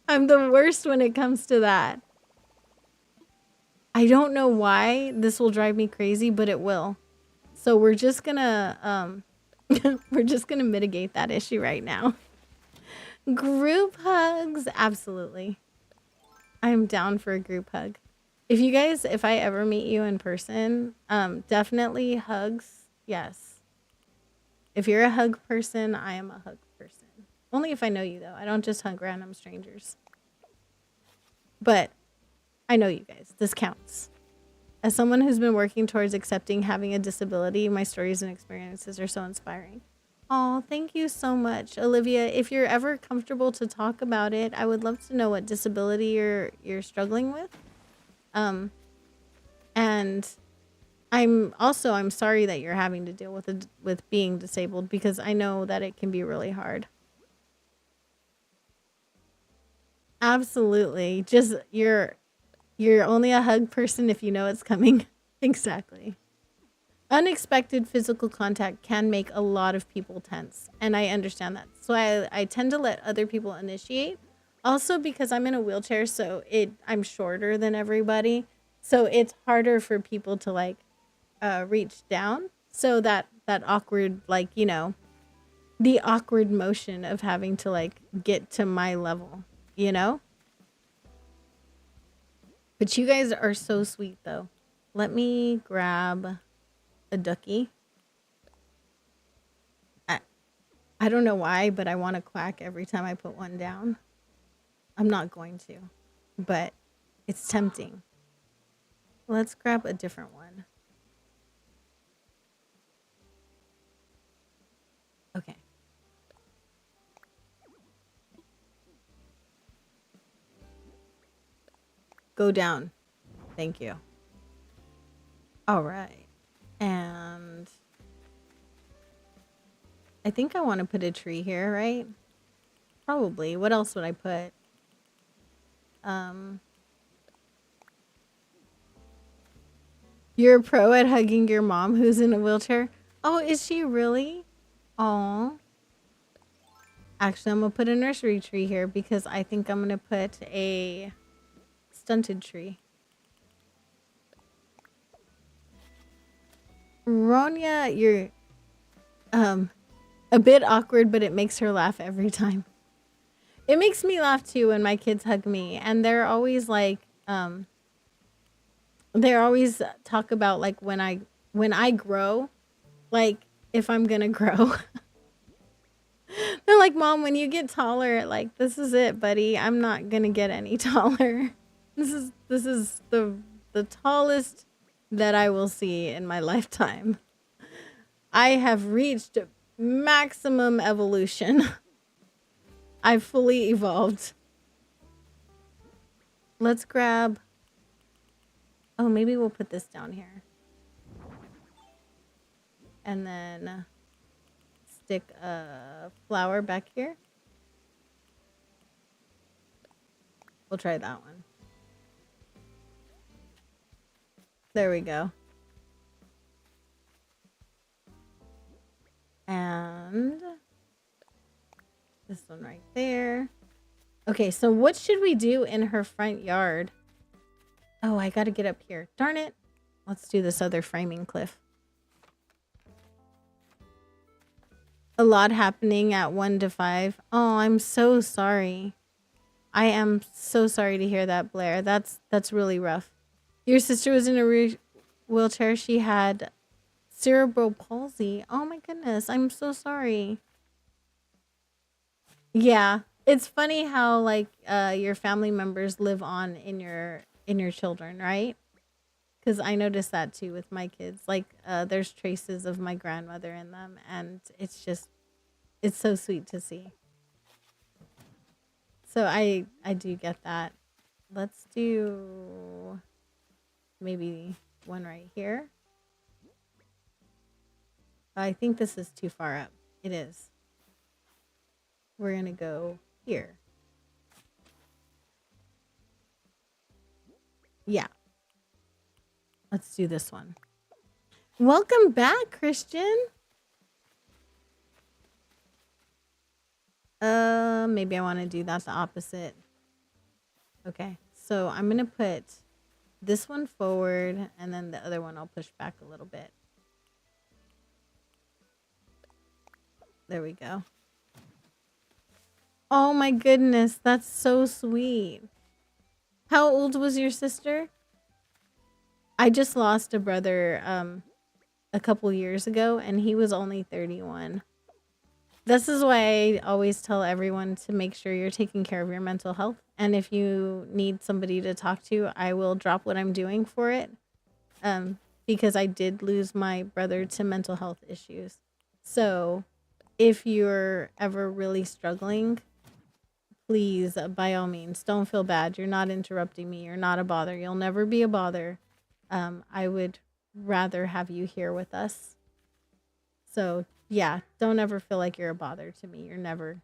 I'm the worst when it comes to that. I don't know why this will drive me crazy, but it will. So we're just gonna we're just gonna mitigate that issue right now. Group hugs, absolutely. I'm down for a group hug. If I ever meet you in person, definitely hugs. Yes. If you're a hug person, I am a hug person. Only if I know you though. I don't just hug random strangers. But I know you guys. This counts. As someone who's been working towards accepting having a disability, my stories and experiences are so inspiring. Oh, thank you so much, Olivia. If you're ever comfortable to talk about it, I would love to know what disability you're struggling with. And I'm sorry that you're having to deal with being disabled, because I know that it can be really hard. Absolutely. Just you're only a hug person if you know it's coming. Exactly. Unexpected physical contact can make a lot of people tense, and I understand that. So I tend to let other people initiate. Also because I'm in a wheelchair, so I'm shorter than everybody. So it's harder for people to like reach down. So that awkward, like, you know, the awkward motion of having to like get to my level, you know? But you guys are so sweet though. Let me grab a ducky. I don't know why, but I want to quack every time I put one down. I'm not going to, but it's tempting. Let's grab a different one. Okay. Go down. Thank you. All right. And I think I want to put a tree here, right? Probably. What else would I put? You're a pro at hugging your mom who's in a wheelchair. Oh, is she really? Oh. Actually, I'm going to put a nursery tree here because I think I'm going to put a stunted tree. Ronya, you're a bit awkward, but it makes her laugh every time. It makes me laugh too when my kids hug me, and they're always like, they always talk about like when I grow, like if I'm gonna grow. They're like, Mom, when you get taller, like this is it, buddy. I'm not gonna get any taller. This is the tallest that I will see in my lifetime. I have reached maximum evolution. I've fully evolved. Let's grab... Oh, maybe we'll put this down here. And then stick a flower back here. We'll try that one. There we go. And this one right there. Okay, so what should we do in her front yard? Oh, I gotta get up here. Darn it. Let's do this other framing cliff. A lot happening at 1 to 5. Oh, I'm so sorry. I am so sorry to hear that, Blair. That's really rough. Your sister was in a wheelchair. She had cerebral palsy. Oh my goodness. I'm so sorry. Yeah. It's funny how like your family members live on in your children, right? Because I noticed that too with my kids. Like there's traces of my grandmother in them, and it's so sweet to see. So I do get that. Let's do maybe one right here. I think this is too far up. It is. We're going to go here. Yeah. Let's do this one. Welcome back, Christian. Maybe I want to do that the opposite. Okay. So I'm going to put this one forward, and then the other one I'll push back a little bit. There we go. Oh my goodness, that's so sweet. How old was your sister? I just lost a brother a couple years ago, and he was only 31. This is why I always tell everyone to make sure you're taking care of your mental health. And if you need somebody to talk to, I will drop what I'm doing for it. Because I did lose my brother to mental health issues. So if you're ever really struggling, please, by all means, don't feel bad. You're not interrupting me. You're not a bother. You'll never be a bother. I would rather have you here with us. So yeah, don't ever feel like you're a bother to me. You're never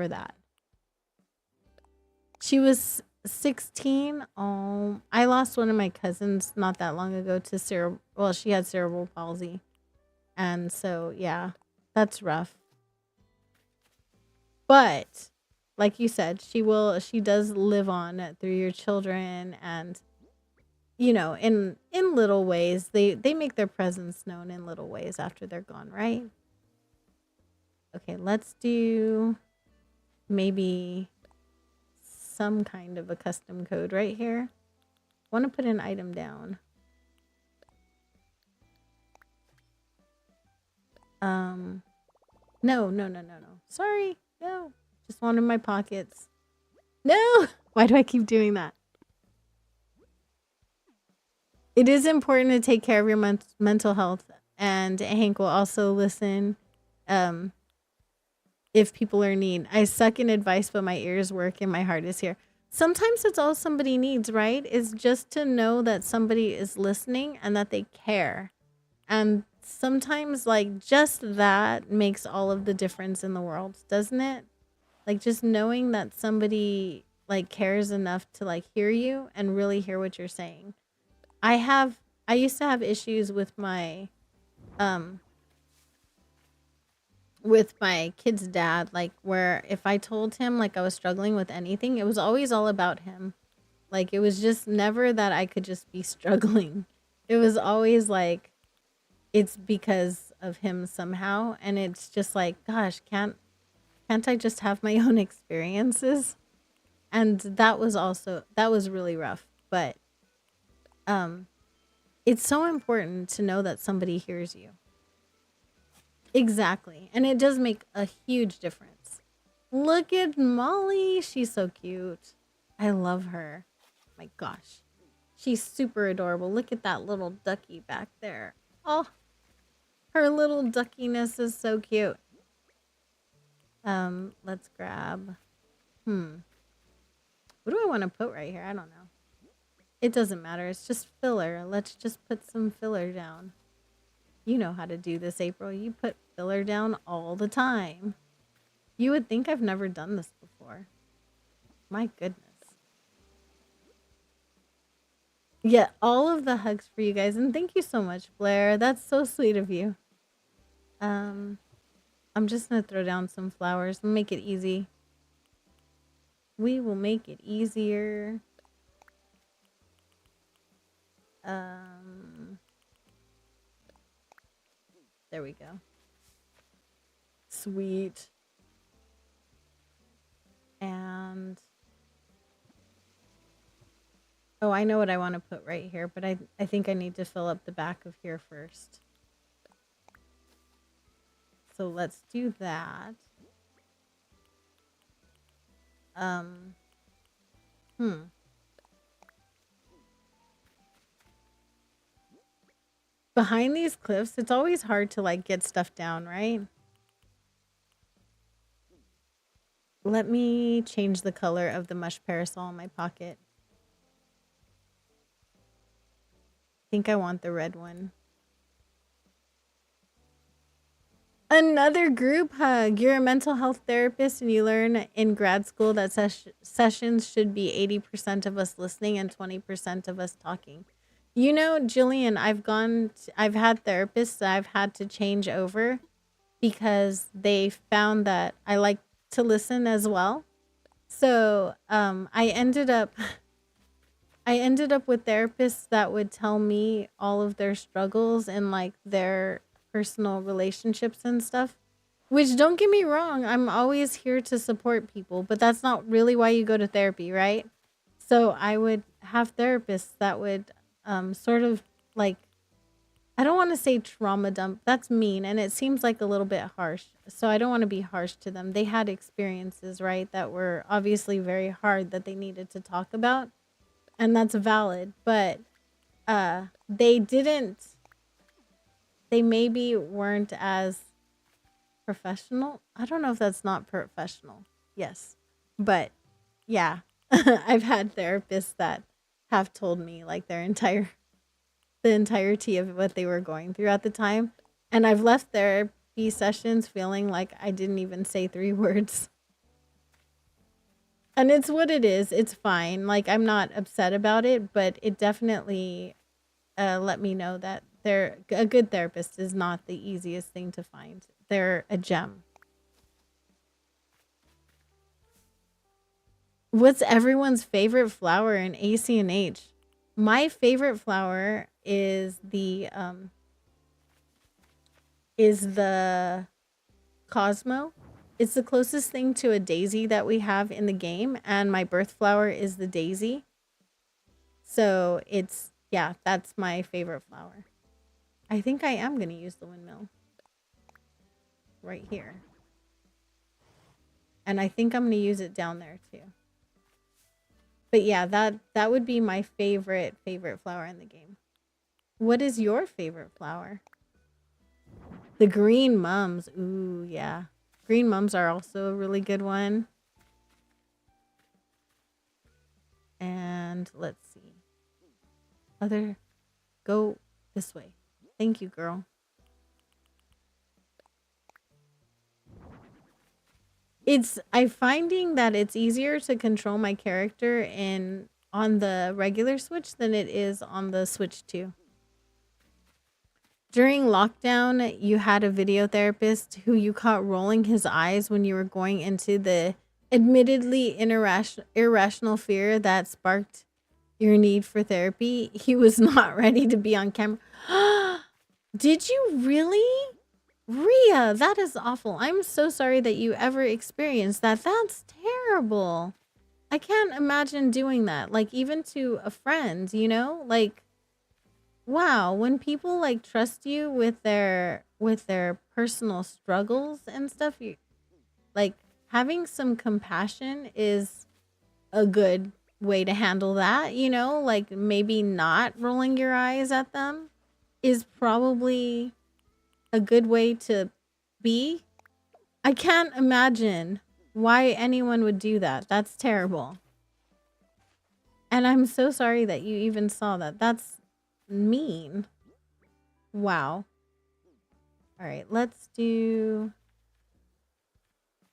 that. She was 16. Oh, I lost one of my cousins not that long ago to she had cerebral palsy. And so, yeah, that's rough. But like you said, she does live on through your children, and you know, in little ways. They make their presence known in little ways after they're gone, right? Okay, let's do maybe some kind of a custom code right here. Want to put an item down. No. Sorry. No. Just wanted my pockets. No. Why do I keep doing that? It is important to take care of your mental health, and Hank will also listen if people are in need. I suck in advice, but my ears work and my heart is here. Sometimes it's all somebody needs, right? Is just to know that somebody is listening and that they care. And sometimes like just that makes all of the difference in the world, doesn't it? Like just knowing that somebody like cares enough to like hear you and really hear what you're saying. I used to have issues with my kid's dad, like where if I told him like I was struggling with anything, it was always all about him. Like it was just never that I could just be struggling. It was always like it's because of him somehow, and it's just like, gosh, can't I just have my own experiences? And that was really rough, but it's so important to know that somebody hears you. Exactly. And it does make a huge difference. Look at Molly. She's so cute. I love her. My gosh. She's super adorable. Look at that little ducky back there. Oh, her little duckiness is so cute. Let's grab. What do I want to put right here? I don't know. It doesn't matter. It's just filler. Let's just put some filler down. You know how to do this, April. You put filler down all the time. You would think I've never done this before. My goodness. Yeah, all of the hugs for you guys. And thank you so much, Blair. That's so sweet of you. I'm just going to throw down some flowers and make it easy. We will make it easier. There we go. Sweet. And oh, I know what I want to put right here, but I think I need to fill up the back of here first. So let's do that. Behind these cliffs, it's always hard to like get stuff down, right? Let me change the color of the mush parasol in my pocket. I think I want the red one. Another group hug. You're a mental health therapist and you learn in grad school that sessions should be 80% of us listening and 20% of us talking. You know, Jillian, I've had therapists that I've had to change over because they found that I like to listen as well. So I ended up I ended up with therapists that would tell me all of their struggles and like their personal relationships and stuff. Which, don't get me wrong, I'm always here to support people, but that's not really why you go to therapy, right? So I would have therapists that would sort of like, I don't want to say trauma dump. That's mean. And it seems like a little bit harsh. So I don't want to be harsh to them. They had experiences, right, that were obviously very hard that they needed to talk about. And that's valid. But they didn't, they maybe weren't as professional. I don't know if that's not professional. Yes. But yeah, I've had therapists that have told me like the entirety of what they were going through at the time. And I've left therapy sessions feeling like I didn't even say 3 words. And it's what it is. It's fine. Like, I'm not upset about it, but it definitely let me know that a good therapist is not the easiest thing to find. They're a gem. What's everyone's favorite flower in ACNH? My favorite flower is the Cosmo. It's the closest thing to a daisy that we have in the game, and my birth flower is the daisy. So it's, yeah, that's my favorite flower. I think I am going to use the windmill right here. And I think I'm going to use it down there too. But yeah, that would be my favorite flower in the game. What is your favorite flower? The green mums. Ooh, yeah. Green mums are also a really good one. And let's see. Go this way. Thank you, girl. I'm finding that it's easier to control my character on the regular Switch than it is on the Switch 2. During lockdown, you had a video therapist who you caught rolling his eyes when you were going into the admittedly irrational fear that sparked your need for therapy. He was not ready to be on camera. Did you really? Ria, that is awful. I'm so sorry that you ever experienced that. That's terrible. I can't imagine doing that. Like, even to a friend, you know? Like, wow, when people like trust you with their personal struggles and stuff, you like having some compassion is a good way to handle that, you know? Like, maybe not rolling your eyes at them is probably a good way to be. I can't imagine why anyone would do that. That's terrible. And I'm so sorry that you even saw that. That's mean. Wow. All right, let's do...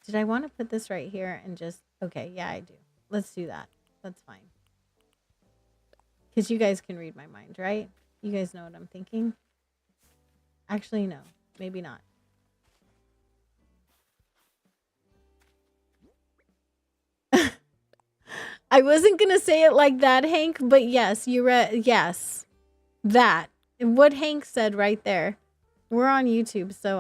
Did I want to put this right here and just... Okay, yeah, I do. Let's do that. That's fine. Because you guys can read my mind, right? You guys know what I'm thinking? Actually, no. Maybe not. I wasn't going to say it like that, Hank, but yes, you read... Yes. That. What Hank said right there. We're on YouTube, so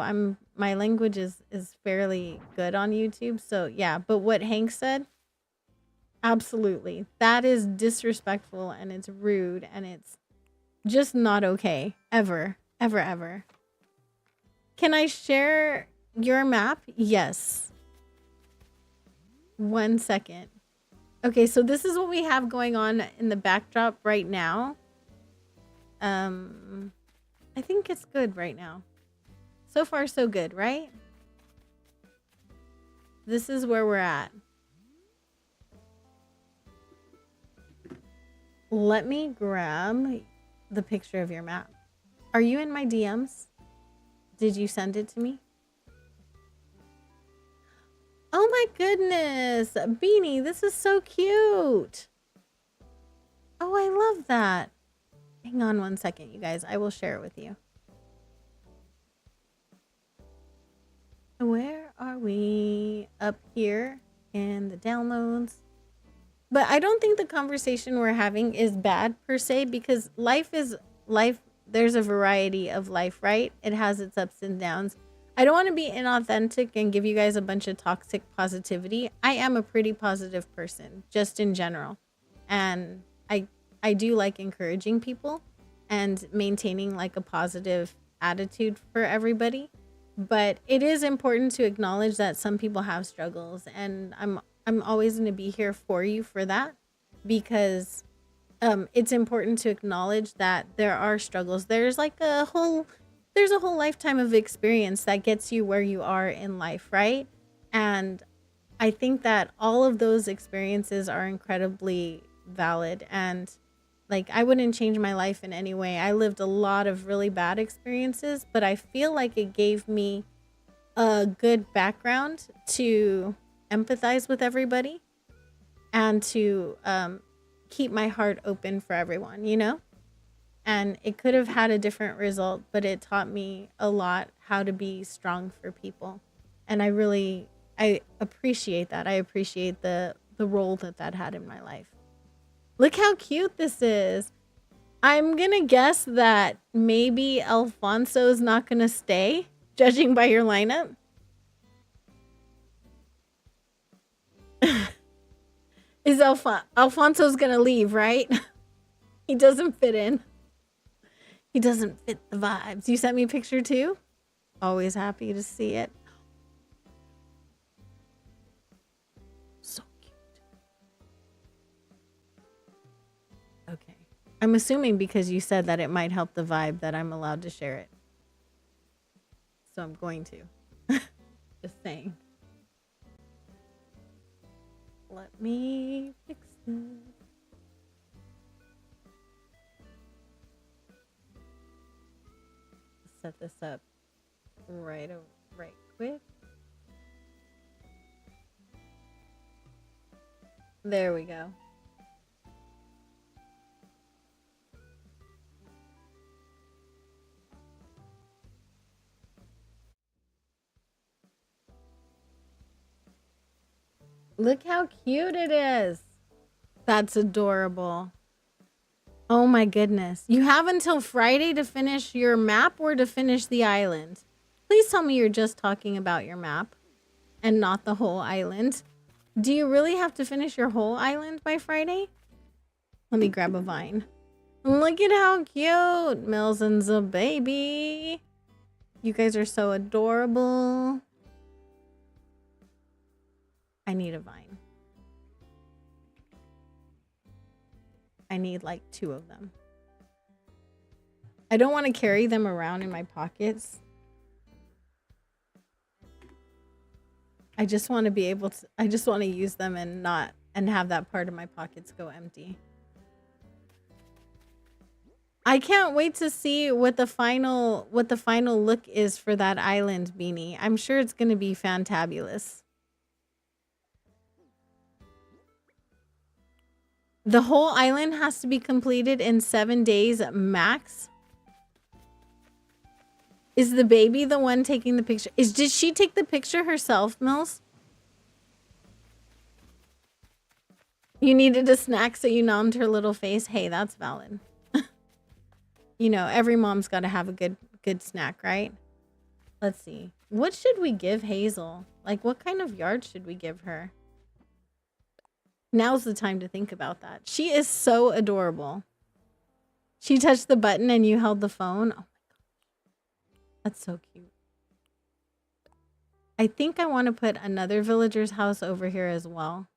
my language is fairly good on YouTube. So yeah, but what Hank said, absolutely. That is disrespectful and it's rude and it's just not okay. Ever. Ever, ever. Can I share your map? Yes. 1 second. Okay, so this is what we have going on in the backdrop right now. I think it's good right now. So far, so good, right? This is where we're at. Let me grab the picture of your map. Are you in my DMs? Did you send it to me? Oh my goodness, Beanie, this is so cute. Oh, I love that. Hang on 1 second, you guys. I will share it with you. Where are we? Up here in the downloads. But I don't think the conversation we're having is bad per se, because life is life. There's a variety of life, right? It has its ups and downs. I don't want to be inauthentic and give you guys a bunch of toxic positivity. I am a pretty positive person, just in general. And I do like encouraging people and maintaining like a positive attitude for everybody. But it is important to acknowledge that some people have struggles, and I'm always going to be here for you for that, because it's important to acknowledge that there are struggles. There's a whole lifetime of experience that gets you where you are in life, right? And I think that all of those experiences are incredibly valid, and like I wouldn't change my life in any way. I lived a lot of really bad experiences, but I feel like it gave me a good background to empathize with everybody and to keep my heart open for everyone, you know? And it could have had a different result, but it taught me a lot how to be strong for people. And I appreciate that. I appreciate the role that had in my life. Look how cute this is. I'm going to guess that maybe Alfonso's not going to stay, judging by your lineup. Is Alfonso's going to leave, right? He doesn't fit in. He doesn't fit the vibes. You sent me a picture too? Always happy to see it. So cute. Okay. I'm assuming because you said that it might help the vibe that I'm allowed to share it. So I'm going to. Just saying. Let me fix this. Set this up right quick. There we go. Look how cute it is. That's adorable. Oh my goodness. You have until Friday to finish your map or to finish the island. Please tell me you're just talking about your map and not the whole island. Do you really have to finish your whole island by Friday? Let me grab a vine. Look at how cute. Mills and the baby. You guys are so adorable. I need a vine. I need like 2 of them. I don't want to carry them around in my pockets. I just want to be able to, I just want to use them and have that part of my pockets go empty. I can't wait to see what the final look is for that island, Beanie. I'm sure it's going to be fantabulous. The whole island has to be completed in 7 days max. Is the baby the one taking the picture? Did she take the picture herself, Mills? You needed a snack, so you nommed her little face. Hey, that's valid. You know, every mom's got to have a good snack, right? Let's see. What should we give Hazel? Like, what kind of yard should we give her? Now's the time to think about that. She is so adorable. She touched the button and you held the phone. Oh my gosh. That's so cute. I think I want to put another villager's house over here as well.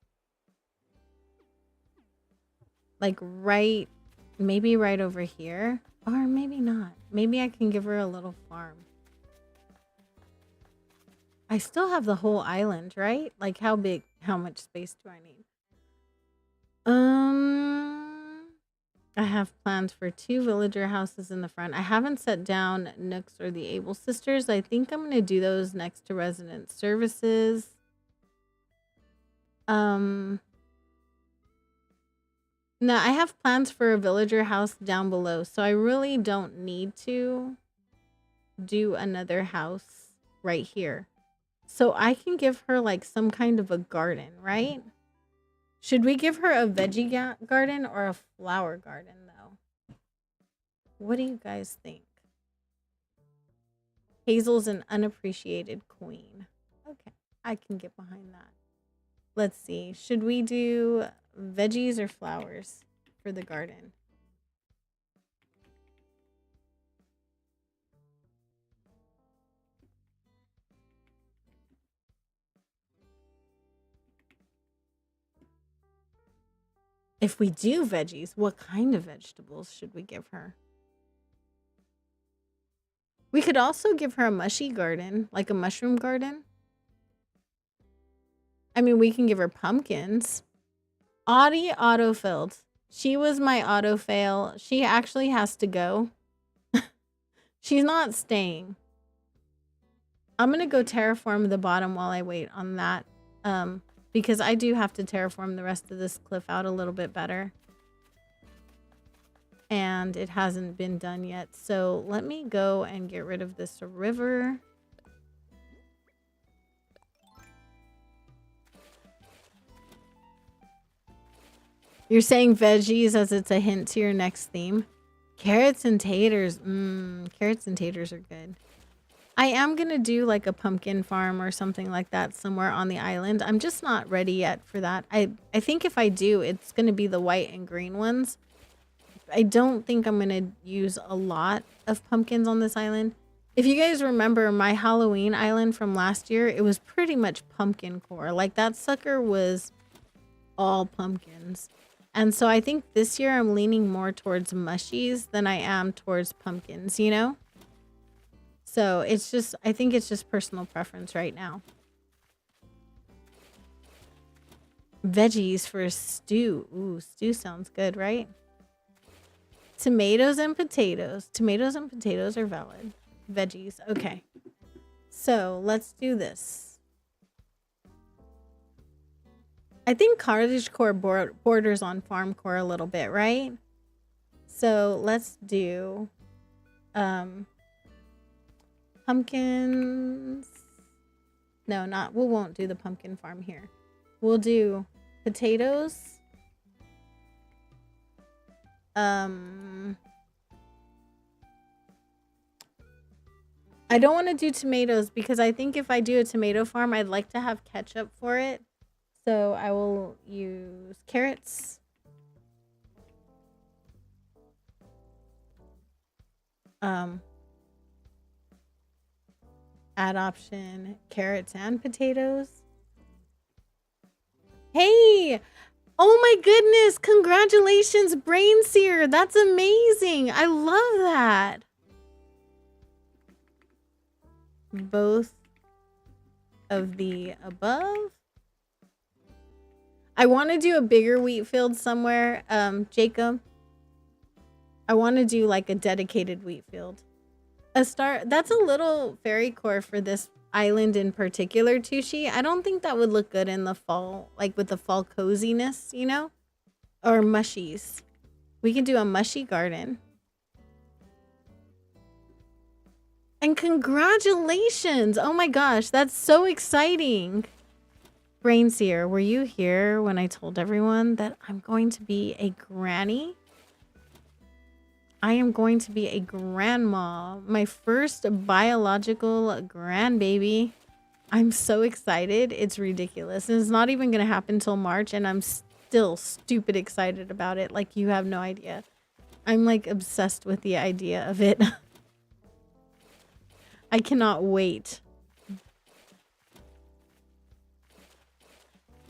Like maybe right over here. Or maybe not. Maybe I can give her a little farm. I still have the whole island, right? Like how much space do I need? I have plans for 2 villager houses in the front. I haven't set down Nooks or the Able Sisters. I think I'm going to do those next to resident services. No, I have plans for a villager house down below, so I really don't need to do another house right here. So I can give her like some kind of a garden, right? Should we give her a veggie garden or a flower garden, though? What do you guys think? Hazel's an unappreciated queen. Okay, I can get behind that. Let's see. Should we do veggies or flowers for the garden? If we do veggies, what kind of vegetables should we give her? We could also give her a mushy garden, like a mushroom garden. I mean, we can give her pumpkins. Audie autofilled. She was my autofail. She actually has to go. She's not staying. I'm going to go terraform the bottom while I wait on that. Because I do have to terraform the rest of this cliff out a little bit better. And it hasn't been done yet. So let me go and get rid of this river. You're saying veggies as it's a hint to your next theme. Carrots and taters. Carrots and taters are good. I am going to do like a pumpkin farm or something like that somewhere on the island. I'm just not ready yet for that. I think if I do, it's going to be the white and green ones. I don't think I'm going to use a lot of pumpkins on this island. If you guys remember my Halloween island from last year, it was pretty much pumpkin core. Like that sucker was all pumpkins. And so I think this year I'm leaning more towards mushies than I am towards pumpkins, you know? So it's just, I think it's just personal preference right now. Veggies for stew. Ooh, stew sounds good, right? Tomatoes and potatoes. Tomatoes and potatoes are valid. Veggies. Okay. So let's do this. I think cottagecore borders on farmcore a little bit, right? So let's do pumpkins. No, not, we won't do the pumpkin farm here. We'll do potatoes. I don't want to do tomatoes because I think if I do a tomato farm, I'd like to have ketchup for it. So I will use carrots. Add option, carrots and potatoes. Hey! Oh my goodness! Congratulations, Brain Seer! That's amazing! I love that! Both of the above. I want to do a bigger wheat field somewhere, Jacob. I want to do like a dedicated wheat field. That's a little fairy core for this island in particular, Tushi. I don't think that would look good in the fall, like with the fall coziness, you know? Or mushies. We can do a mushy garden. And congratulations! Oh my gosh, that's so exciting. Brainseer, were you here when I told everyone that I'm going to be a granny? I am going to be a grandma. My first biological grandbaby. I'm so excited. It's ridiculous. And it's not even going to happen till March. And I'm still stupid excited about it. Like, you have no idea. I'm like obsessed with the idea of it. I cannot wait.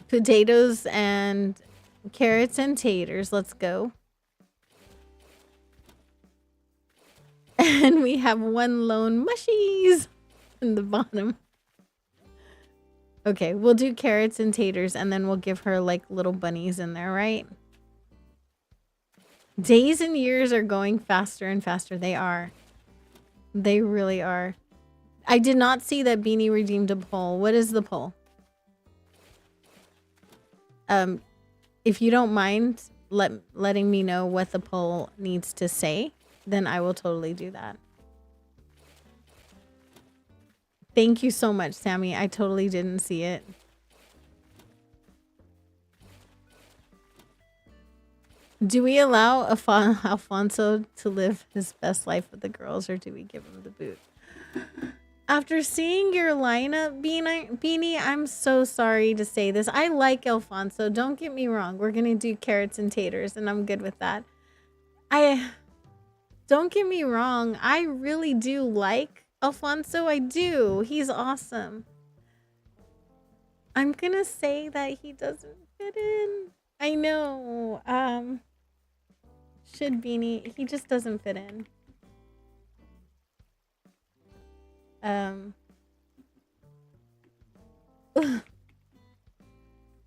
Potatoes and carrots and taters. Let's go. And we have one lone mushies in the bottom. Okay, we'll do carrots and taters and then we'll give her like little bunnies in there, right? Days and years are going faster and faster. They are. They really are. I did not see that Beanie redeemed a poll. What is the poll? If you don't mind letting me know what the poll needs to say, then I will totally do that. Thank you so much, Sammy. I totally didn't see it. Do we allow Alfonso to live his best life with the girls, or do we give him the boot? After seeing your lineup, Beanie, I'm so sorry to say this. I like Alfonso. Don't get me wrong. We're going to do carrots and taters, and I'm good with that. Don't get me wrong. I really do like Alfonso. I do. He's awesome. I'm going to say that he doesn't fit in. I know. Should Beanie. He just doesn't fit in.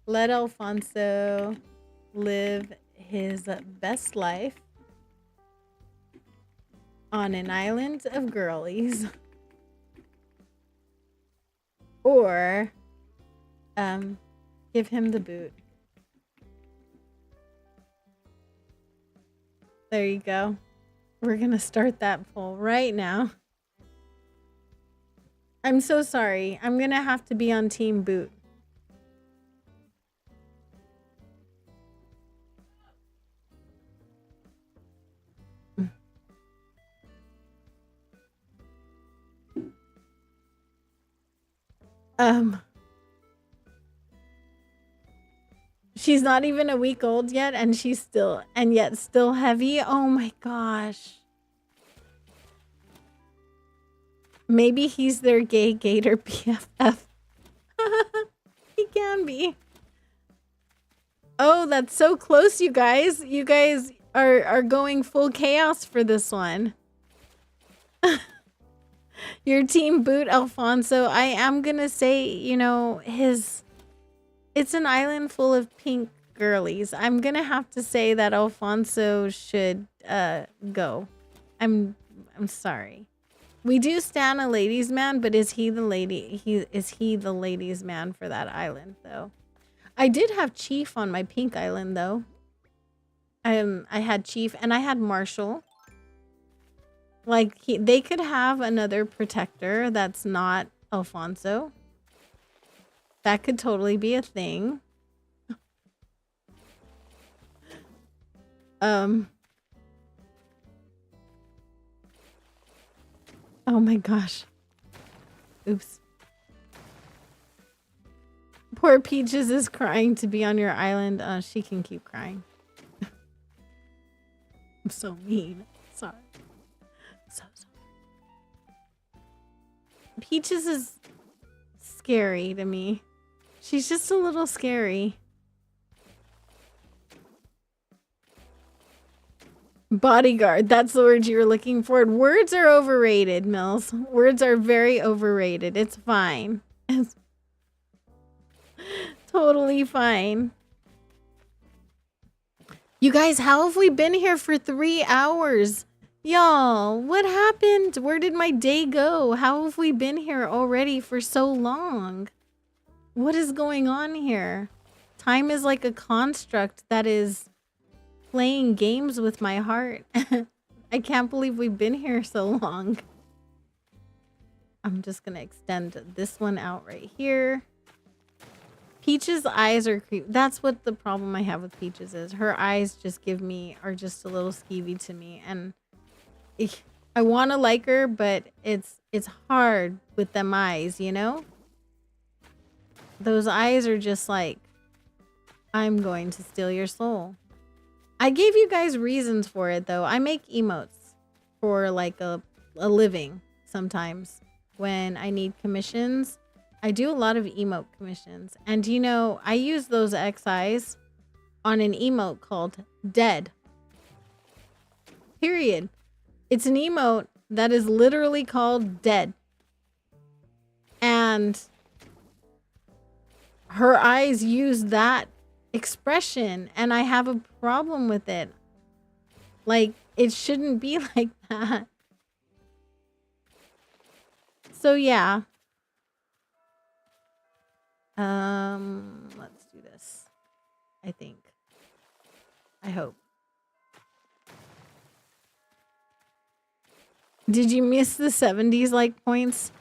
Let Alfonso live his best life on an island of girlies. Or give him the boot. There you go. We're gonna start that poll right now. I'm so sorry. I'm gonna have to be on Team Boot. She's not even a week old yet, and yet still heavy. Oh my gosh. Maybe he's their gay gator BFF. He can be. Oh, that's so close, you guys. You guys are going full chaos for this one. Your Team Boot, Alfonso. I am gonna say, you know, it's an island full of pink girlies. I'm gonna have to say that Alfonso should go. I'm sorry. We do stan a ladies' man, but is he the ladies' man for that island though? I did have Chief on my pink island though. I had Chief and I had Marshall. Like they could have another protector that's not Alfonso. That could totally be a thing. Oh my gosh. Oops. Poor Peaches is crying to be on your island. She can keep crying. I'm so mean. Sorry. So sorry. Peaches is scary to me. She's just a little scary. Bodyguard. That's the word you were looking for. Words are overrated, Mills. Words are very overrated. It's fine. It's totally fine. You guys, how have we been here for 3 hours? Y'all, what happened? Where did my day go? How have we been here already for so long? What is going on here? Time is like a construct that is playing games with my heart. I can't believe we've been here so long. I'm just gonna extend this one out right here. Peach's eyes are creepy. That's what the problem I have with Peaches is. Her eyes just are just a little skeevy to me. And I want to like her, but it's hard with them eyes, you know? Those eyes are just like, I'm going to steal your soul. I gave you guys reasons for it, though. I make emotes for like a living sometimes when I need commissions. I do a lot of emote commissions. And you know, I use those XIs on an emote called Dead. Period. It's an emote that is literally called Dead. And her eyes use that expression, and I have a problem with it. Like, it shouldn't be like that. So yeah. Let's do this. I think. I hope. Did you miss the 70s like points?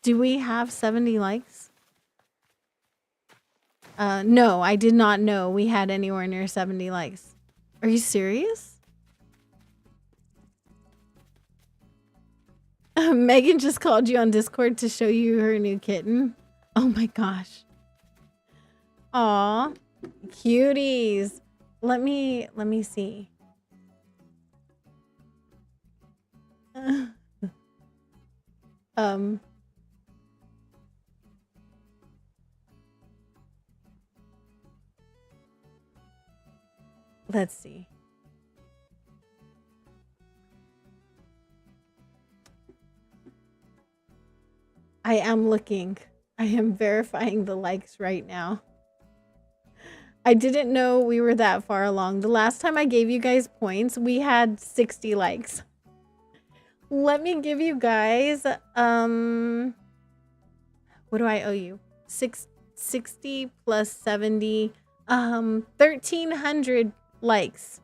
Do we have 70 likes? No, I did not know we had anywhere near 70 likes. Are you serious? Megan just called you on Discord to show you her new kitten. Oh my gosh. Aw, cuties. Let me see. Let's see. I am looking. I am verifying the likes right now. I didn't know we were that far along. The last time I gave you guys points, we had 60 likes. Let me give you guys, what do I owe you? 60 plus 70, 1,300 likes.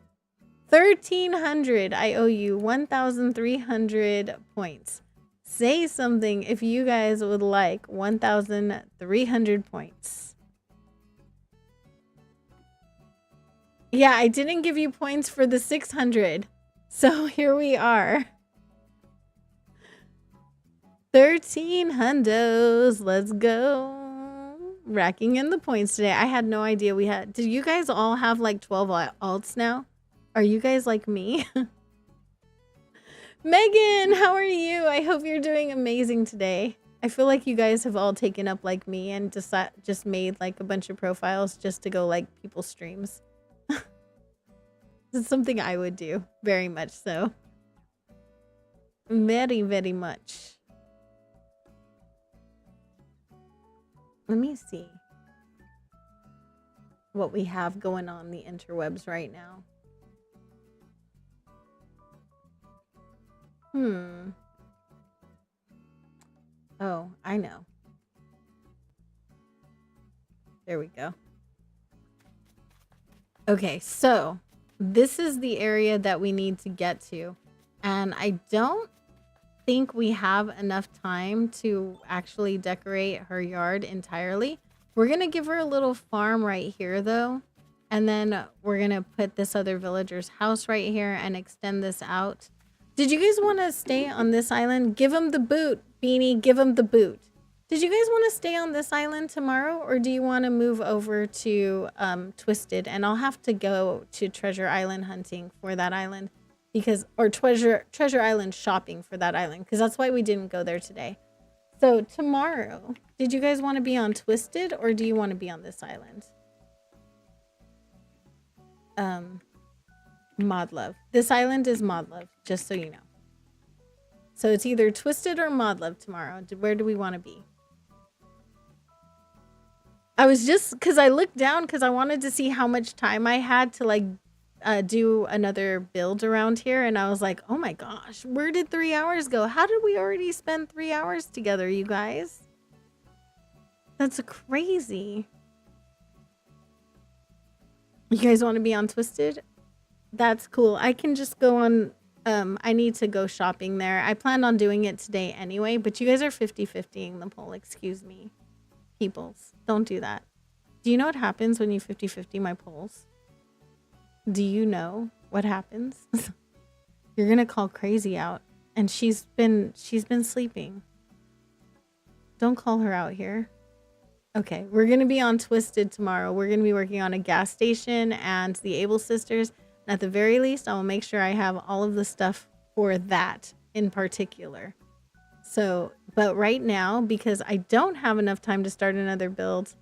1,300. I owe you 1,300 points. Say something if you guys would like 1,300 points. Yeah, I didn't give you points for the 600. So here we are. 13 hundos. Let's go. Racking in the points today. I had no idea we had. Did you guys all have like 12 alts now? Are you guys like me? Megan, how are you? I hope you're doing amazing today. I feel like you guys have all taken up like me and just made like a bunch of profiles just to go like people's streams. It's something I would do. Very much so. Very, very much. Let me see what we have going on the interwebs right now. Oh, I know. There we go. Okay, so this is the area that we need to get to. And I don't think we have enough time to actually decorate her yard entirely. We're going to give her a little farm right here, though. And then we're going to put this other villager's house right here and extend this out. Did you guys want to stay on this island? Give him the boot, Beanie. Give him the boot. Did you guys want to stay on this island tomorrow? Or do you want to move over to Twisted? And I'll have to go to Treasure Island hunting for that island. Because, or Treasure Island shopping for that island. Because that's why we didn't go there today. So tomorrow, did you guys want to be on Twisted? Or do you want to be on this island? Modlove. This island is Modlove, just so you know. So it's either Twisted or Modlove tomorrow. Where do we want to be? I was just, because I looked down because I wanted to see how much time I had to like do another build around here. And I was like, oh my gosh, where did 3 hours go? How did we already spend 3 hours together, you guys? That's crazy. You guys want to be on Twisted? That's cool. I can just go on. I need to go shopping there. I planned on doing it today anyway, but you guys are 50-50ing the poll. Excuse me. Peoples, don't do that. Do you know what happens when you 50-50 my polls? Do you know what happens? You're going to call crazy out. And she's been sleeping. Don't call her out here. Okay, we're going to be on Twisted tomorrow. We're going to be working on a gas station and the Able Sisters. And at the very least, I will make sure I have all of the stuff for that in particular. So, but right now, because I don't have enough time to start another build,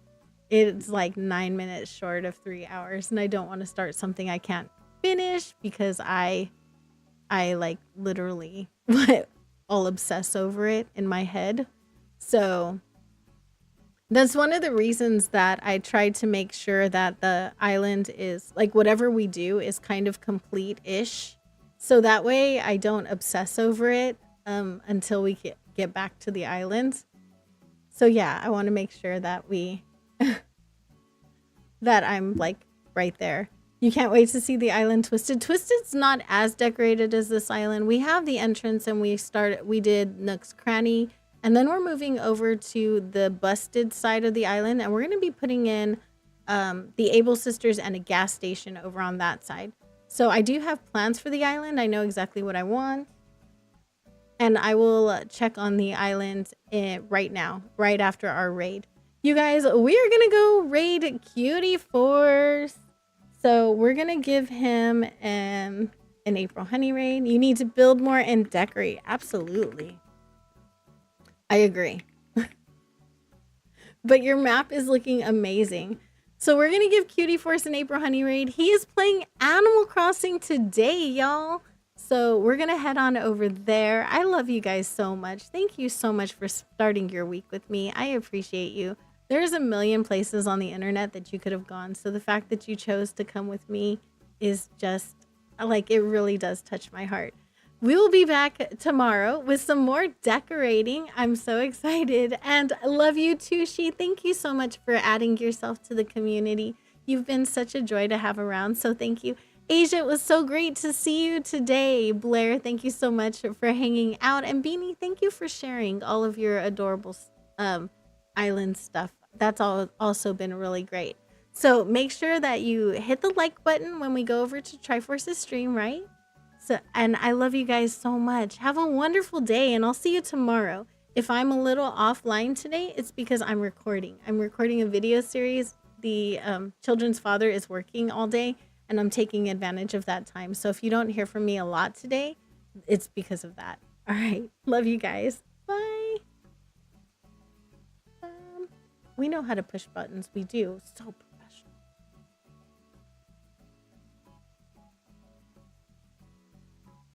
it's like 9 minutes short of 3 hours. And I don't want to start something I can't finish because I like literally all obsess over it in my head. So that's one of the reasons that I tried to make sure that the island is like whatever we do is kind of complete-ish. So that way I don't obsess over it until we get back to the island. So yeah, I want to make sure that we that I'm like right there. You can't wait to see the island Twisted. Twisted's not as decorated as this island. We have the entrance and we did Nook's Cranny. And then we're moving over to the Busted side of the island. And we're going to be putting in the Able Sisters and a gas station over on that side. So I do have plans for the island. I know exactly what I want. And I will check on the island right now, right after our raid. You guys, we are going to go raid Cutie Force. So we're going to give him an April Honey raid. You need to build more and decorate. Absolutely. I agree. But your map is looking amazing. So we're going to give Cutie Force an April Honey raid. He is playing Animal Crossing today, y'all. So we're going to head on over there. I love you guys so much. Thank you so much for starting your week with me. I appreciate you. There's a million places on the internet that you could have gone. So the fact that you chose to come with me is just like, it really does touch my heart. We will be back tomorrow with some more decorating. I'm so excited and I love you too, She. Thank you so much for adding yourself to the community. You've been such a joy to have around, so thank you. Asia, it was so great to see you today. Blair, thank you so much for hanging out. And Beanie, thank you for sharing all of your adorable island stuff. That's also been really great. So make sure that you hit the like button when we go over to Triforce's stream, right? So, and I love you guys so much. Have a wonderful day, and I'll see you tomorrow. If I'm a little offline today, it's because I'm recording. I'm recording a video series. The children's father is working all day, and I'm taking advantage of that time. So if you don't hear from me a lot today, it's because of that. All right. Love you guys. Bye. We know how to push buttons. We do. So